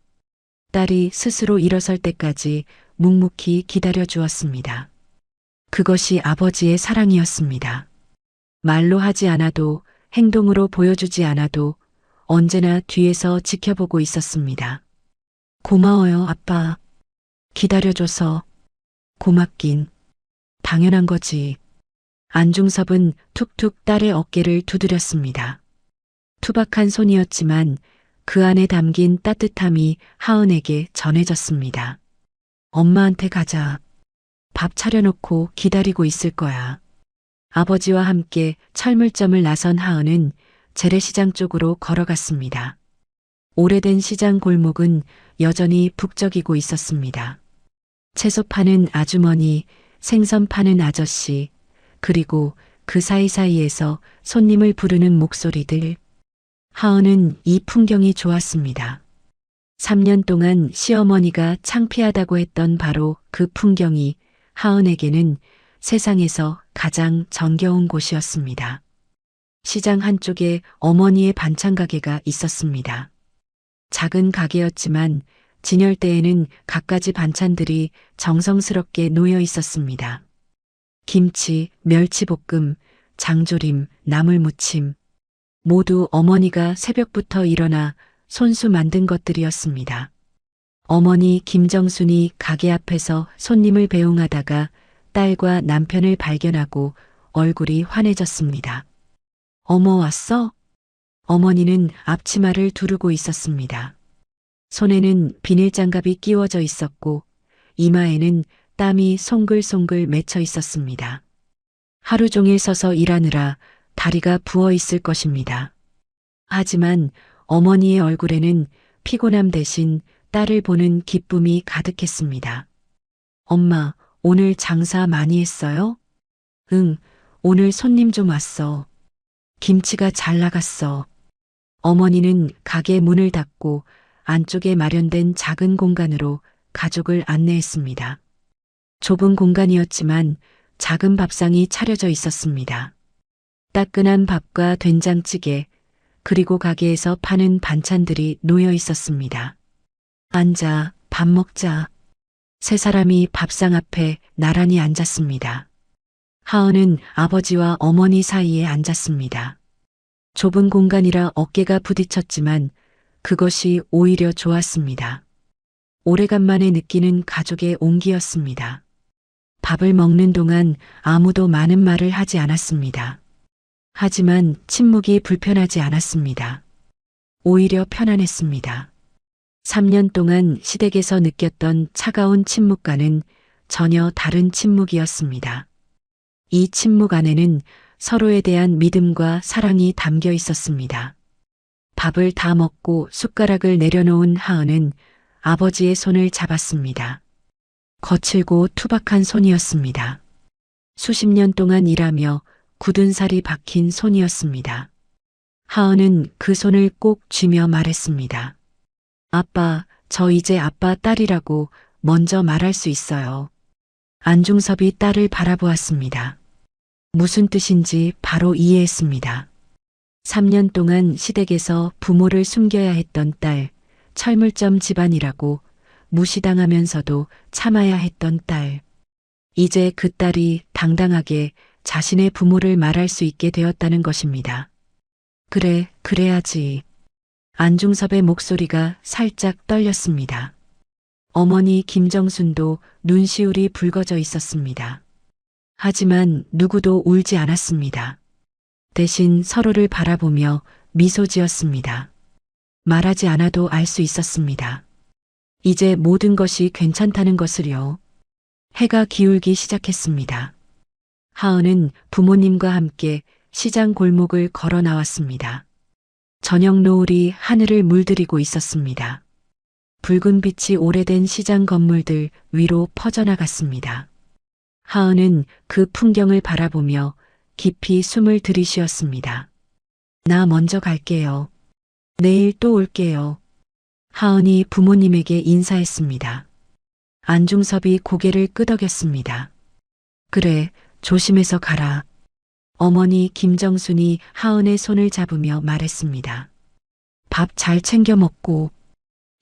딸이 스스로 일어설 때까지 묵묵히 기다려 주었습니다. 그것이 아버지의 사랑이었습니다. 말로 하지 않아도 행동으로 보여주지 않아도 언제나 뒤에서 지켜보고 있었습니다. 고마워요, 아빠. 기다려줘서. 고맙긴. 당연한 거지. 안중섭은 툭툭 딸의 어깨를 두드렸습니다. 투박한 손이었지만 그 안에 담긴 따뜻함이 하은에게 전해졌습니다. 엄마한테 가자. 밥 차려놓고 기다리고 있을 거야. 아버지와 함께 철물점을 나선 하은은 재래시장 쪽으로 걸어갔습니다. 오래된 시장 골목은 여전히 북적이고 있었습니다. 채소 파는 아주머니, 생선 파는 아저씨, 그리고 그 사이사이에서 손님을 부르는 목소리들. 하은은 이 풍경이 좋았습니다. 3년 동안 시어머니가 창피하다고 했던 바로 그 풍경이 하은에게는 세상에서 가장 정겨운 곳이었습니다. 시장 한쪽에 어머니의 반찬 가게가 있었습니다. 작은 가게였지만 진열대에는 갖가지 반찬들이 정성스럽게 놓여 있었습니다. 김치, 멸치볶음, 장조림, 나물무침, 모두 어머니가 새벽부터 일어나 손수 만든 것들이었습니다. 어머니 김정순이 가게 앞에서 손님을 배웅하다가 딸과 남편을 발견하고 얼굴이 환해졌습니다. 어머 왔어? 어머니는 앞치마를 두르고 있었습니다. 손에는 비닐장갑이 끼워져 있었고 이마에는 땀이 송글송글 맺혀 있었습니다. 하루 종일 서서 일하느라 다리가 부어 있을 것입니다. 하지만 어머니의 얼굴에는 피곤함 대신 딸을 보는 기쁨이 가득했습니다. 엄마, 오늘 장사 많이 했어요? 응, 오늘 손님 좀 왔어. 김치가 잘 나갔어. 어머니는 가게 문을 닫고 안쪽에 마련된 작은 공간으로 가족을 안내했습니다. 좁은 공간이었지만 작은 밥상이 차려져 있었습니다. 따끈한 밥과 된장찌개, 그리고 가게에서 파는 반찬들이 놓여 있었습니다. 앉아, 밥 먹자. 세 사람이 밥상 앞에 나란히 앉았습니다. 하은은 아버지와 어머니 사이에 앉았습니다. 좁은 공간이라 어깨가 부딪혔지만 그것이 오히려 좋았습니다. 오래간만에 느끼는 가족의 온기였습니다. 밥을 먹는 동안 아무도 많은 말을 하지 않았습니다. 하지만 침묵이 불편하지 않았습니다. 오히려 편안했습니다. 3년 동안 시댁에서 느꼈던 차가운 침묵과는 전혀 다른 침묵이었습니다. 이 침묵 안에는 서로에 대한 믿음과 사랑이 담겨 있었습니다. 밥을 다 먹고 숟가락을 내려놓은 하은은 아버지의 손을 잡았습니다. 거칠고 투박한 손이었습니다. 수십 년 동안 일하며 굳은 살이 박힌 손이었습니다. 하은은 그 손을 꼭 쥐며 말했습니다. 아빠, 저 이제 아빠 딸이라고 먼저 말할 수 있어요. 안중섭이 딸을 바라보았습니다. 무슨 뜻인지 바로 이해했습니다. 3년 동안 시댁에서 부모를 숨겨야 했던 딸, 철물점 집안이라고 무시당하면서도 참아야 했던 딸. 이제 그 딸이 당당하게 자신의 부모를 말할 수 있게 되었다는 것입니다. 그래, 그래야지. 안중섭의 목소리가 살짝 떨렸습니다. 어머니 김정순도 눈시울이 붉어져 있었습니다. 하지만 누구도 울지 않았습니다. 대신 서로를 바라보며 미소 지었습니다. 말하지 않아도 알 수 있었습니다. 이제 모든 것이 괜찮다는 것을요. 해가 기울기 시작했습니다. 하은은 부모님과 함께 시장 골목을 걸어 나왔습니다. 저녁 노을이 하늘을 물들이고 있었습니다. 붉은 빛이 오래된 시장 건물들 위로 퍼져나갔습니다. 하은은 그 풍경을 바라보며 깊이 숨을 들이쉬었습니다. 나 먼저 갈게요. 내일 또 올게요. 하은이 부모님에게 인사했습니다. 안중섭이 고개를 끄덕였습니다. 그래, 조심해서 가라. 어머니 김정순이 하은의 손을 잡으며 말했습니다. 밥 잘 챙겨 먹고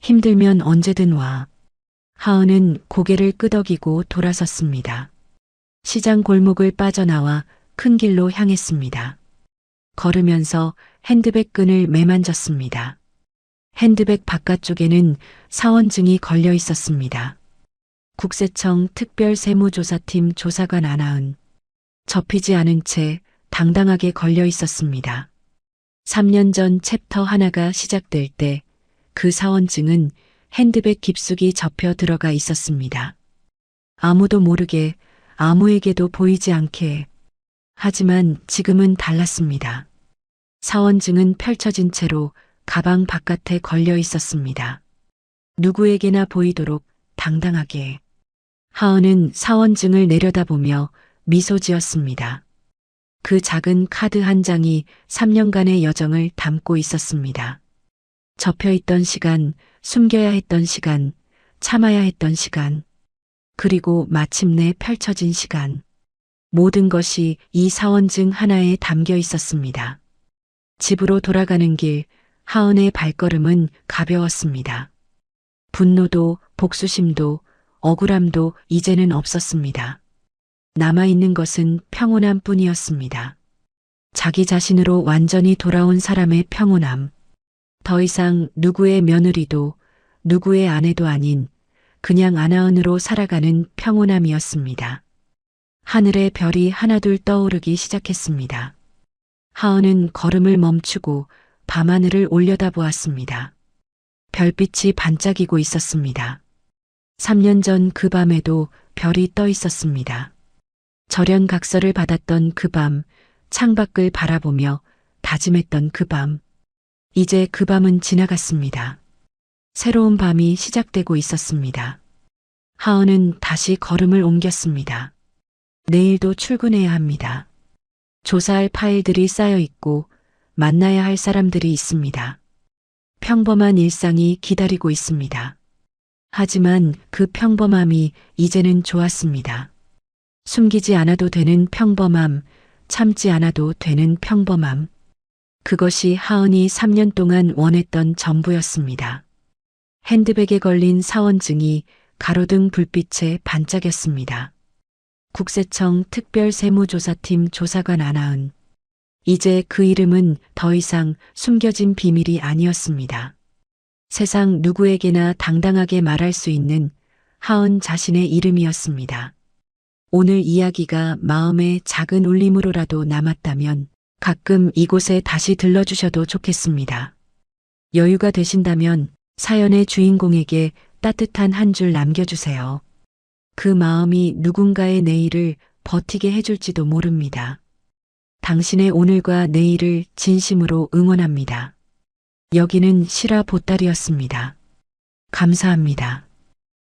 힘들면 언제든 와. 하은은 고개를 끄덕이고 돌아섰습니다. 시장 골목을 빠져나와 큰 길로 향했습니다. 걸으면서 핸드백 끈을 매만졌습니다. 핸드백 바깥쪽에는 사원증이 걸려 있었습니다. 국세청 특별세무조사팀 조사관 안하은. 접히지 않은 채 당당하게 걸려 있었습니다. 3년 전 챕터 하나가 시작될 때 그 사원증은 핸드백 깊숙이 접혀 들어가 있었습니다. 아무도 모르게, 아무에게도 보이지 않게. 하지만 지금은 달랐습니다. 사원증은 펼쳐진 채로 가방 바깥에 걸려 있었습니다. 누구에게나 보이도록 당당하게. 하은은 사원증을 내려다보며 미소 지었습니다. 그 작은 카드 한 장이 3년간의 여정을 담고 있었습니다. 접혀있던 시간, 숨겨야 했던 시간, 참아야 했던 시간, 그리고 마침내 펼쳐진 시간. 모든 것이 이 사원증 하나에 담겨 있었습니다. 집으로 돌아가는 길, 하은의 발걸음은 가벼웠습니다. 분노도, 복수심도, 억울함도 이제는 없었습니다. 남아있는 것은 평온함 뿐이었습니다. 자기 자신으로 완전히 돌아온 사람의 평온함. 더 이상 누구의 며느리도 누구의 아내도 아닌 그냥 안하은으로 살아가는 평온함이었습니다. 하늘에 별이 하나둘 떠오르기 시작했습니다. 하은은 걸음을 멈추고 밤하늘을 올려다보았습니다. 별빛이 반짝이고 있었습니다. 3년 전 그 밤에도 별이 떠 있었습니다. 절연각서를 받았던 그 밤, 창밖을 바라보며 다짐했던 그 밤. 이제 그 밤은 지나갔습니다. 새로운 밤이 시작되고 있었습니다. 하은은 다시 걸음을 옮겼습니다. 내일도 출근해야 합니다. 조사할 파일들이 쌓여 있고 만나야 할 사람들이 있습니다. 평범한 일상이 기다리고 있습니다. 하지만 그 평범함이 이제는 좋았습니다. 숨기지 않아도 되는 평범함, 참지 않아도 되는 평범함. 그것이 하은이 3년 동안 원했던 전부였습니다. 핸드백에 걸린 사원증이 가로등 불빛에 반짝였습니다. 국세청 특별세무조사팀 조사관 안하은. 이제 그 이름은 더 이상 숨겨진 비밀이 아니었습니다. 세상 누구에게나 당당하게 말할 수 있는 하은 자신의 이름이었습니다. 오늘 이야기가 마음의 작은 울림으로라도 남았다면 가끔 이곳에 다시 들러주셔도 좋겠습니다. 여유가 되신다면 사연의 주인공에게 따뜻한 한 줄 남겨주세요. 그 마음이 누군가의 내일을 버티게 해줄지도 모릅니다. 당신의 오늘과 내일을 진심으로 응원합니다. 여기는 실화 보따리였습니다. 감사합니다.